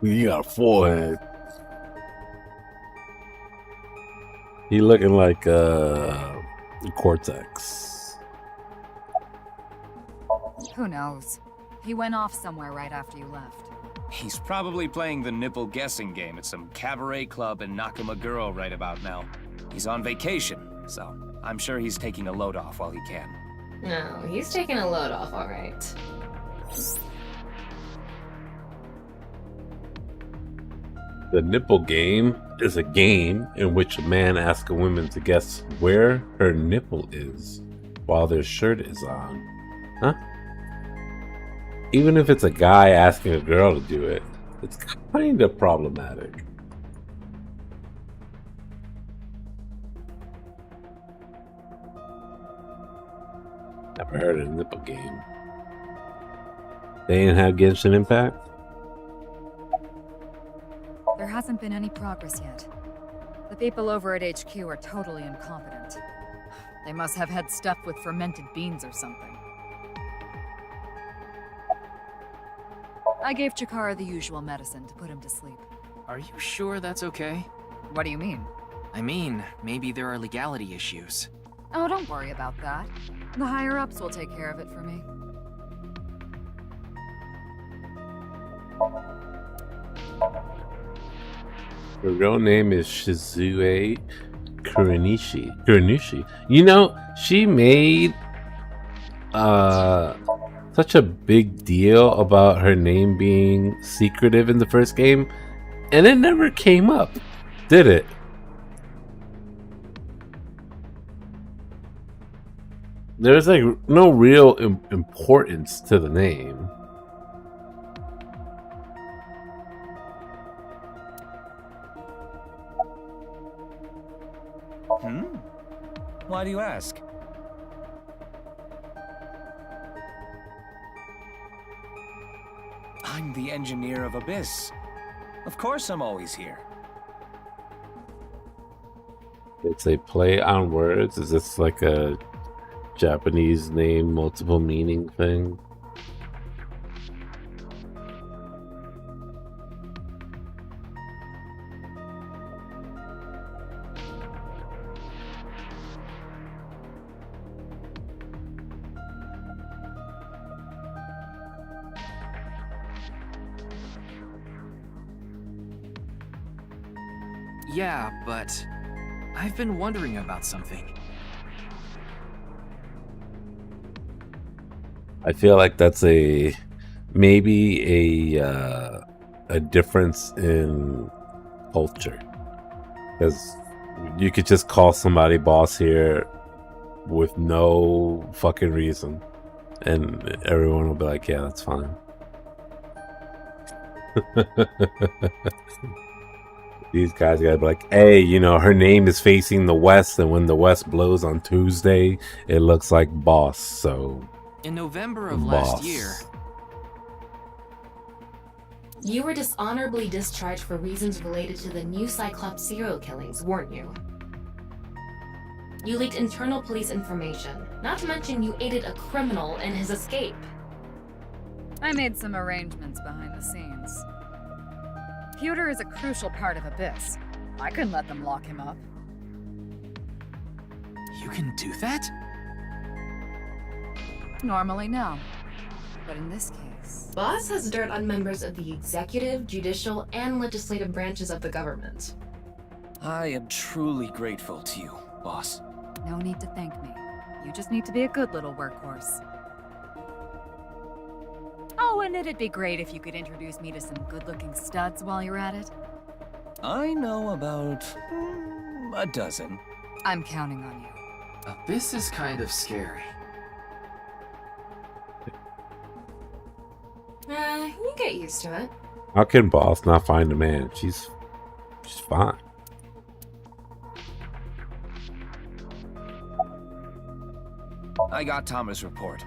You got a forehead. He looking like Cortex. Who knows? He went off somewhere right after you left. He's probably playing the nipple guessing game at some cabaret club in Nakamaguro right about now. He's on vacation, so I'm sure he's taking a load off while he can. No, he's taking a load off, all right. The nipple game is a game in which a man asks a woman to guess where her nipple is while their shirt is on. Huh? even if it's a guy asking a girl to do it, it's kind of problematic. Never heard of a nipple game. They didn't have Genshin Impact? There hasn't been any progress yet. The people over at HQ are totally incompetent. They must have had stuff with fermented beans or something. I gave Chikara the usual medicine to put him to sleep. Are you sure that's okay? What do you mean? I mean, maybe there are legality issues. Oh, don't worry about that. The higher-ups will take care of it for me. Her real name is Shizue Kuranishi. You know, she made such a big deal about her name being secretive in the first game, and it never came up, did it? There's like no real importance to the name. Why do you ask? I'm the engineer of Abyss. Of course I'm always here. It's a play on words. Is this like a Japanese name, multiple meaning thing? Yeah, but I've been wondering about something. I feel like that's maybe a difference in culture, because you could just call somebody boss here with no fucking reason, and everyone will be like, "Yeah, that's fine." These guys gotta be like, "Hey, you know, her name is facing the west, and when the west blows on Tuesday, it looks like boss." So. In November of last year, you were dishonorably discharged for reasons related to the new Cyclops serial killings, weren't you? You leaked internal police information, not to mention you aided a criminal in his escape. I made some arrangements behind the scenes. Pewter is a crucial part of Abyss. I couldn't let them lock him up. You can do that? Normally, no. But in this case... Boss has dirt on members of the executive, judicial, and legislative branches of the government. I am truly grateful to you, boss. No need to thank me. You just need to be a good little workhorse. Oh, and it'd be great if you could introduce me to some good-looking studs while you're at it. I know about a dozen. I'm counting on you. Abyss is kind of scary. You get used to it. How can boss not find a man? She's fine. I got Tama's report.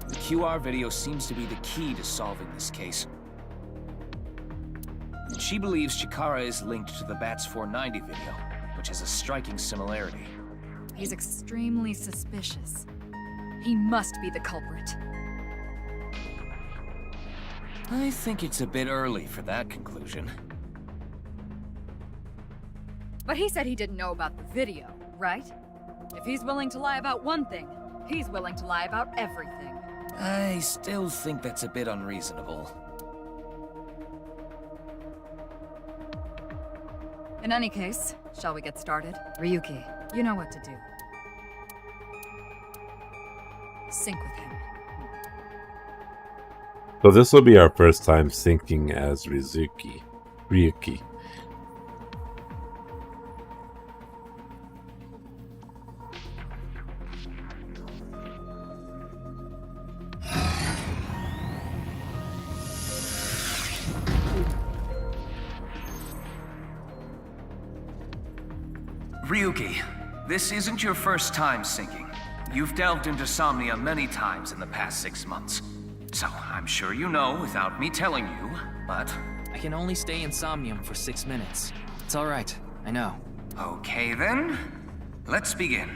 The QR video seems to be the key to solving this case. And she believes Chikara is linked to the Bats 490 video, which has a striking similarity. He's extremely suspicious. He must be the culprit. I think it's a bit early for that conclusion. But he said he didn't know about the video, right? If he's willing to lie about one thing, he's willing to lie about everything. I still think that's a bit unreasonable. In any case, shall we get started? Ryuki, you know what to do. Sync with him. So this will be our first time syncing as Ryuki. Ryuki, this isn't your first time sinking. You've delved into Somnia many times in the past 6 months. So I'm sure you know without me telling you, but... I can only stay in Somnium for 6 minutes. It's alright, I know. Okay then, let's begin.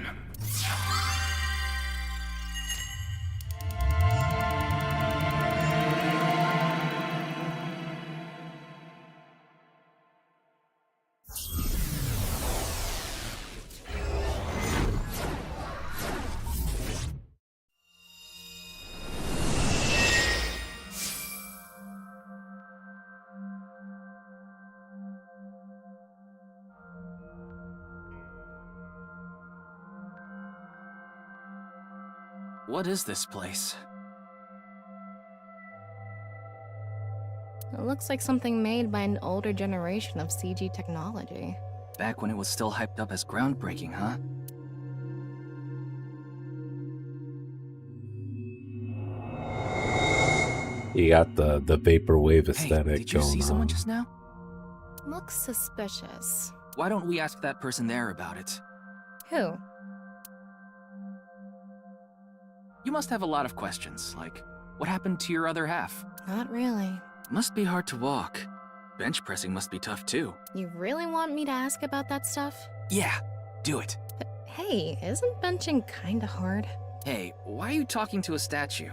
What is this place? It looks like something made by an older generation of CG technology. Back when it was still hyped up as groundbreaking, huh? You got the vaporwave aesthetic Hey, did you going see someone on. just now? Looks suspicious. Why don't we ask that person there about it? Who? You must have a lot of questions, like, what happened to your other half? Not really. Must be hard to walk. Bench pressing must be tough too. You really want me to ask about that stuff? Yeah, do it. But hey, isn't benching kinda hard? Hey, why are you talking to a statue?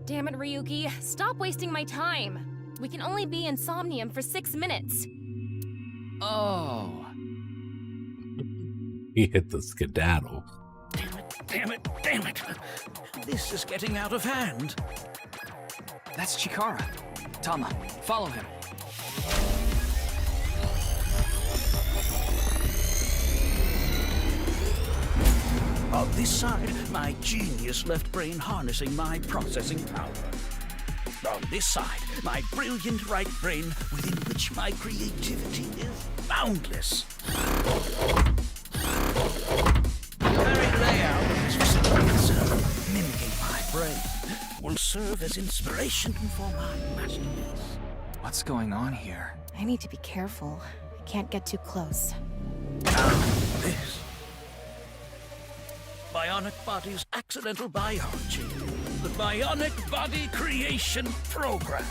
Damn it, Ryuki. Stop wasting my time. We can only be in Somnium for 6 minutes. Oh. He hit the skedaddle. Damn it, damn it. This is getting out of hand. That's Chikara. Tama, follow him. On this side, my genius left brain harnessing my processing power. On this side, my brilliant right brain within which my creativity is boundless. The very layout of this facility, sir, mimicking my brain, will serve as inspiration for my masterpiece. What's going on here? I need to be careful. I can't get too close. Now, this. Bionic Body's Accidental Biology. The Bionic Body Creation Program.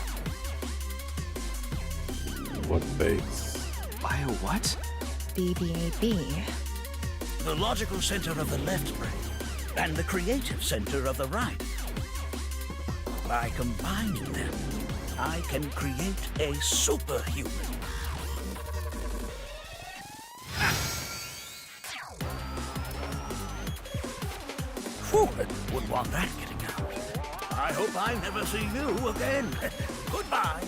What base? Bio what? BBAB. The logical center of the left brain, and the creative center of the right. By combining them, I can create a superhuman. Whew, I wouldn't want that getting out. I hope I never see you again. Goodbye.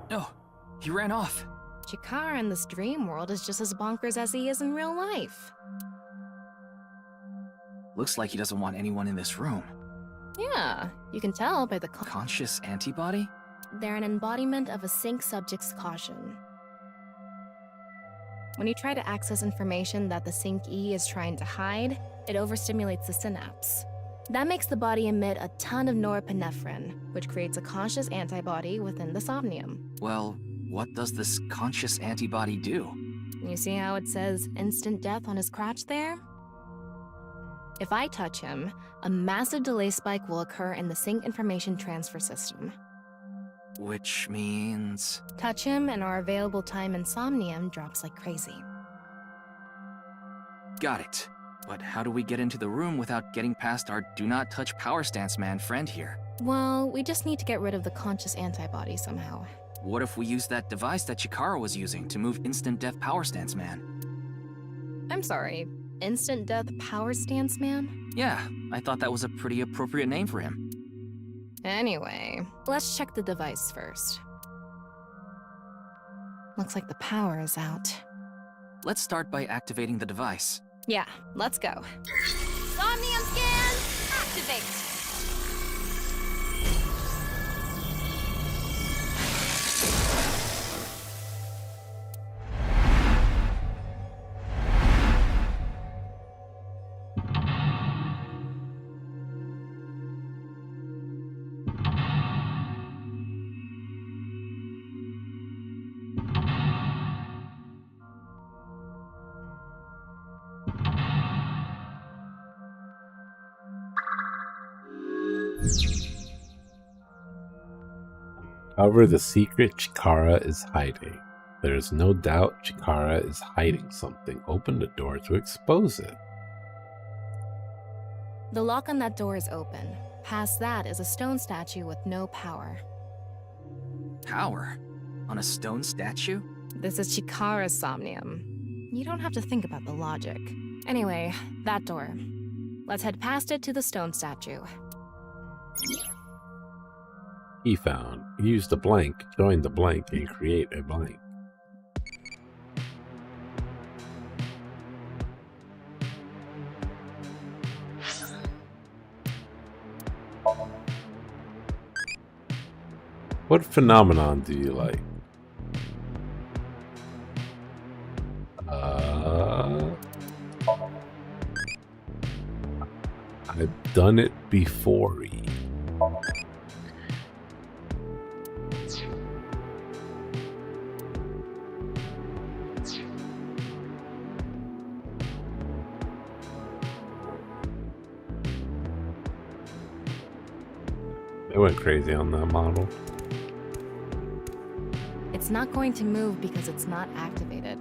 No, he ran off. Chikara in this dream world is just as bonkers as he is in real life. Looks like he doesn't want anyone in this room. Yeah, you can tell by the Conscious antibody? They're an embodiment of a sync subject's caution. When you try to access information that the sync E is trying to hide, it overstimulates the synapse. That makes the body emit a ton of norepinephrine, which creates a conscious antibody within the somnium. Well, what does this conscious antibody do? You see how it says instant death on his crotch there? If I touch him, a massive delay spike will occur in the sync information transfer system. Which means... Touch him and our available time in Somnium drops like crazy. Got it. But how do we get into the room without getting past our do not touch power stance man friend here? Well, we just need to get rid of the conscious antibody somehow. What if we use that device that Chikara was using to move instant death power stance man? I'm sorry, instant death power stance man? Yeah, I thought that was a pretty appropriate name for him. Anyway, let's check the device first. Looks like the power is out. Let's start by activating the device. Yeah, let's go. Somnium scan, activate! However, the secret Chikara is hiding. There is no doubt Chikara is hiding something. Open the door to expose it. The lock on that door is open. Past that is a stone statue with no power. Power? On a stone statue? This is Chikara's somnium. You don't have to think about the logic. Anyway, that door. Let's head past it to the stone statue. He found. Use the blank, join the blank, and create a blank. What phenomenon do you like? I've done it before. They went crazy on that model. It's not going to move because it's not activated.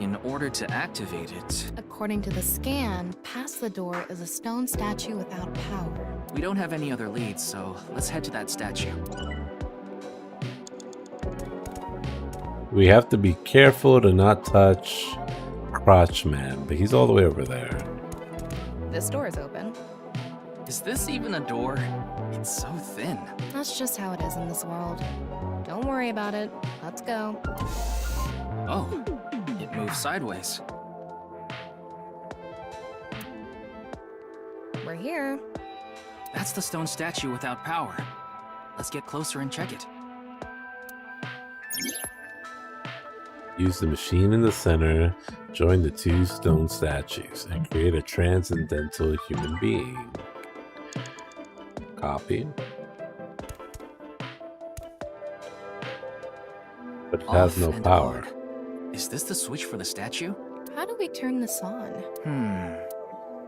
In order to activate it... According to the scan, past the door is a stone statue without power. We don't have any other leads, so let's head to that statue. We have to be careful to not touch Crotch Man, but he's all the way over there. This door is open. Is this even a door? It's so thin. That's just how it is in this world. Don't worry about it. Let's go. Oh, it moves sideways. We're here. That's the stone statue without power. Let's get closer and check it. Use the machine in the center, join the two stone statues, and create a transcendental human being. Copy. But it has no power. Is this the switch for the statue? How do we turn this on?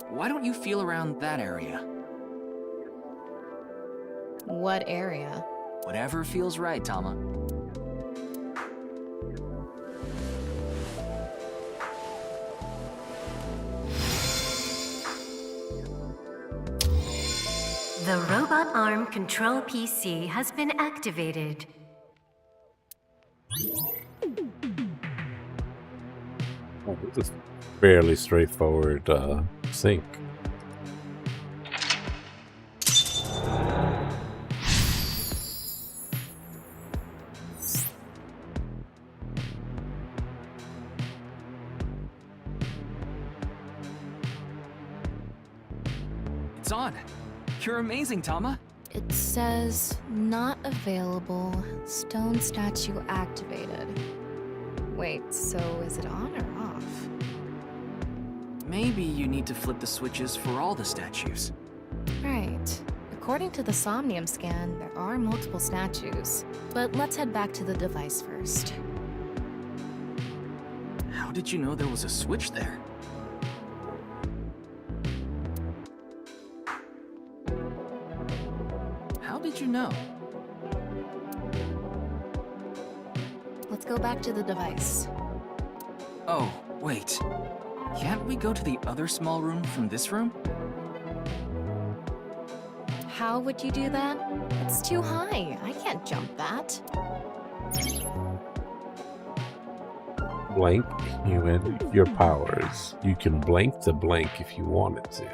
Why don't you feel around that area? What area? Whatever feels right, Tama. The robot arm control PC has been activated. Oh, this is fairly straightforward sync. It's on. You're amazing, Tama. It says, not available, stone statue activated. Wait, so is it on or off? Maybe you need to flip the switches for all the statues. Right. According to the Somnium scan, there are multiple statues. But let's head back to the device first. How did you know there was a switch there? How did you know? Let's go back to the device. Oh, wait. Can't we go to the other small room from this room? How would you do that? It's too high. I can't jump that. Blank human your powers. You can blank to blank if you wanted to.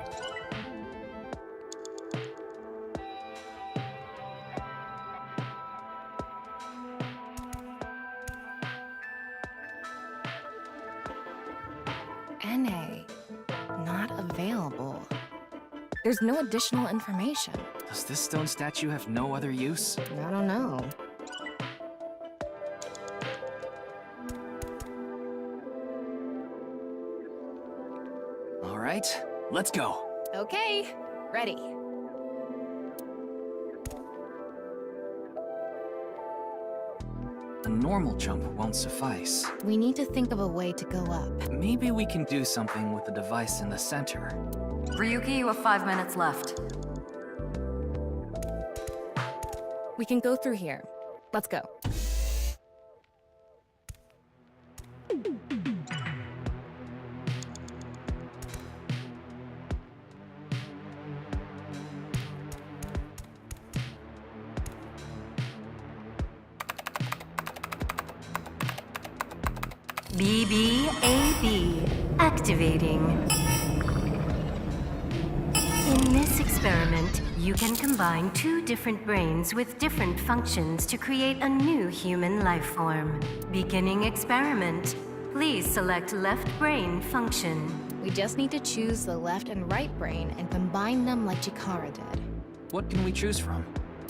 NA. Not available. There's no additional information. Does this stone statue have no other use? I don't know. All right, let's go. Okay, ready. A normal jump won't suffice. We need to think of a way to go up. Maybe we can do something with the device in the center. Ryuki, you have 5 minutes left. We can go through here. Let's go. BBAB activating. In this experiment, you can combine two different brains with different functions to create a new human life form. Beginning experiment. Please select left brain function. We just need to choose the left and right brain and combine them like Chikara did. What can we choose from?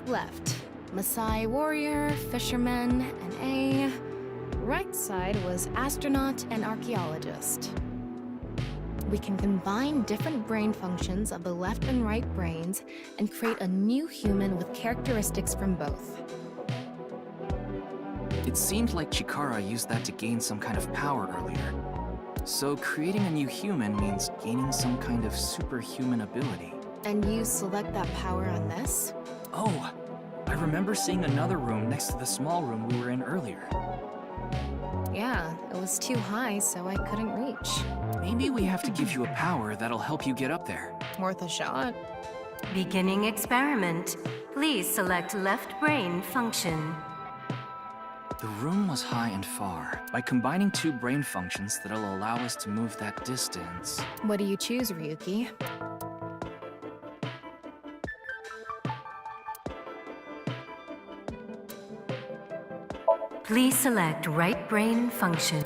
Left, Maasai warrior, fisherman, and A. Right side was astronaut and archaeologist. We can combine different brain functions of the left and right brains and create a new human with characteristics from both. It seemed like Chikara used that to gain some kind of power earlier. So creating a new human means gaining some kind of superhuman ability. And you select that power on this? Oh, I remember seeing another room next to the small room we were in earlier. Yeah, it was too high, so I couldn't reach. Maybe we have to give you a power that'll help you get up there. Worth a shot. Beginning experiment. Please select left brain function. The room was high and far. By combining two brain functions that'll allow us to move that distance... What do you choose, Ryuki? Please select right brain function.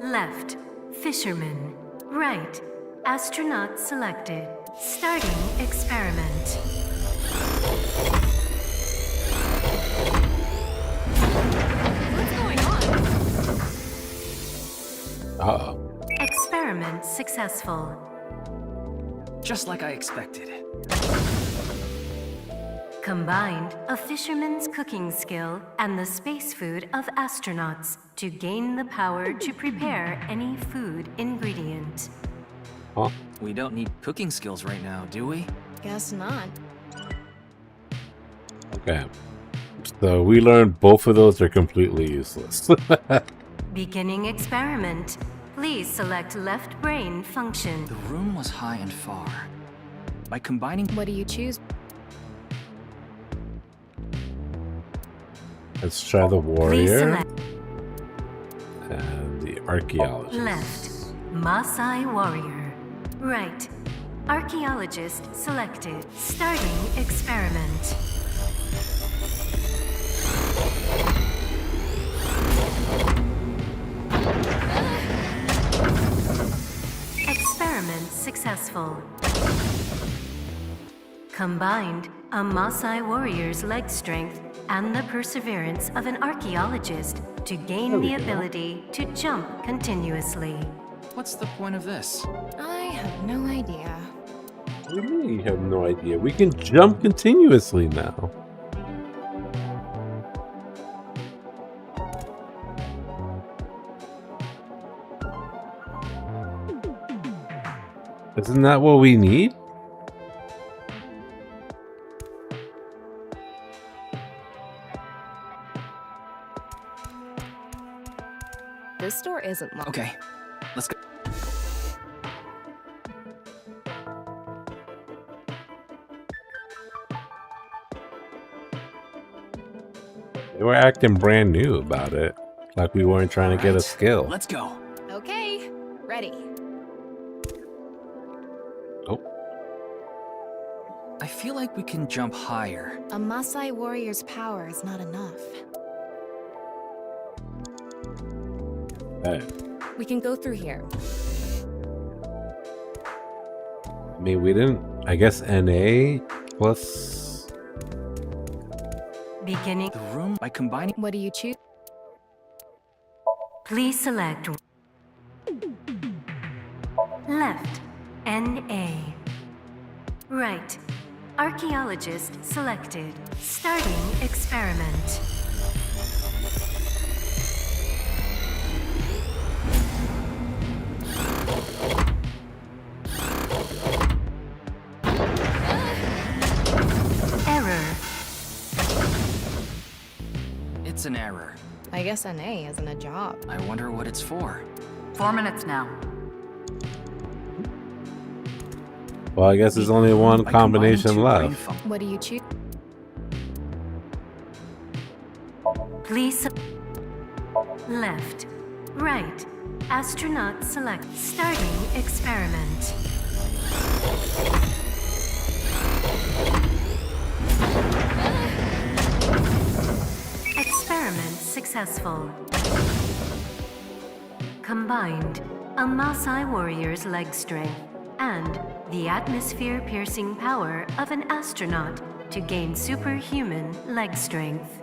Left, fisherman. Right, astronaut selected. Starting experiment. What's going on? Uh-oh. Experiment successful. Just like I expected. Combined a fisherman's cooking skill and the space food of astronauts to gain the power to prepare any food ingredient. Huh? We don't need cooking skills right now, do we? Guess not. Okay. So we learned both of those are completely useless. Beginning experiment. Please select left brain function. The room was high and far. By combining... What do you choose? Let's try the Please warrior select and the archaeologist. left, Maasai warrior. Right, archaeologist selected. Starting experiment. Experiment successful. Combined a Maasai warrior's leg strength and the perseverance of an archaeologist to gain the ability to jump continuously. What's the point of this? I have no idea. What do you mean you have no idea? We can jump continuously now. Isn't that what we need? This door isn't locked. Okay, let's go. They were acting brand new about it. Like we weren't trying to get a skill. Let's go. Okay, ready. Oh. I feel like we can jump higher. A Maasai warrior's power is not enough. Hey. We can go through here. I mean, we didn't... I guess NA plus... Beginning. The room by combining... What do you choose? Please select left, NA. Right, archaeologist selected. Starting experiment. Error. It's an error. I guess NA isn't a job. I wonder what it's for. 4 minutes now. Well, I guess there's only one combination left. What do you choose? Please left, right. Astronaut select. Starting experiment. Experiment successful. Combined a Maasai warrior's leg strength and the atmosphere-piercing power of an astronaut to gain superhuman leg strength.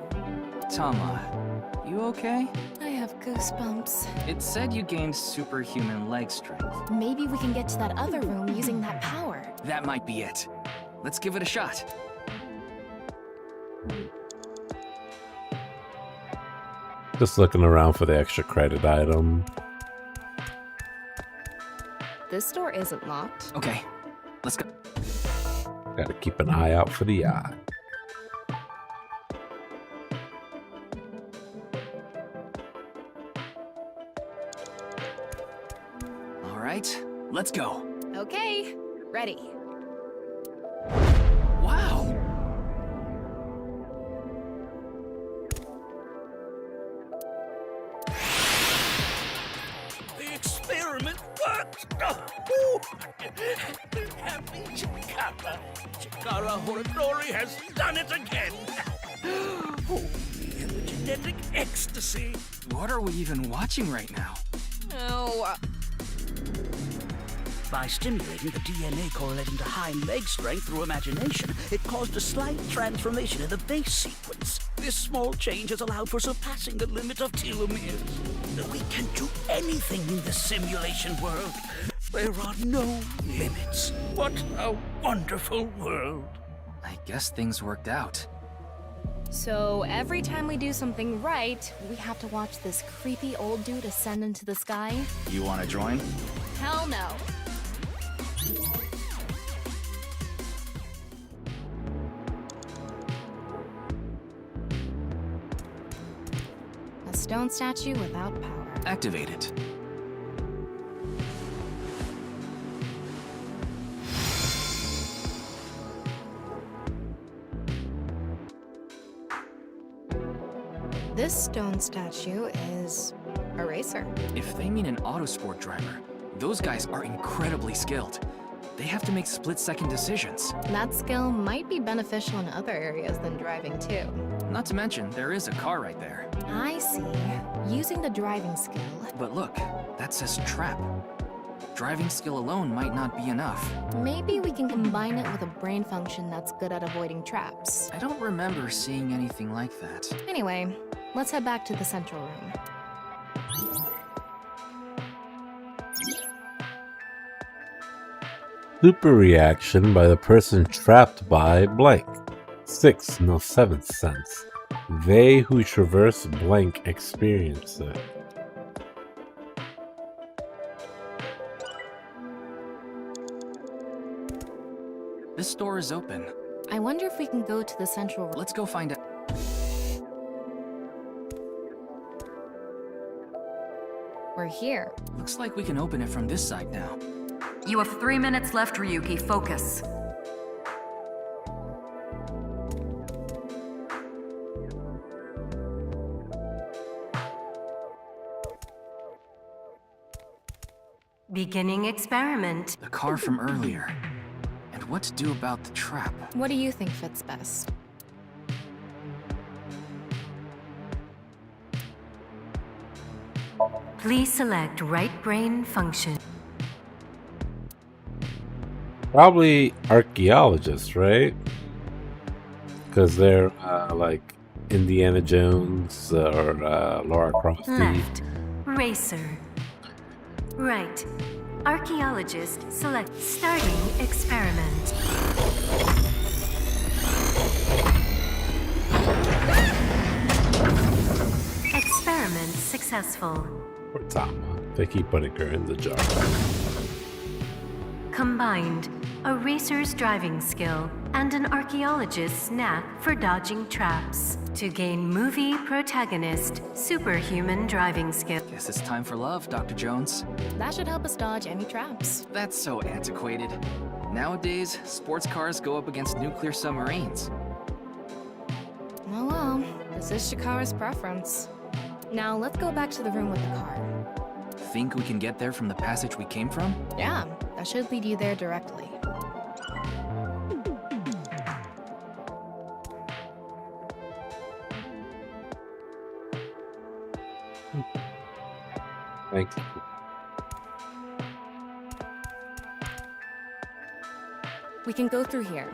Tama, you okay? I have goosebumps. It said you gained superhuman leg strength. Maybe we can get to that other room using that power. That might be it. Let's give it a shot. Just looking around for the extra credit item. This door isn't locked. Okay, let's go. Gotta keep an eye out for the eye. All right, let's go. Okay, ready. Wow! The experiment worked! Happy Chikara. Chikara Horadori has done it again! Oh, the genetic ecstasy! What are we even watching right now? Oh. By stimulating the DNA correlating to hind leg strength through imagination, it caused a slight transformation in the base sequence. This small change has allowed for surpassing the limit of telomeres. We can do anything in this simulation world. There are no limits. What a wonderful world. I guess things worked out. So every time we do something right, we have to watch this creepy old dude ascend into the sky? You want to join? Hell no. A stone statue without power. Activate it. This stone statue is a racer. If they mean an autosport driver, those guys are incredibly skilled. They have to make split-second decisions. That skill might be beneficial in other areas than driving too. Not to mention, there is a car right there. I see. Using the driving skill. But look, that says trap. Driving skill alone might not be enough. Maybe we can combine it with a brain function that's good at avoiding traps. I don't remember seeing anything like that. Anyway, let's head back to the central room. Super reaction by the person trapped by blank. 6 no 7th sense. They who traverse blank experience it. This door is open. I wonder if we can go to the central room. Let's go find out. We're here. Looks like we can open it from this side now. You have 3 minutes left, Ryuki. Focus. Beginning experiment. The car from earlier. And what to do about the trap? What do you think fits best? Please select right brain function. Probably archaeologists, right? Because they're like Indiana Jones or Laura Croft. Left. Racer. Right. Archaeologist select. Starting experiment. Experiment successful. Or Tama. They keep putting her in the jar. Combined a racer's driving skill and an archaeologist's knack for dodging traps to gain movie protagonist superhuman driving skills. Guess it's time for love, Dr. Jones. That should help us dodge any traps. That's so antiquated. Nowadays, sports cars go up against nuclear submarines. Oh well, this is Shikara's preference. Now let's go back to the room with the car. Think we can get there from the passage we came from? Yeah, that should lead you there directly. Thank you. We can go through here.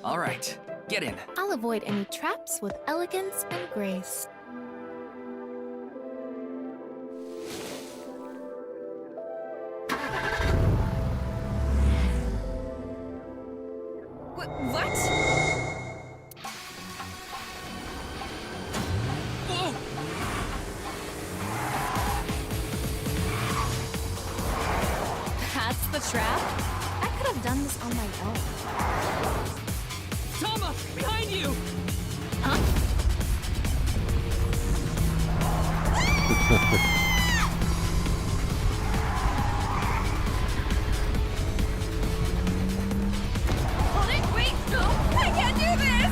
All right, get in. I'll avoid any traps with elegance and grace. What? Whoa! That's the trap? I could have done this on my own. Tama, behind you! Huh? Hold it! Wait! No! I can't do this!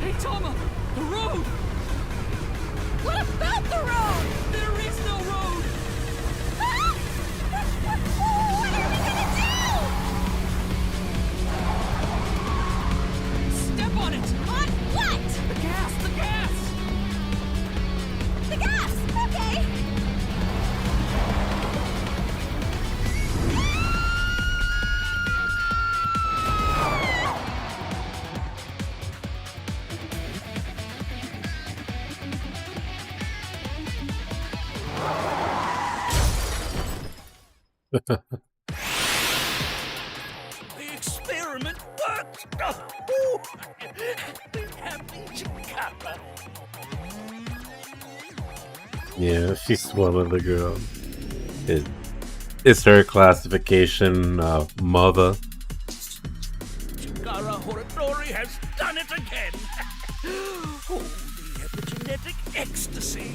Hey, Tama! The road! What about the road? There is no road! Ah! What are we gonna do? Step on it! On what? The gas! The gas! The gas! Okay! The experiment worked! Oh, happy Chikara. Yeah, she's one of the girls. It's her classification of mother. Chikara Horadori has done it again! Oh, the epigenetic ecstasy!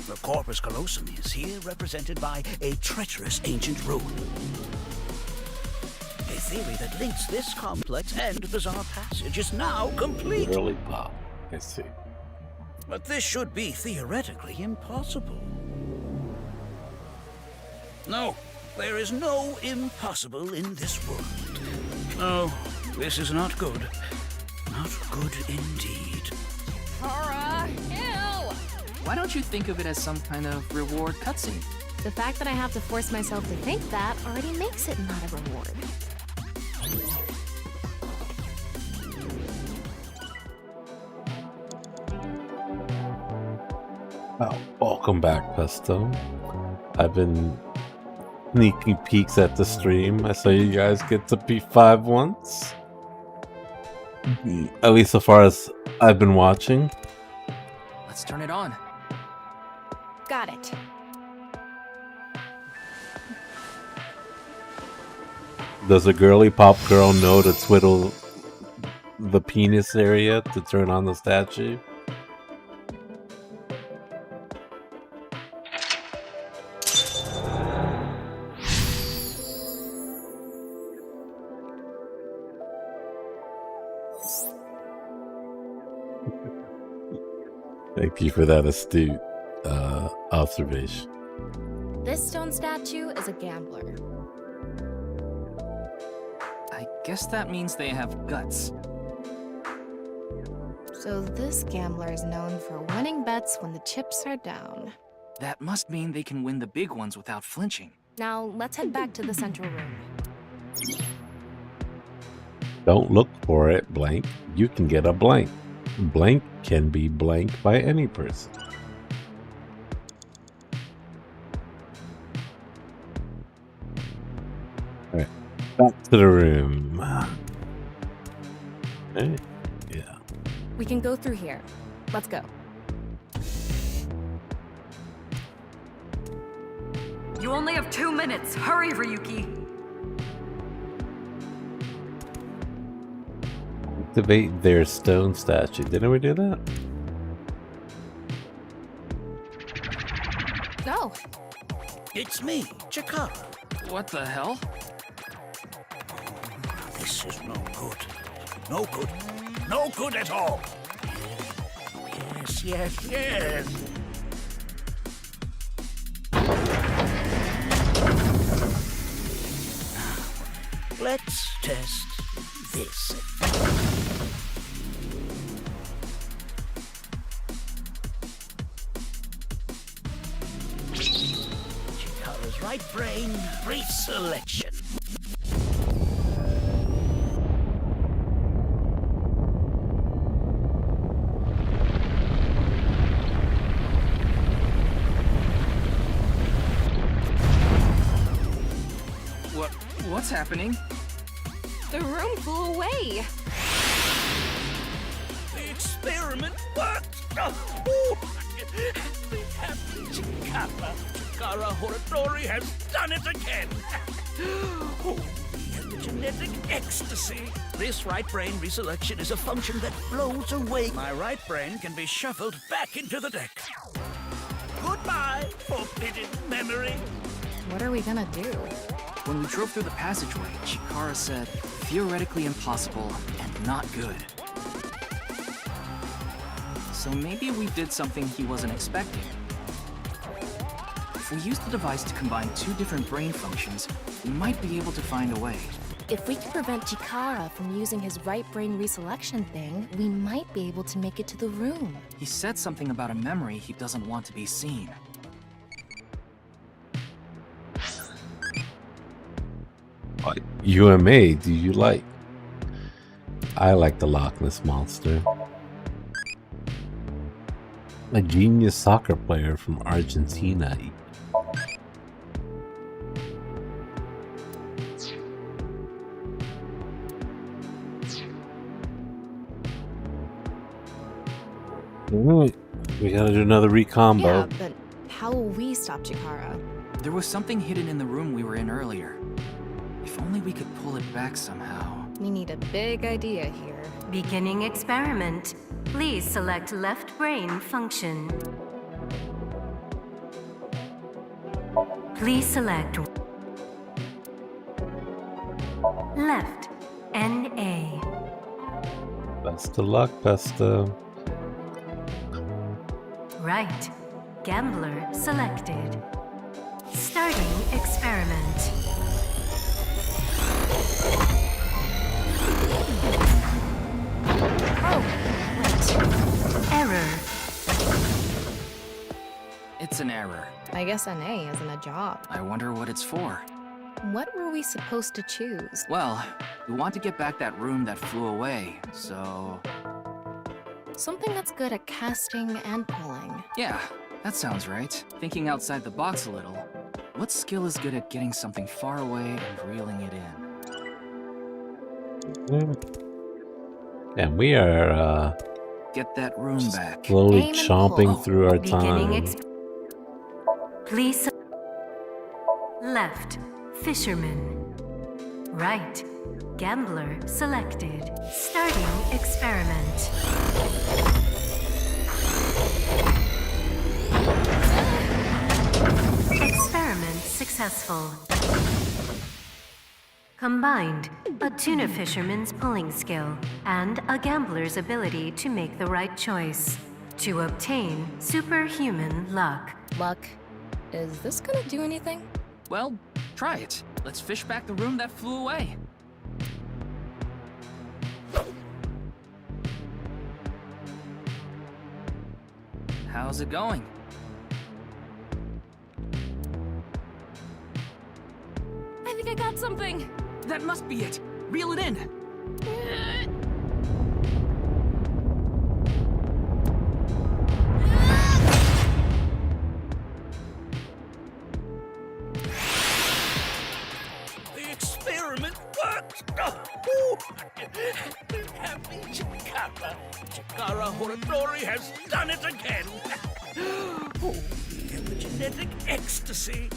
The corpus callosum is here represented by a treacherous ancient rune. A theory that links this complex and bizarre passage is now complete. Really pop. I see. But this should be theoretically impossible. No, there is no impossible in this world. No, this is not good. Not good indeed. Kara, ew! Why don't you think of it as some kind of reward cutscene? The fact that I have to force myself to think that already makes it not a reward. Oh, welcome back, Pesto. I've been sneaking peeks at the stream. I saw you guys get to P5 once. At least so far as I've been watching. Let's turn it on. Got it. Does a girly pop girl know to twiddle the penis area to turn on the statue? Thank you for that astute observation. This stone statue is a gambler. I guess that means they have guts. So this gambler is known for winning bets when the chips are down. That must mean they can win the big ones without flinching. Now, let's head back to the central room. Don't look for it, blank. You can get a blank. Blank can be blanked by any person. Alright. Back to the room. Hey, yeah. We can go through here. Let's go. You only have 2 minutes. Hurry, Ryuki. Activate their stone statue. Didn't we do that? No. It's me, Chikara. What the hell? This is no good. No good. No good at all. Yes, yes, yes. Let's test this. Chikara's right brain reselection. What's happening? The room flew away. The experiment worked! The happy Chikara Horadori has done it again! Oh, the genetic ecstasy! This right brain reselection is a function that blows away. My right brain can be shuffled back into the deck. Goodbye, forbidden memory! What are we gonna do? When we drove through the passageway, Chikara said, theoretically impossible and not good. So maybe we did something he wasn't expecting. If we use the device to combine 2 different brain functions, we might be able to find a way. If we can prevent Chikara from using his right brain reselection thing, we might be able to make it to the room. He said something about a memory he doesn't want to be seen. What UMA do you like? I like the Loch Ness Monster. A genius soccer player from Argentina. Alright, we gotta do another recombo. Yeah, but how will we stop Chikara? There was something hidden in the room we were in earlier. If only we could pull it back somehow. We need a big idea here. Beginning experiment. Please select left brain function. Please select left NA. Best of luck, Besta. Right. Gambler selected. Starting experiment. Oh, wait. Error. It's an error. I guess NA isn't a job. I wonder what it's for. What were we supposed to choose? Well, we want to get back that room that flew away, so... Something that's good at casting and pulling. Yeah, that sounds right. Thinking outside the box a little. What skill is good at getting something far away and reeling it in? And we are, Get that room back. slowly Aim and chomping pull. through our Beginning time. Please left fisherman. Right gambler selected. Starting experiment. Experiment successful. Combined, a tuna fisherman's pulling skill and a gambler's ability to make the right choice to obtain superhuman luck. Luck. Is this gonna do anything? Well, try it. Let's fish back the room that flew away. How's it going? I think I got something. That must be it. Reel it in. The experiment Chikara Horatori has done it again! Oh, the genetic ecstasy!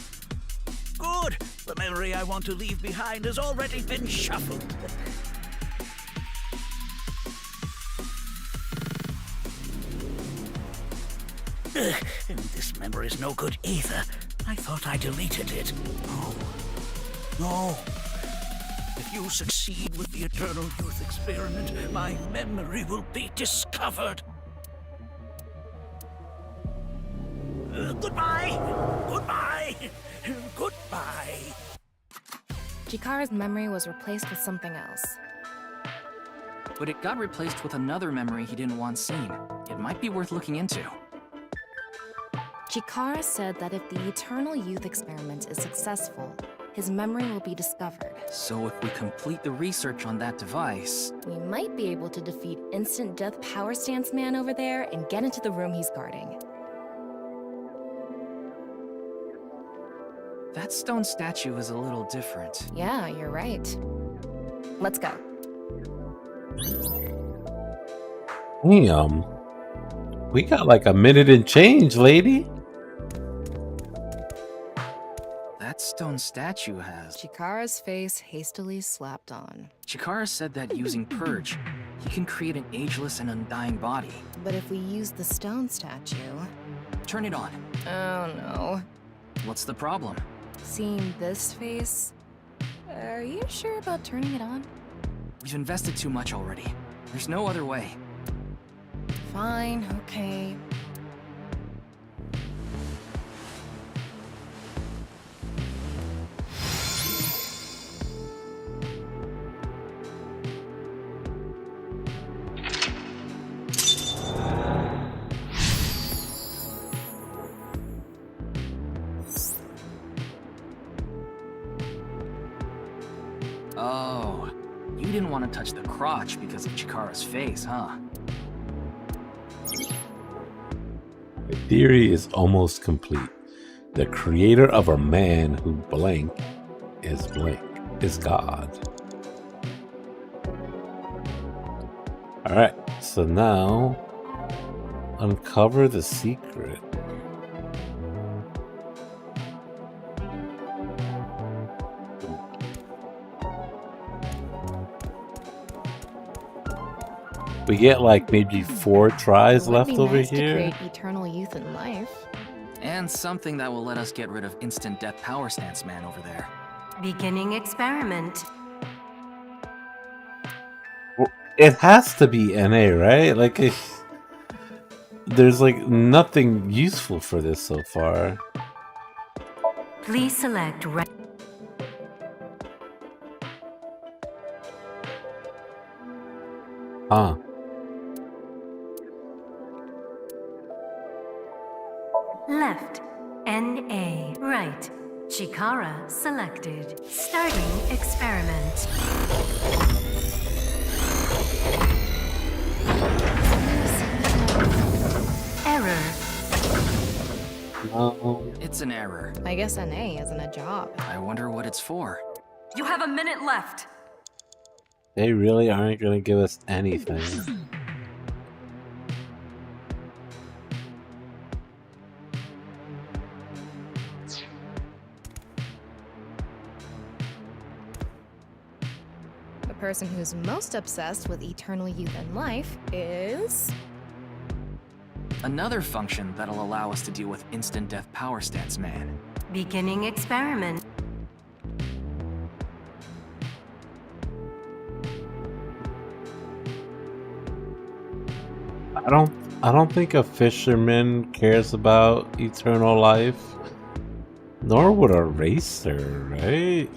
Good! The memory I want to leave behind has already been shuffled. And this memory's no good either. I thought I deleted it. No. If you succeed with the Eternal Youth experiment, my memory will be discovered. Goodbye! Chikara's memory was replaced with something else. But it got replaced with another memory he didn't want seen. It might be worth looking into. Chikara said that if the Eternal Youth experiment is successful, his memory will be discovered. So if we complete the research on that device... We might be able to defeat Instant Death Power Stance Man over there and get into the room he's guarding. That stone statue is a little different. Yeah, you're right. Let's go. Damn. We got like a minute and change, lady. That stone statue has... Chikara's face hastily slapped on. Chikara said that using Purge, he can create an ageless and undying body. But if we use the stone statue... Turn it on. Oh no. What's the problem? Seeing this face... Are you sure about turning it on? We've invested too much already. There's no other way. Fine, okay. Oh, you didn't want to touch the crotch because of Chikara's face, huh? The theory is almost complete. The creator of a man who blank is God. Alright, so now uncover the secret. We get like maybe 4 tries left over nice here. To create eternal youth in life. And something that will let us get rid of Instant Death Power Stance Man over there. Beginning experiment. It has to be NA, right? Like, there's like nothing useful for this so far. Please select right. Huh. Left. NA. Right. Chikara selected. Starting experiment. Error. It's an error. I guess NA isn't a job. I wonder what it's for. You have a minute left. They really aren't going to give us anything. The person who's most obsessed with eternal youth and life is... Another function that'll allow us to deal with Instant Death Power Stance Man. Beginning experiment. I don't think a fisherman cares about eternal life. Nor would a racer, right?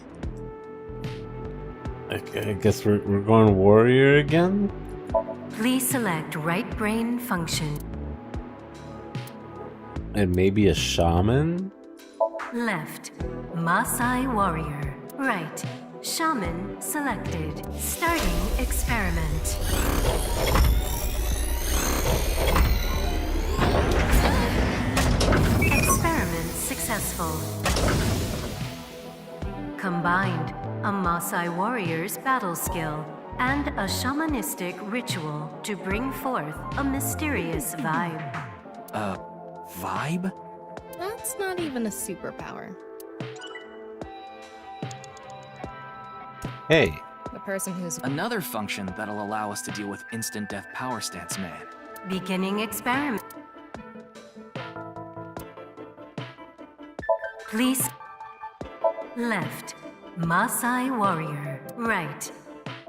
I guess we're going warrior again? Please select right brain function. And maybe a shaman? Left. Maasai warrior. Right. Shaman selected. Starting experiment. Experiment successful. Combined. A Maasai warrior's battle skill. and a shamanistic ritual to bring forth a mysterious vibe. Vibe? That's not even a superpower. Hey. The person who's Another function that'll allow us to deal with instant death power stance man. Beginning experiment. Please. Left. Maasai warrior. Right.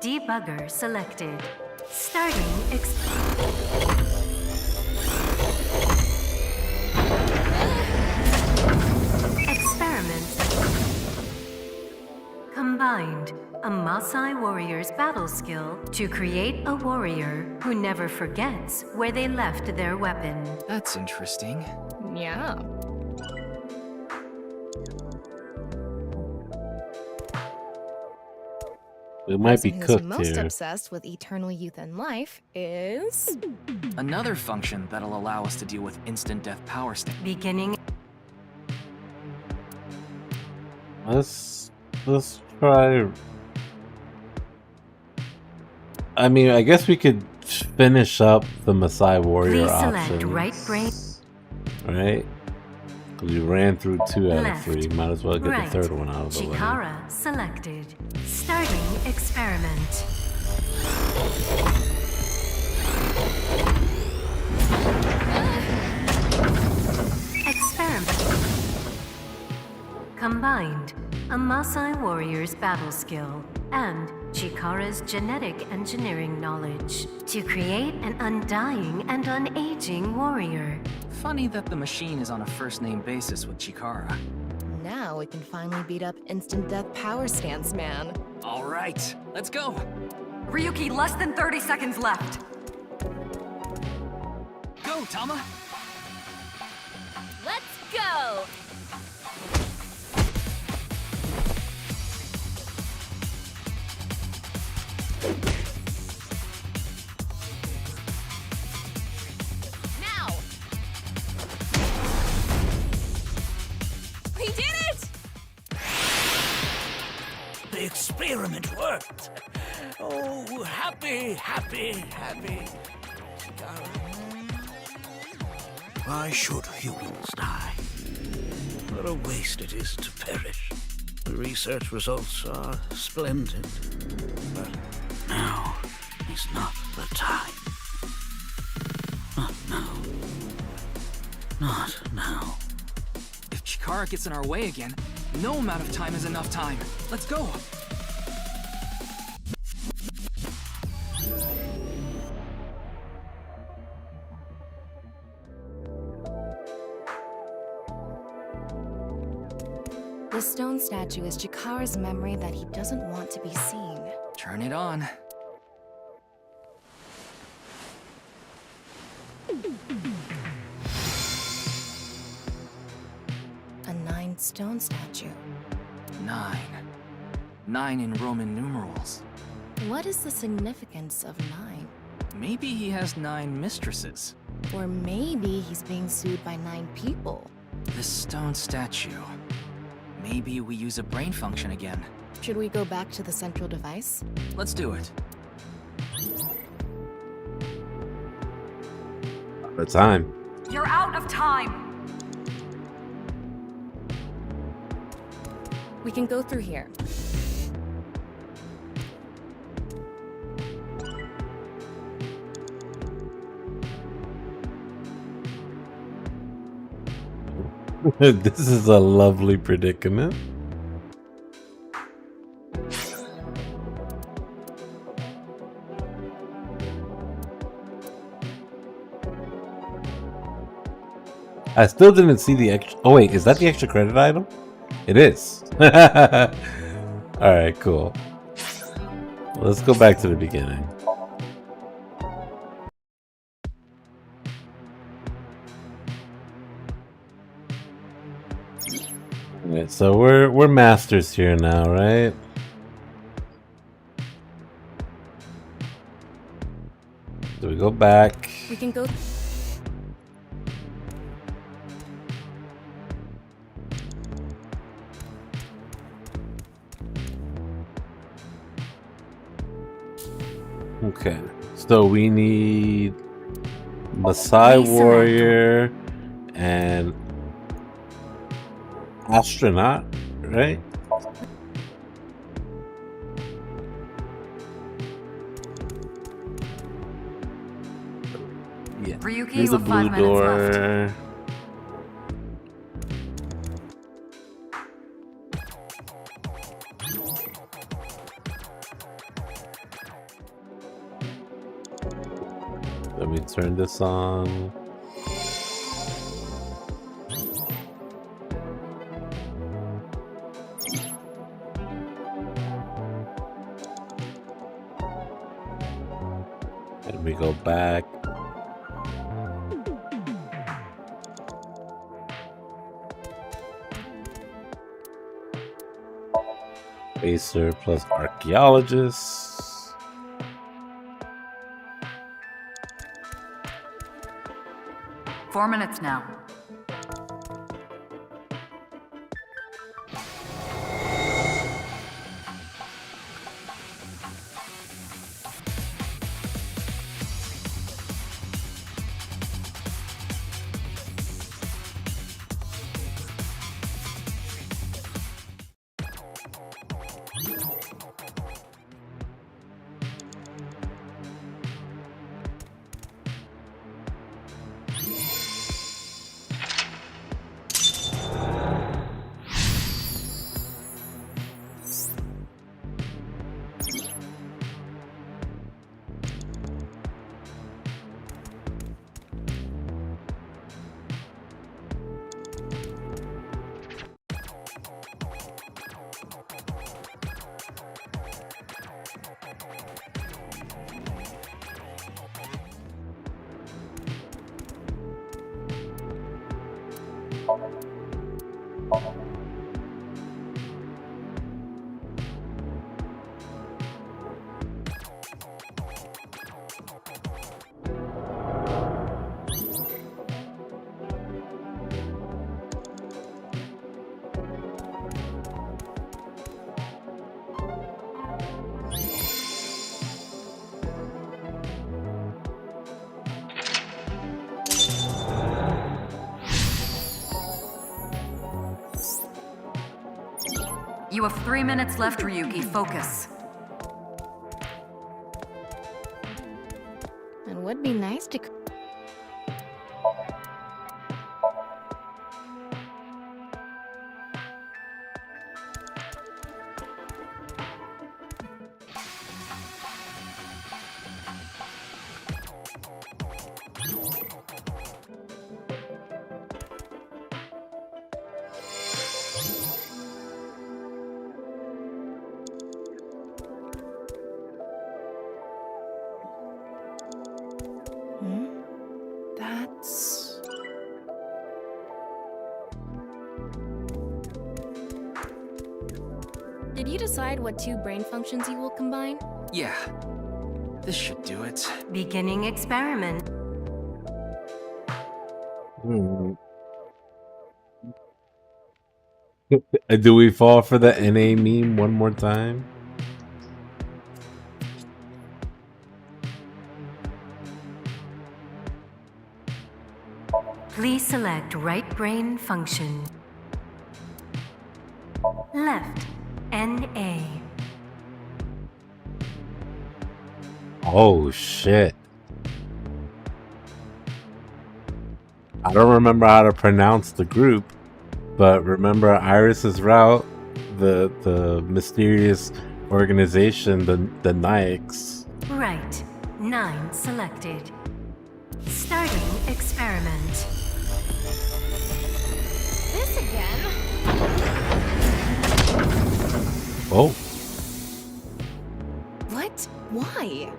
Debugger selected. Starting experiment. Combined. A Maasai warrior's battle skill to create a warrior who never forgets where they left their weapon. That's interesting. Yeah. We might be who's cooked most here. obsessed with eternal youth and life is Another function that'll allow us to deal with instant death power stance. Beginning. Let's try. I mean, I guess we could finish up the Maasai warrior Please select options. right brain. Right? 'Cause we ran through 2 out of Left. 3. Might as well get Right. the third one out of the way. Chikara selected. Starting experiment. Experiment. Combined, a Maasai warrior's battle skill and Chikara's genetic engineering knowledge to create an undying and unaging warrior. Funny that the machine is on a first-name basis with Chikara. now we can finally beat up instant death power stance man. All right, let's go. Ryuki, less than 30 seconds left. Go, Tama. Let's go! Now! We did it! The experiment worked. Oh, happy, happy, happy. Why should humans die? What a waste it is to perish. The research results are splendid. But now is not the time. Not now. Not now. If Chikara gets in our way again, no amount of time is enough time. Let's go. The stone statue is Chikara's memory that he doesn't want to be seen. Turn it on. A 9 stone statue. 9. 9 in Roman numerals. What is the significance of 9? Maybe he has 9 mistresses. Or maybe he's being sued by 9 people. This stone statue. Maybe we use a brain function again. Should we go back to the central device? Let's do it. The time. You're out of time. We can go through here. This is a lovely predicament. I still didn't see the extra. Oh wait, is that the extra credit item? It is. Alright, cool. Let's go back to the beginning. Alright, so we're masters here now, right? So we go back. We can go. Okay, so we need Maasai Warrior and Astronaut, right? Yeah. Ryuki, Here's you the have blue 5 minutes left. door. Let me turn this on. And we go back. Racer plus archaeologist. 4 minutes now. You have 3 minutes left, Ryuki. Focus. It would be nice to... That's... Did you decide what 2 brain functions you will combine? Yeah. This should do it. Beginning experiment. Do we fall for the NA meme one more time? Please select right brain function. Left, NA. Oh shit. I don't remember how to pronounce the group, but remember Iris's route, the mysterious organization, the Nikes. Right, 9 selected. Starting experiment. This again? Oh. What? Why?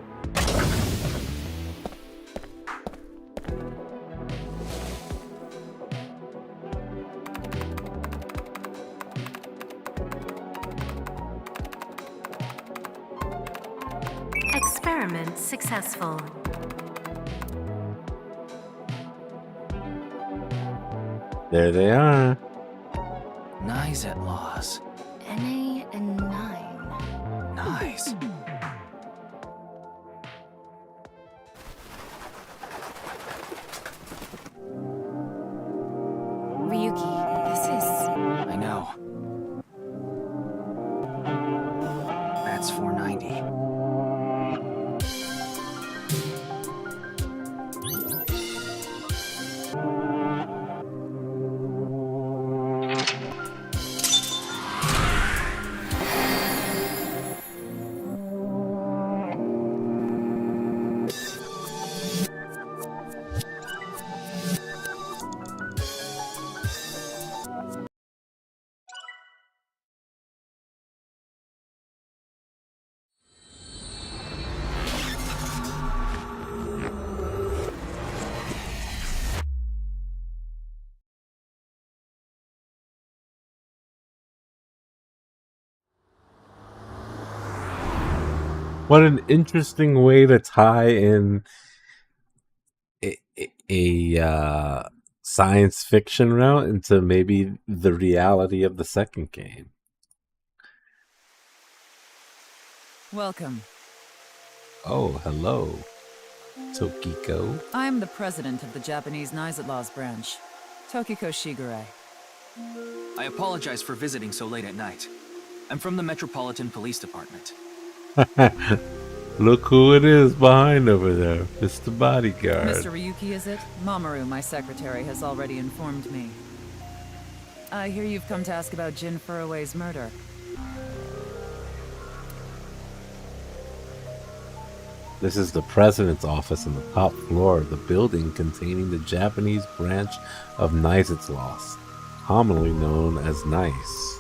Experiment successful. There they are. Nice at loss. NA and 9. Nice. What an interesting way to tie in a science fiction route into maybe the reality of the second game. Welcome. Oh, hello, Tokiko. I'm the president of the Japanese Knights at Law's branch, Tokiko Shigure. I apologize for visiting so late at night. I'm from the Metropolitan Police Department. Look who it is behind over there, Mr. Bodyguard. Mr. Ryuki, is it? Mamoru, my secretary, has already informed me. I hear you've come to ask about Jin Furue's murder. This is the president's office on the top floor of the building containing the Japanese branch of Nisetlost, commonly known as NICE.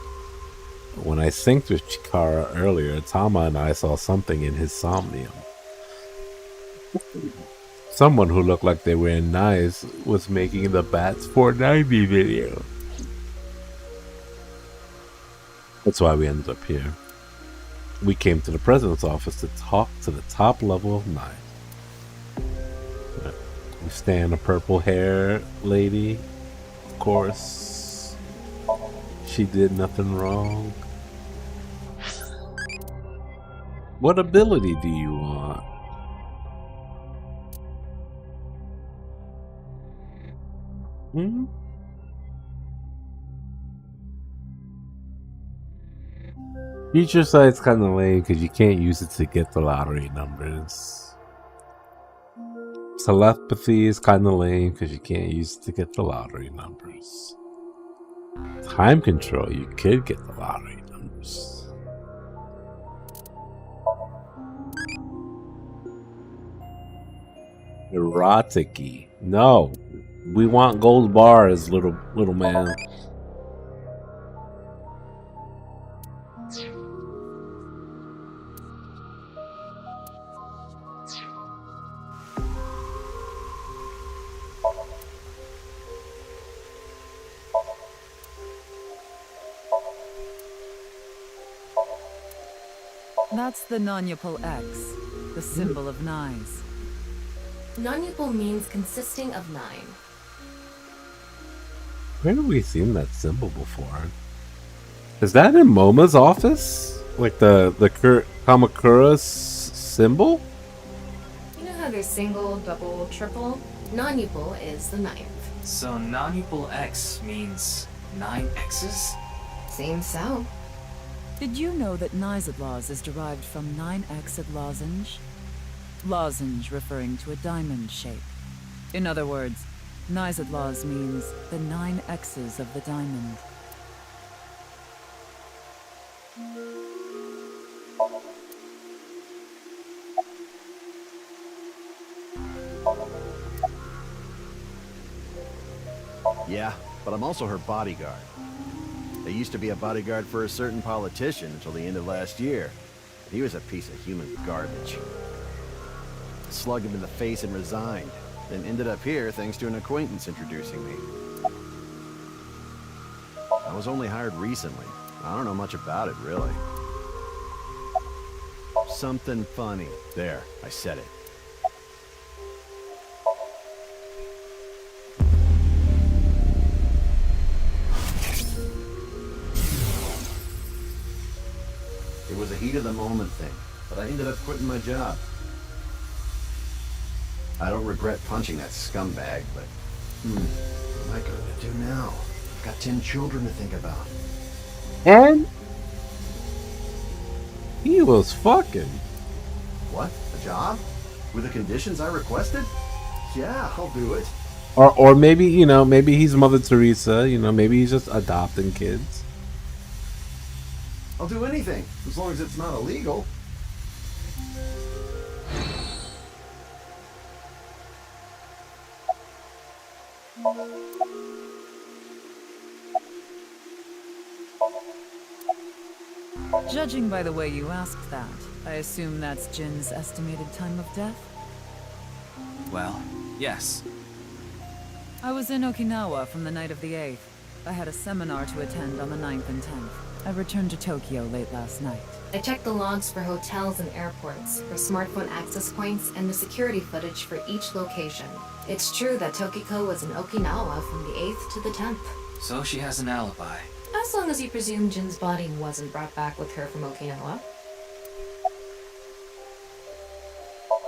When I synced with Chikara earlier, Tama and I saw something in his somnium. Someone who looked like they were in NICE was making the Bats 490 video. That's why we ended up here. We came to the president's office to talk to the top level of NICE. We stand a purple hair lady, of course. She did nothing wrong. What ability do you want? Hmm? Future Sight's kind of lame because you can't use it to get the lottery numbers. Telepathy is kind of lame because you can't use it to get the lottery numbers. Time control, you could get the lottery numbers. Erotic-y. No. We want gold bars, little man. That's the non-Yupal X, the symbol of knives. Non-Yupal means consisting of 9. Where have we seen that symbol before? Is that in Moma's office? Like the Kamakura's symbol? You know how there's single, double, triple? Non-Yupal is the 9th. So non-Yupal X means 9 X's? Seems so. Did you know that Nisetlost is derived from 9-Xed lozenge? Lozenge referring to a diamond shape. In other words, Nisetlost means the 9 X's of the diamond. Yeah, but I'm also her bodyguard. I used to be a bodyguard for a certain politician until the end of last year. He was a piece of human garbage. Slugged him in the face and resigned. Then ended up here thanks to an acquaintance introducing me. I was only hired recently. I don't know much about it, really. Something funny. There, I said it. It was a heat of the moment thing, but I ended up quitting my job. I don't regret punching that scumbag, but what am I going to do now? I've got 10 children to think about. And he was fucking. What? A job? With the conditions I requested? Yeah, I'll do it. Or maybe, you know, maybe he's Mother Teresa, you know, maybe he's just adopting kids. I'll do anything, as long as it's not illegal. Judging by the way you asked that, I assume that's Jin's estimated time of death? Well, yes. I was in Okinawa from the night of the 8th. I had a seminar to attend on the 9th and 10th. I returned to Tokyo late last night. I checked the logs for hotels and airports, for smartphone access points, and the security footage for each location. It's true that Tokiko was in Okinawa from the 8th to the 10th. So she has an alibi. As long as you presume Jin's body wasn't brought back with her from Okinawa.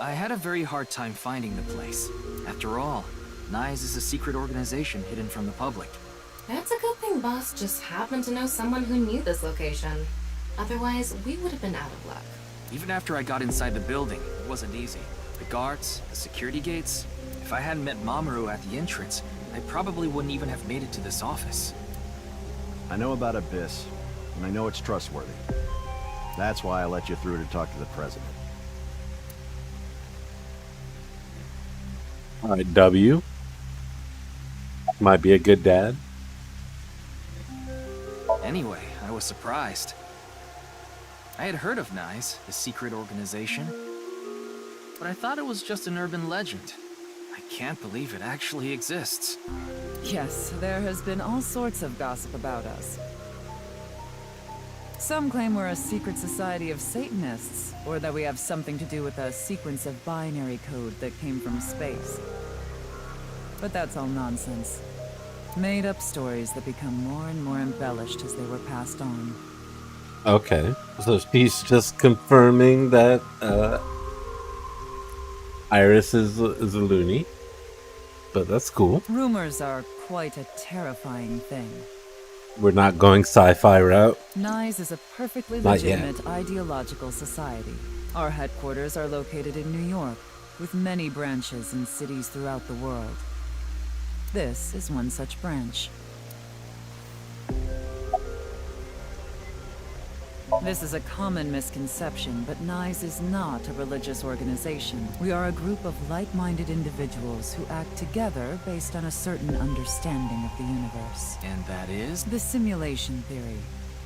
I had a very hard time finding the place. After all, NICE is a secret organization hidden from the public. That's a good thing Boss just happened to know someone who knew this location. Otherwise, we would have been out of luck. Even after I got inside the building, it wasn't easy. The guards, the security gates. If I hadn't met Mamoru at the entrance, I probably wouldn't even have made it to this office. I know about Abyss, and I know it's trustworthy. That's why I let you through to talk to the president. All right, W. Might be a good dad. Anyway, I was surprised. I had heard of NICE, the secret organization, but I thought it was just an urban legend. I can't believe it actually exists. Yes, there has been all sorts of gossip about us. Some claim we're a secret society of Satanists, or that we have something to do with a sequence of binary code that came from space. But that's all nonsense. Made-up stories that become more and more embellished as they were passed on. Okay, so she's just confirming that Iris is a loony, but that's cool. Rumors are quite a terrifying thing. We're not going sci-fi route. NICE is a perfectly Not yet. legitimate ideological society. Our headquarters are located in New York, with many branches in cities throughout the world. This is one such branch. This is a common misconception, but NICE is not a religious organization. We are a group of like-minded individuals who act together based on a certain understanding of the universe. And that is? The simulation theory.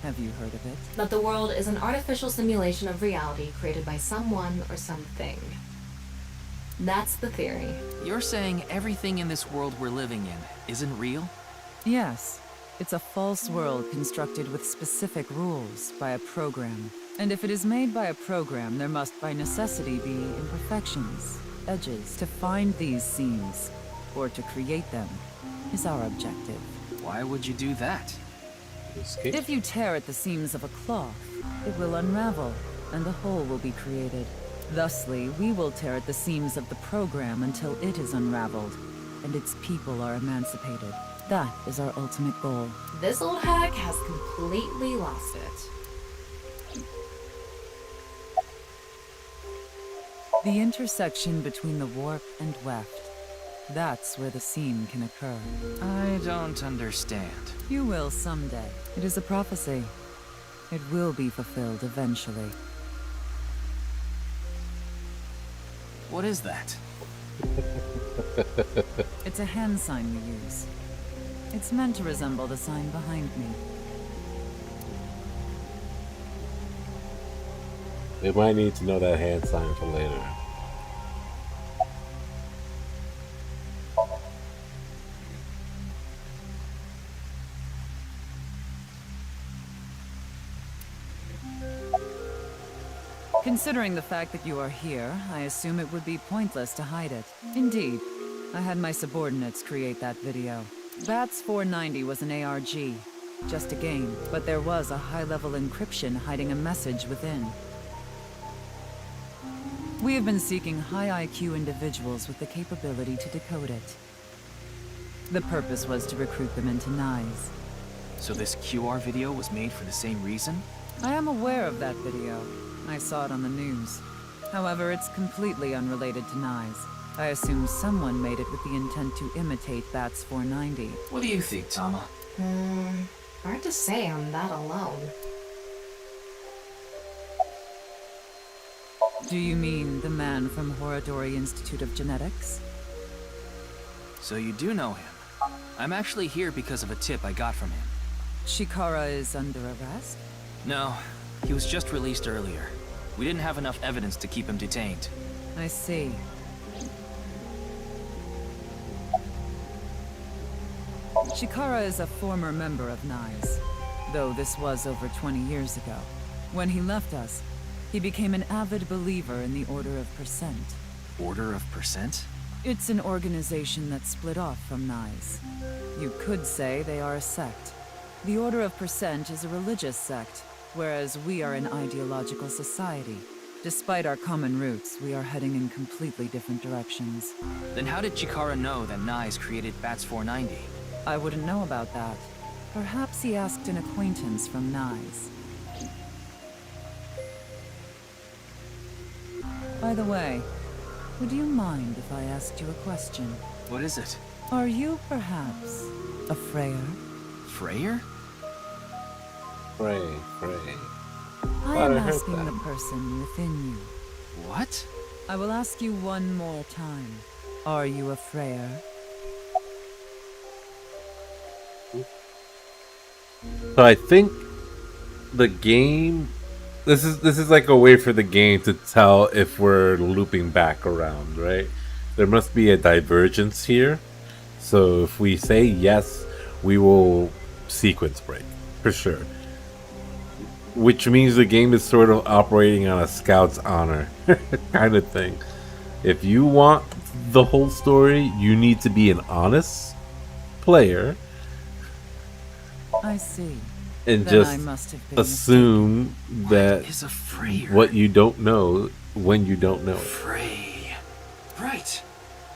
Have you heard of it? That the world is an artificial simulation of reality created by someone or something. That's the theory. You're saying everything in this world we're living in isn't real? Yes. It's a false world constructed with specific rules by a program. And if it is made by a program, there must by necessity be imperfections, edges. To find these seams, or to create them, is our objective. Why would you do that? If you tear at the seams of a cloth, it will unravel, and a hole will be created. Thusly, we will tear at the seams of the program until it is unraveled, and its people are emancipated. That is our ultimate goal. This old hack has completely lost it. The intersection between the warp and weft. That's where the seam can occur. I don't understand. You will someday. It is a prophecy. It will be fulfilled eventually. What is that? It's a hand sign we use. It's meant to resemble the sign behind me. We might need to know that hand sign for later. Considering the fact that you are here, I assume it would be pointless to hide it. Indeed, I had my subordinates create that video. Bats 490 was an ARG, just a game, but there was a high-level encryption hiding a message within. We have been seeking high IQ individuals with the capability to decode it. The purpose was to recruit them into NICE. So this QR video was made for the same reason? I am aware of that video. I saw it on the news. However, it's completely unrelated to NICE. I assume someone made it with the intent to imitate Bats 490. What do you think, Tama? Hard to say on that alone. Do you mean the man from Horadori Institute of Genetics? So you do know him. I'm actually here because of a tip I got from him. Shikara is under arrest? No, he was just released earlier. We didn't have enough evidence to keep him detained. I see. Shikara is a former member of NICE, though this was over 20 years ago. When he left us, he became an avid believer in the Order of Percent. Order of Percent? It's an organization that split off from Nyes. You could say they are a sect. The Order of Percent is a religious sect, whereas we are an ideological society. Despite our common roots, we are heading in completely different directions. Then how did Chikara know that Nyes created Bats 490? I wouldn't know about that. Perhaps he asked an acquaintance from Nyes. By the way, would you mind if I asked you a question? What is it? Are you perhaps a Freyer? Freyer? Frey. I am asking the person within you. What? I will ask you one more time. Are you a Freyer? So I think the game. This is like a way for the game to tell if we're looping back around, right? There must be a divergence here. So if we say yes, we will sequence break for sure. Which means the game is sort of operating on a scout's honor kind of thing. If you want the whole story, you need to be an honest player. I see. And Then just I must have been assume that is a Freyer? what you don't know when you don't know it. Frey. Right.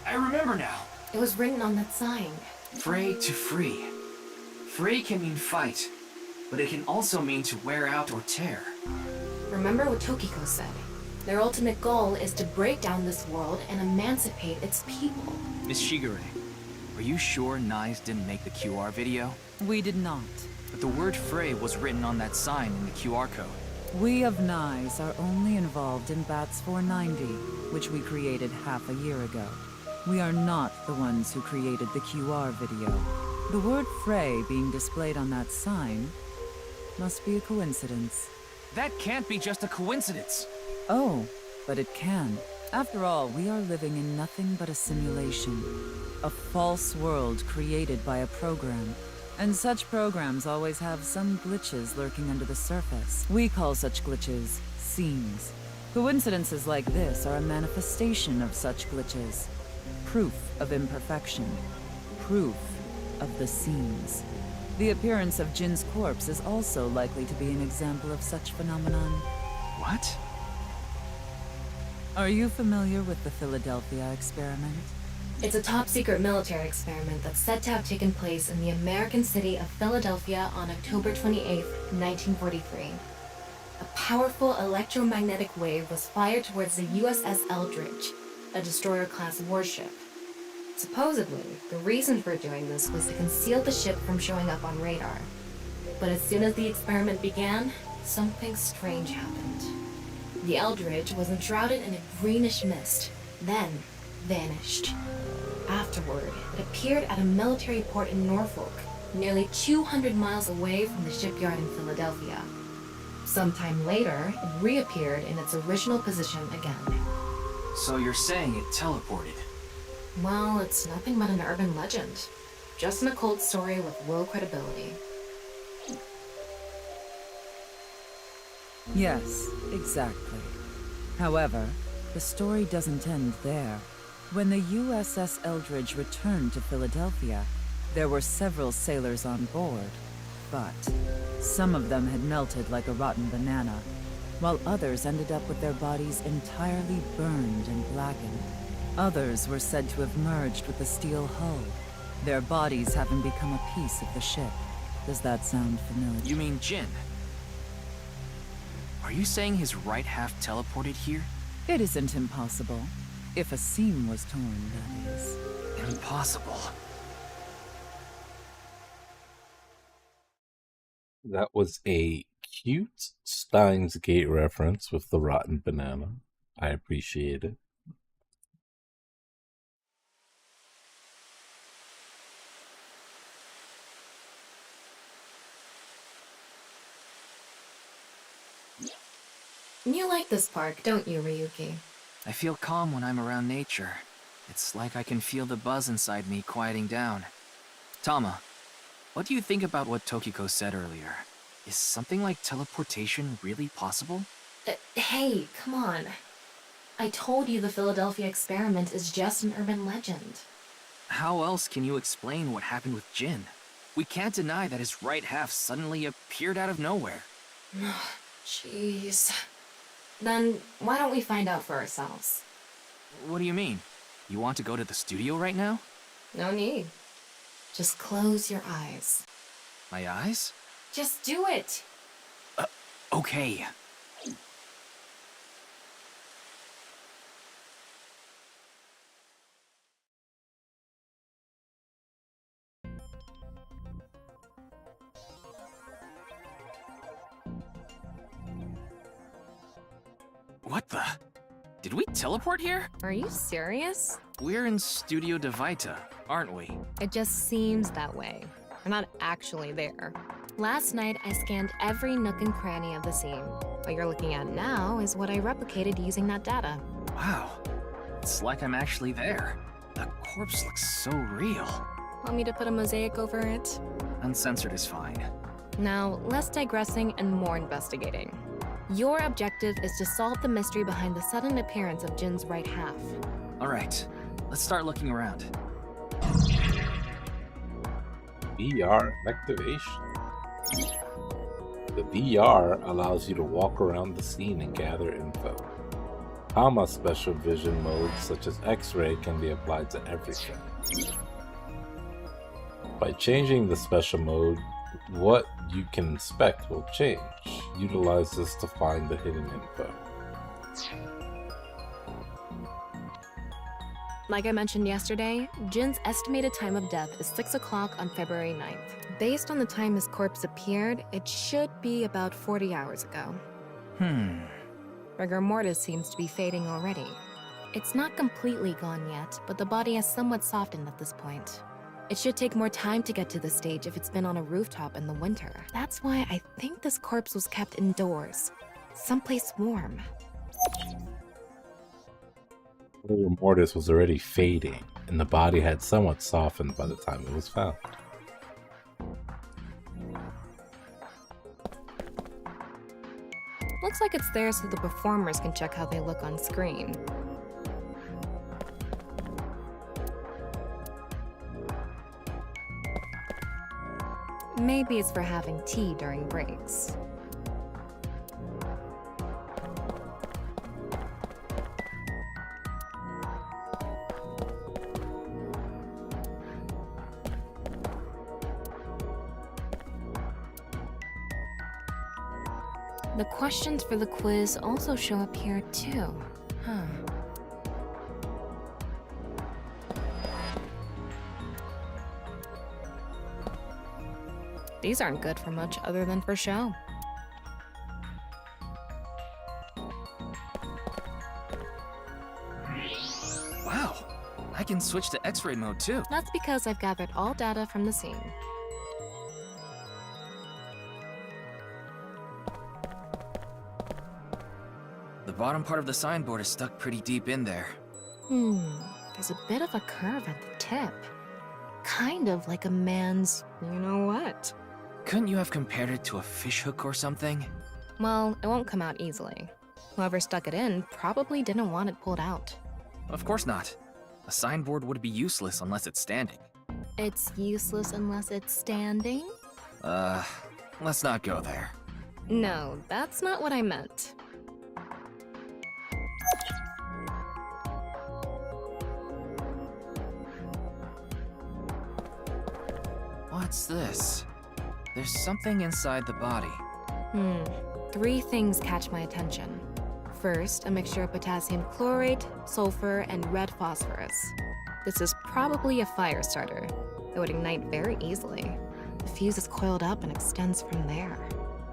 I remember now. It was written on that sign. Frey to free. Frey can mean fight, but it can also mean to wear out or tear. Remember what Tokiko said. Their ultimate goal is to break down this world and emancipate its people. Miss Shigure, are you sure Nyes didn't make the QR video? We did not. But the word Frey was written on that sign in the QR code. We of Nyes are only involved in Bats 490, which we created half a year ago. We are not the ones who created the QR video. The word Frey being displayed on that sign must be a coincidence. That can't be just a coincidence. Oh, but it can. After all, we are living in nothing but a simulation. A false world created by a program. And such programs always have some glitches lurking under the surface. We call such glitches seams. Coincidences like this are a manifestation of such glitches. Proof of imperfection. Proof of the seams. The appearance of Jin's corpse is also likely to be an example of such phenomenon. What? Are you familiar with the Philadelphia experiment? It's a top-secret military experiment that's said to have taken place in the American city of Philadelphia on October 28, 1943. A powerful electromagnetic wave was fired towards the USS Eldridge, a destroyer-class warship. Supposedly, the reason for doing this was to conceal the ship from showing up on radar. But as soon as the experiment began, something strange happened. The Eldridge was enshrouded in a greenish mist, then vanished. Afterward, it appeared at a military port in Norfolk, nearly 200 miles away from the shipyard in Philadelphia. Sometime later, it reappeared in its original position again. So you're saying it teleported? Well, it's nothing but an urban legend. Just an occult story with low credibility. Yes, exactly. However, the story doesn't end there. When the USS Eldridge returned to Philadelphia, there were several sailors on board, but some of them had melted like a rotten banana, while others ended up with their bodies entirely burned and blackened. Others were said to have merged with the steel hull, their bodies having become a piece of the ship. Does that sound familiar? You mean Jin? Are you saying his right half teleported here? It isn't impossible. If a seam was torn, that is. Impossible. That was a cute Steins Gate reference with the rotten banana. I appreciate it. You like this park, don't you, Ryuki? I feel calm when I'm around nature. It's like I can feel the buzz inside me quieting down. Tama, what do you think about what Tokiko said earlier? Is something like teleportation really possible? Hey, come on. I told you the Philadelphia experiment is just an urban legend. How else can you explain what happened with Jin? We can't deny that his right half suddenly appeared out of nowhere. Jeez. Then why don't we find out for ourselves? What do you mean? You want to go to the studio right now? No need. Just close your eyes. My eyes? Just do it! Okay. What the? Did we teleport here? Are you serious? We're in Studio Devita, aren't we? It just seems that way. We're not actually there. Last night, I scanned every nook and cranny of the scene. What you're looking at now is what I replicated using that data. Wow. It's like I'm actually there. The corpse looks so real. Want me to put a mosaic over it? Uncensored is fine. Now, less digressing and more investigating. Your objective is to solve the mystery behind the sudden appearance of Jin's right half. All right, let's start looking around. VR activation. The VR allows you to walk around the scene and gather info. Tama special vision modes such as X-ray can be applied to everything. By changing the special mode, what you can inspect will change. Utilize this to find the hidden info. Like I mentioned yesterday, Jin's estimated time of death is 6 o'clock on February 9th. Based on the time his corpse appeared, it should be about 40 hours ago. Rigor mortis seems to be fading already. It's not completely gone yet, but the body has somewhat softened at this point. It should take more time to get to this stage if it's been on a rooftop in the winter. That's why I think this corpse was kept indoors, someplace warm. Rigor mortis was already fading, and the body had somewhat softened by the time it was found. Looks like it's there so the performers can check how they look on screen. Maybe it's for having tea during breaks. The questions for the quiz also show up here too. These aren't good for much other than for show. Wow, I can switch to X-ray mode too. That's because I've gathered all data from the scene. The bottom part of the signboard is stuck pretty deep in there. There's a bit of a curve at the tip. Kind of like a man's you-know-what. Couldn't you have compared it to a fishhook or something? Well, it won't come out easily. Whoever stuck it in probably didn't want it pulled out. Of course not. A signboard would be useless unless it's standing. It's useless unless it's standing? Let's not go there. No, that's not what I meant. What's this? There's something inside the body. 3 things catch my attention. First, a mixture of potassium chlorate, sulfur, and red phosphorus. This is probably a fire starter. It would ignite very easily. The fuse is coiled up and extends from there.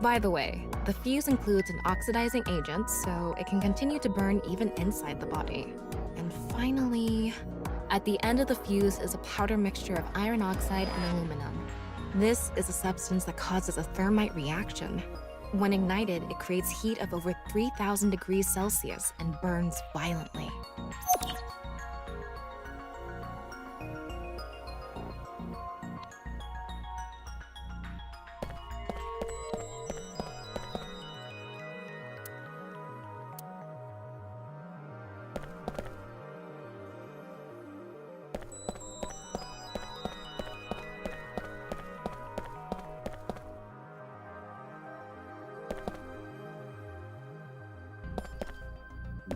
By the way, the fuse includes an oxidizing agent, so it can continue to burn even inside the body. And finally, at the end of the fuse is a powder mixture of iron oxide and aluminum. This is a substance that causes a thermite reaction. When ignited, it creates heat of over 3,000 degrees Celsius and burns violently.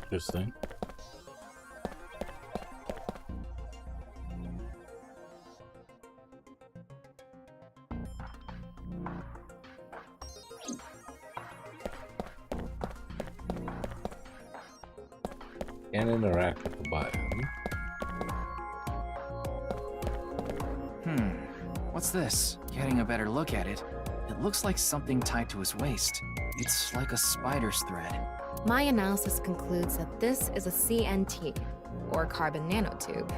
Interesting. Can't interact with the button. What's this? Getting a better look at it. It looks like something tied to his waist. It's like a spider's thread. My analysis concludes that this is a CNT, or carbon nanotube.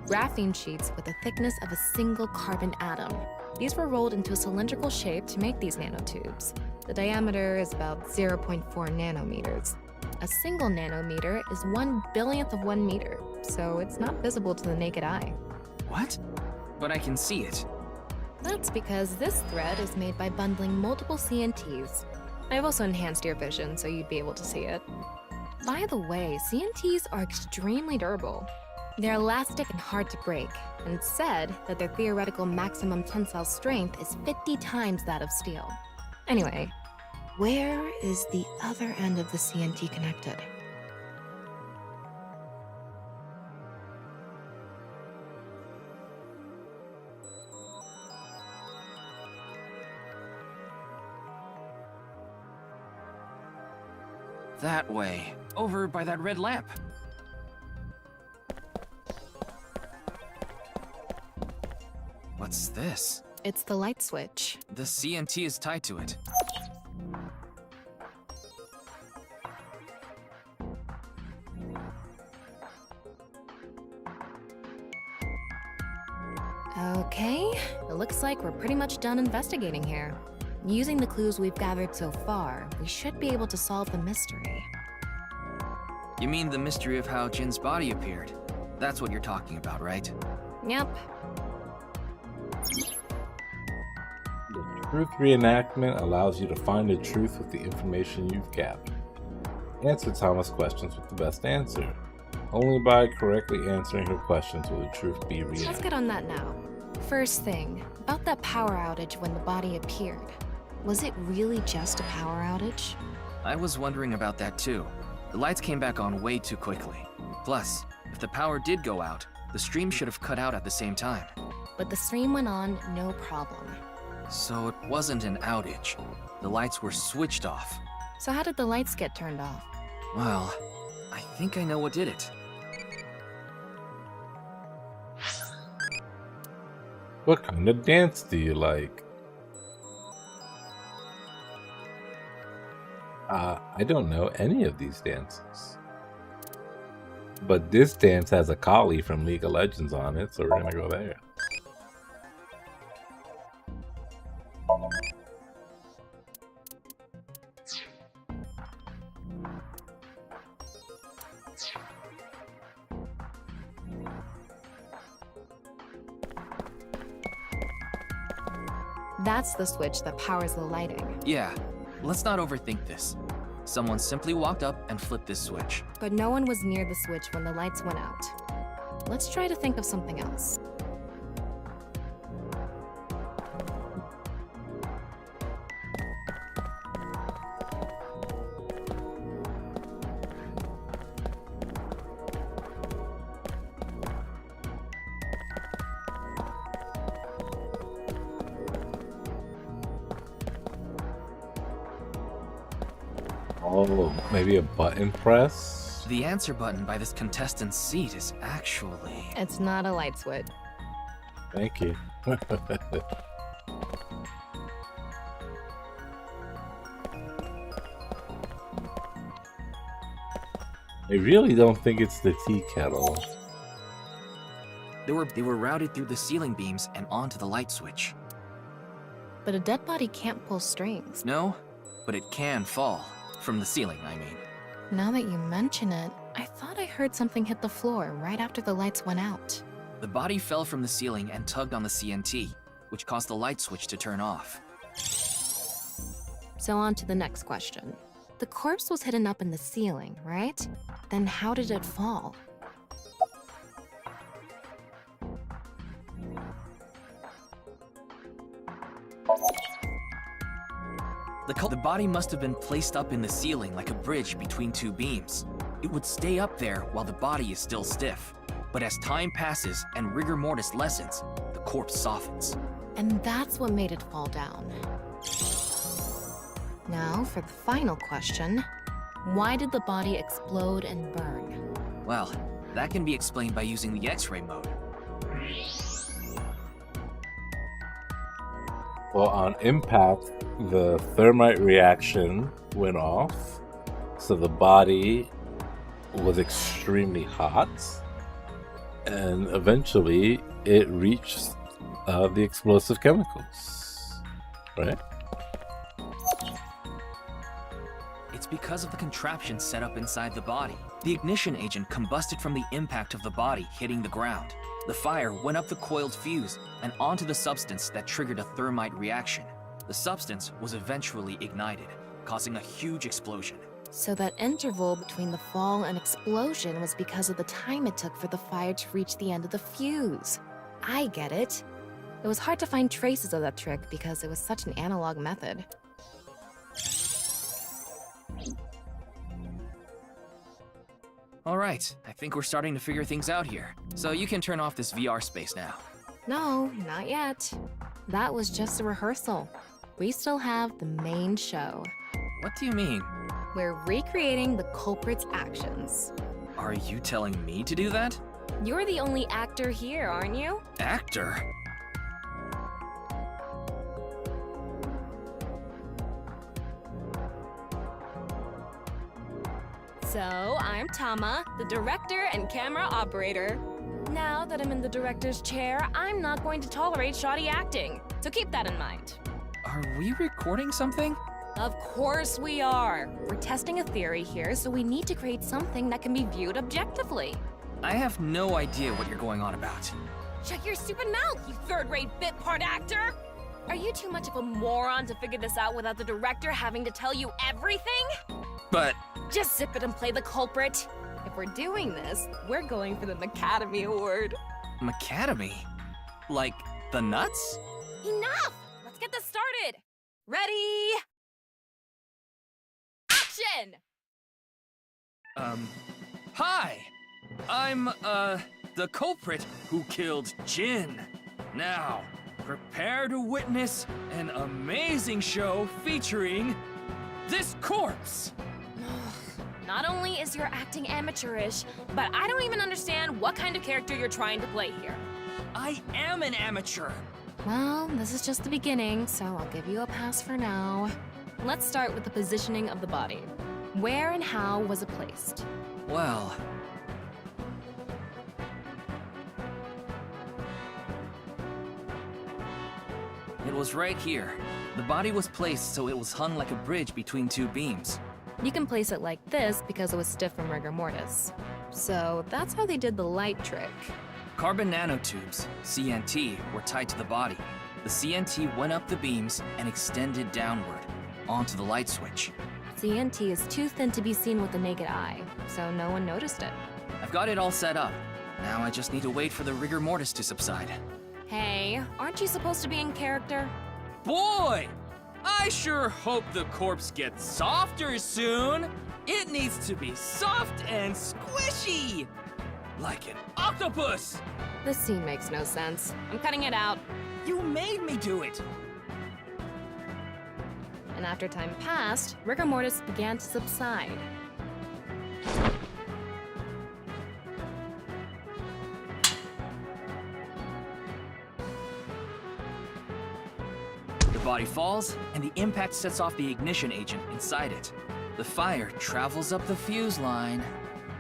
Graphene sheets with the thickness of a single carbon atom. These were rolled into a cylindrical shape to make these nanotubes. The diameter is about 0.4 nanometers. A single nanometer is 1/1000th of 1 meter, so it's not visible to the naked eye. What? But I can see it. That's because this thread is made by bundling multiple CNTs. I've also enhanced your vision so you'd be able to see it. By the way, CNTs are extremely durable. They're elastic and hard to break, and it's said that their theoretical maximum tensile strength is 50 times that of steel. Anyway, where is the other end of the CNT connected? That way. Over by that red lamp. What's this? It's the light switch. The CNT is tied to it. Okay, it looks like we're pretty much done investigating here. Using the clues we've gathered so far, we should be able to solve the mystery. You mean the mystery of how Jin's body appeared? That's what you're talking about, right? Yep. The truth reenactment allows you to find the truth with the information you've gathered. Answer Tama's questions with the best answer. Only by correctly answering her questions will the truth be reenacted. Let's get on that now. First thing, about that power outage when the body appeared. Was it really just a power outage? I was wondering about that too. The lights came back on way too quickly. Plus, if the power did go out, the stream should have cut out at the same time. But the stream went on, no problem. So it wasn't an outage. The lights were switched off. So how did the lights get turned off? Well, I think I know what did it. What kind of dance do you like? I don't know any of these dances. But this dance has a collie from League of Legends on it, so we're gonna go there. That's the switch that powers the lighting. Yeah, let's not overthink this. Someone simply walked up and flipped this switch. But no one was near the switch when the lights went out. Let's try to think of something else. Oh, maybe a button press? The answer button by this contestant's seat is actually... It's not a light switch. Thank you. I really don't think it's the tea kettle. They were routed through the ceiling beams and onto the light switch. But a dead body can't pull strings. No, but it can fall. From the ceiling, I mean. Now that you mention it, I thought I heard something hit the floor right after the lights went out. The body fell from the ceiling and tugged on the CNT, which caused the light switch to turn off. So on to the next question. The corpse was hidden up in the ceiling, right? Then how did it fall? The body must have been placed up in the ceiling like a bridge between two beams. It would stay up there while the body is still stiff. But as time passes and rigor mortis lessens, the corpse softens. And that's what made it fall down. Now, for the final question. Why did the body explode and burn? Well, that can be explained by using the X-ray mode. Well, on impact, the thermite reaction went off, so the body was extremely hot, and eventually it reached the explosive chemicals, right? It's because of the contraption set up inside the body. The ignition agent combusted from the impact of the body hitting the ground. The fire went up the coiled fuse and onto the substance that triggered a thermite reaction. The substance was eventually ignited, causing a huge explosion. So that interval between the fall and explosion was because of the time it took for the fire to reach the end of the fuse. I get it. It was hard to find traces of that trick because it was such an analog method. All right, I think we're starting to figure things out here. So you can turn off this VR space now. No, not yet. That was just a rehearsal. We still have the main show. What do you mean? We're recreating the culprit's actions. Are you telling me to do that? You're the only actor here, aren't you? Actor? So, I'm Tama, the director and camera operator. Now that I'm in the director's chair, I'm not going to tolerate shoddy acting. So keep that in mind. Are we recording something? Of course we are. We're testing a theory here, so we need to create something that can be viewed objectively. I have no idea what you're going on about. Shut your stupid mouth, you third-rate bit part actor! Are you too much of a moron to figure this out without the director having to tell you everything? But... Just zip it and play the culprit. If we're doing this, we're going for the Academy Award. Macadamy? Like, the nuts? Enough! Let's get this started! Ready? Action! Hi! I'm, the culprit who killed Jin. Now, prepare to witness an amazing show featuring this corpse. Not only is your acting amateurish, but I don't even understand what kind of character you're trying to play here. I am an amateur. Well, this is just the beginning, so I'll give you a pass for now. Let's start with the positioning of the body. Where and how was it placed? Well... It was right here. The body was placed so it was hung like a bridge between two beams. You can place it like this because it was stiff from rigor mortis. So that's how they did the light trick. Carbon nanotubes, CNT, were tied to the body. The CNT went up the beams and extended downward, onto the light switch. CNT is too thin to be seen with the naked eye, so no one noticed it. I've got it all set up. Now I just need to wait for the rigor mortis to subside. Hey, aren't you supposed to be in character? Boy! I sure hope the corpse gets softer soon! It needs to be soft and squishy! Like an octopus! This scene makes no sense. I'm cutting it out. You made me do it! And after time passed, rigor mortis began to subside. The body falls, and the impact sets off the ignition agent inside it. The fire travels up the fuse line.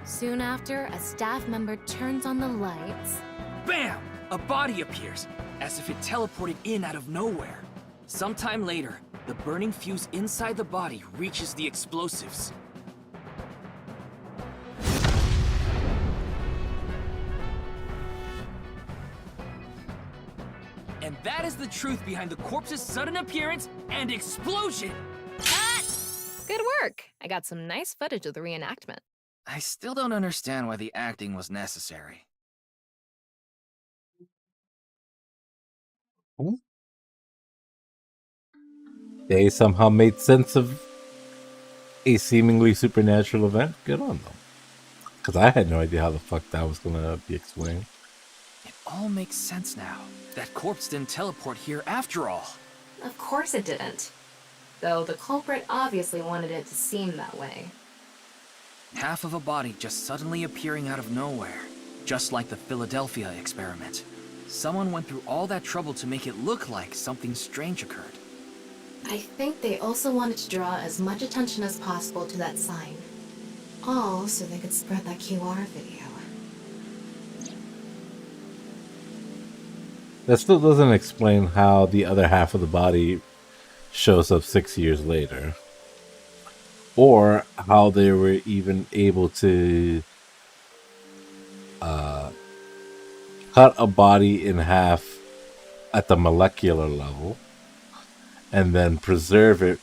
Soon after, a staff member turns on the lights. Bam! A body appears, as if it teleported in out of nowhere. Sometime later, the burning fuse inside the body reaches the explosives. And that is the truth behind the corpse's sudden appearance and explosion! Good work! I got some nice footage of the reenactment. I still don't understand why the acting was necessary. They somehow made sense of a seemingly supernatural event. Good on them. Because I had no idea how the fuck that was gonna be explained. It all makes sense now. That corpse didn't teleport here after all. Of course it didn't. Though the culprit obviously wanted it to seem that way. Half of a body just suddenly appearing out of nowhere. Just like the Philadelphia experiment. Someone went through all that trouble to make it look like something strange occurred. I think they also wanted to draw as much attention as possible to that sign. All so they could spread that QR video. That still doesn't explain how the other half of the body shows up 6 years later. Or how they were even able to cut a body in half at the molecular level and then preserve it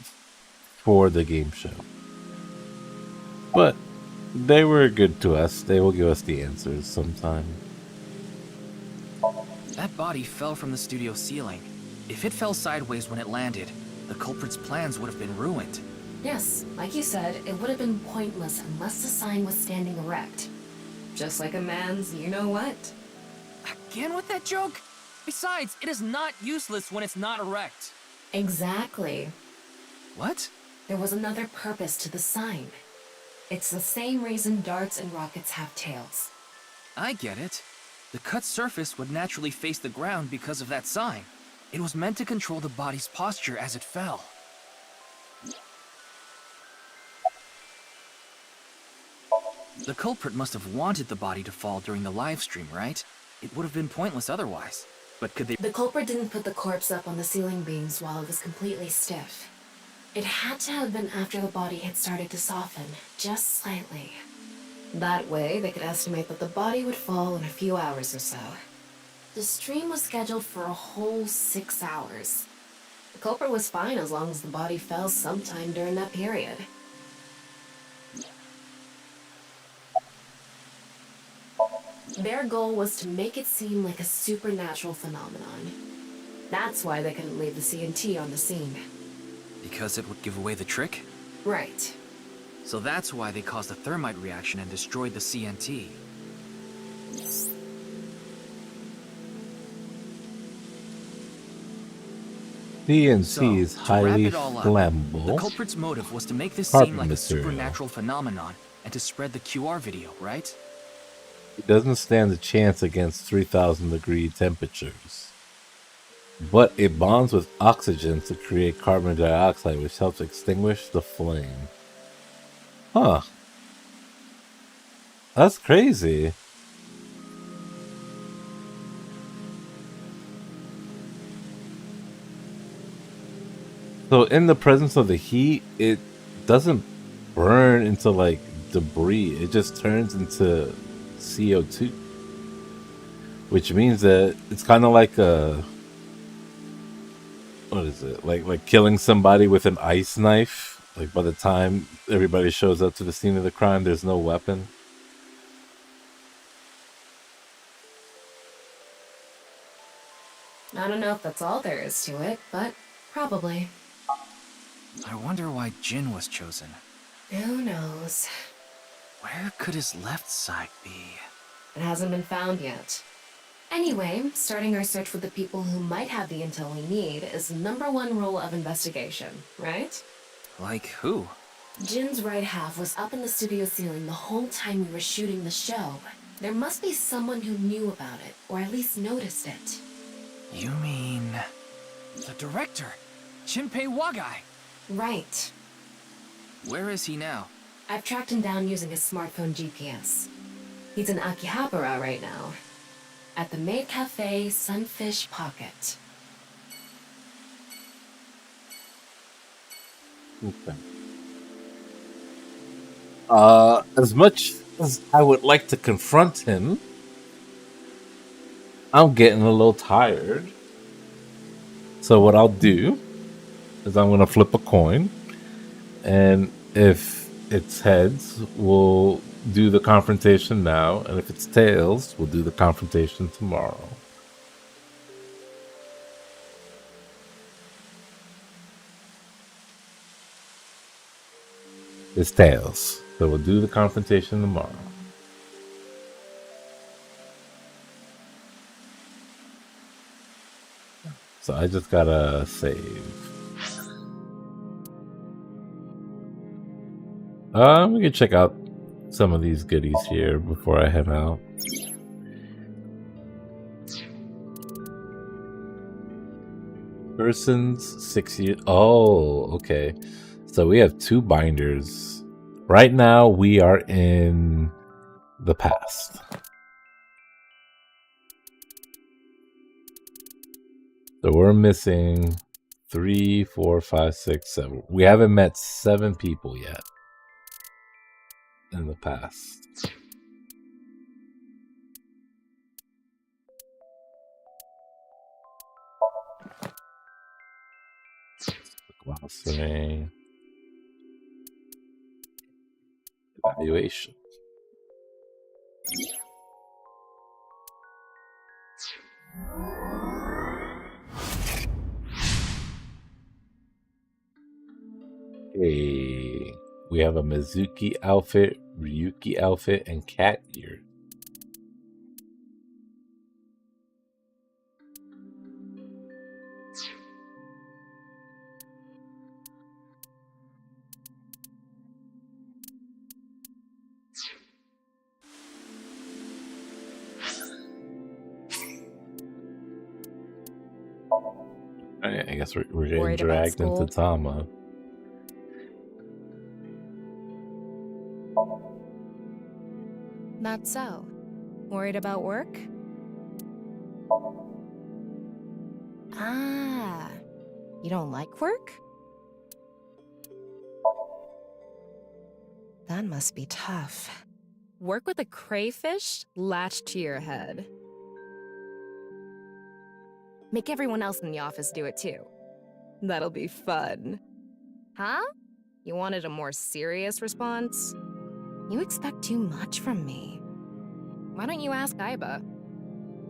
for the game show. But they were good to us. They will give us the answers sometime. That body fell from the studio ceiling. If it fell sideways when it landed, the culprit's plans would have been ruined. Yes, like you said, it would have been pointless unless the sign was standing erect. Just like a man's you-know-what. Again with that joke? Besides, it is not useless when it's not erect. Exactly. What? There was another purpose to the sign. It's the same reason darts and rockets have tails. I get it. The cut surface would naturally face the ground because of that sign. It was meant to control the body's posture as it fell. The culprit must have wanted the body to fall during the live stream, right? It would have been pointless otherwise. But could they— The culprit didn't put the corpse up on the ceiling beams while it was completely stiff. It had to have been after the body had started to soften, just slightly. That way, they could estimate that the body would fall in a few hours or so. The stream was scheduled for a whole 6 hours. The culprit was fine as long as the body fell sometime during that period. Their goal was to make it seem like a supernatural phenomenon. That's why they couldn't leave the CNT on the scene. Because it would give away the trick? Right. So that's why they caused a thermite reaction and destroyed the CNT. CNC is highly wrap it all up, flammable. The culprit's motive was to make this carbon seem like material. a supernatural phenomenon and to spread the QR video, right? It doesn't stand a chance against 3,000 degree temperatures. But it bonds with oxygen to create carbon dioxide, which helps extinguish the flame. Huh. That's crazy. So in the presence of the heat, it doesn't burn into like debris. It just turns into CO2. Which means that it's kind of like a... What is it? Like killing somebody with an ice knife. Like by the time everybody shows up to the scene of the crime, there's no weapon. I don't know if that's all there is to it, but probably. I wonder why Jin was chosen. Who knows? Where could his left side be? It hasn't been found yet. Anyway, starting our search for the people who might have the intel we need is the #1 rule of investigation, right? Like who? Jin's right half was up in the studio ceiling the whole time we were shooting the show. There must be someone who knew about it, or at least noticed it. You mean... the director, Jinpei Wagai. Right. Where is he now? I've tracked him down using his smartphone GPS. He's in Akihabara right now. At the Maid Cafe Sunfish Pocket. Okay. As much as I would like to confront him, I'm getting a little tired. So what I'll do is I'm going to flip a coin. And if it's heads, we'll do the confrontation now. And if it's tails, we'll do the confrontation tomorrow. It's tails. So we'll do the confrontation tomorrow. So I just gotta save. We can check out some of these goodies here before I head out. Persons 6 years. Oh, okay. So we have 2 binders. Right now we are in the past. So we're missing 3, 4, 5, 6, 7. We haven't met 7 people yet in the past. Glossary. Evaluation. Hey, we have a Mizuki outfit, Ryuki outfit, and cat ear. I guess we're getting Worried about dragged into school? Tama. Not so. Worried about work? Ah, you don't like work? That must be tough. Work with a crayfish latched to your head. Make everyone else in the office do it too. That'll be fun. Huh? You wanted a more serious response? You expect too much from me. Why don't you ask Aiba?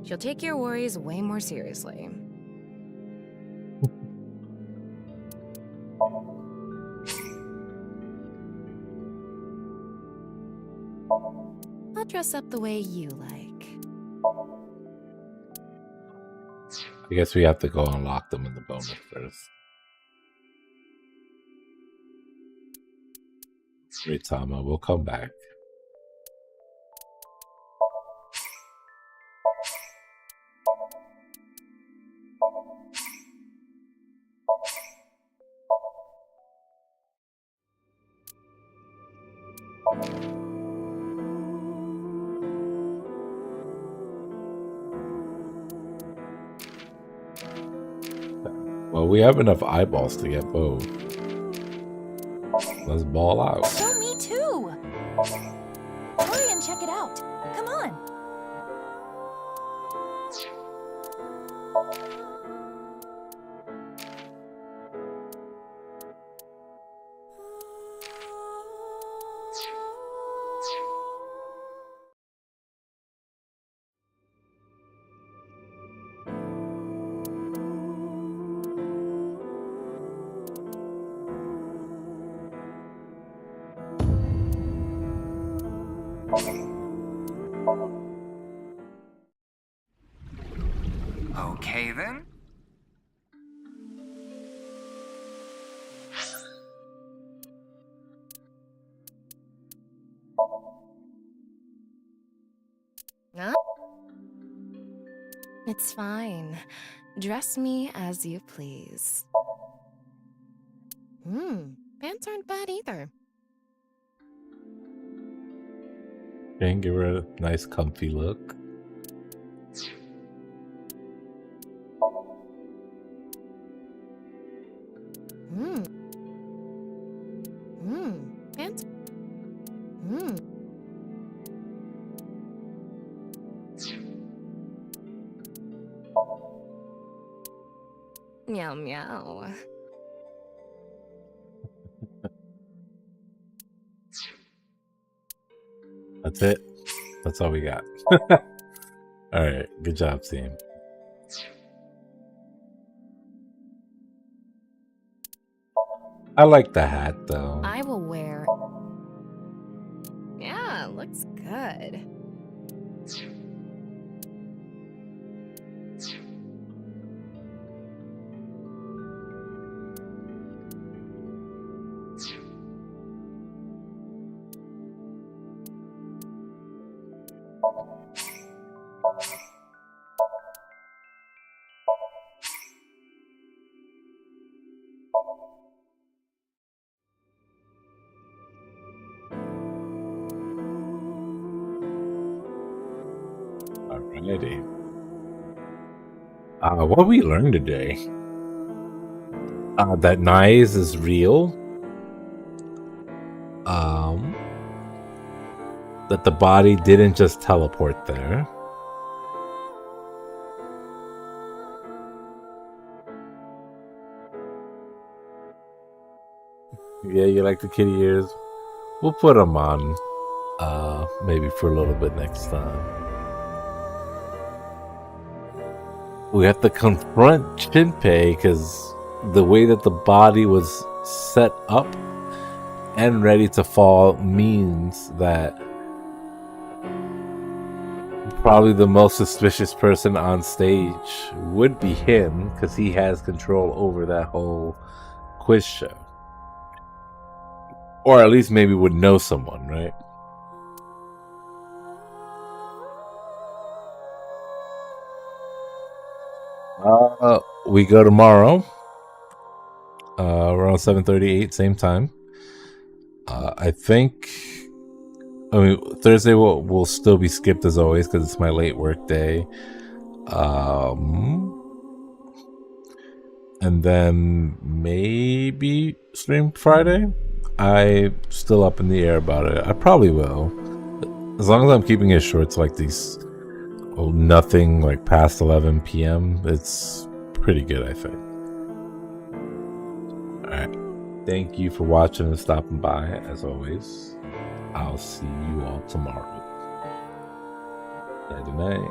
She'll take your worries way more seriously. I'll dress up the way you like. I guess we have to go unlock them in the bonus first. Great, Tama. We'll come back. Well, we have enough eyeballs to get both. Let's ball out. Show me too! Hurry and check it out. Come on. Okay then. Huh? It's fine. Dress me as you please. Pants aren't bad either. And give her a nice comfy look. Pants. Meow meow. That's it. That's all we got. Alright, good job, team. I like the hat, though. I will wear... Yeah, looks good. Alrighty. What we learned today? That Nyes is real. That the body didn't just teleport there. Yeah, you like the kitty ears? We'll put them on, maybe for a little bit next time. We have to confront Shinpei because the way that the body was set up and ready to fall means that probably the most suspicious person on stage would be him because he has control over that whole quiz show. Or at least maybe would know someone, right? We go tomorrow. Around 7:38, same time. I think. I mean, Thursday will still be skipped as always because it's my late work day. And then maybe stream Friday. I'm still up in the air about it. I probably will, as long as I'm keeping it short to like these. Nothing like past 11 p.m. It's pretty good, I think. Alright. Thank you for watching and stopping by, as always. I'll see you all tomorrow. Good night.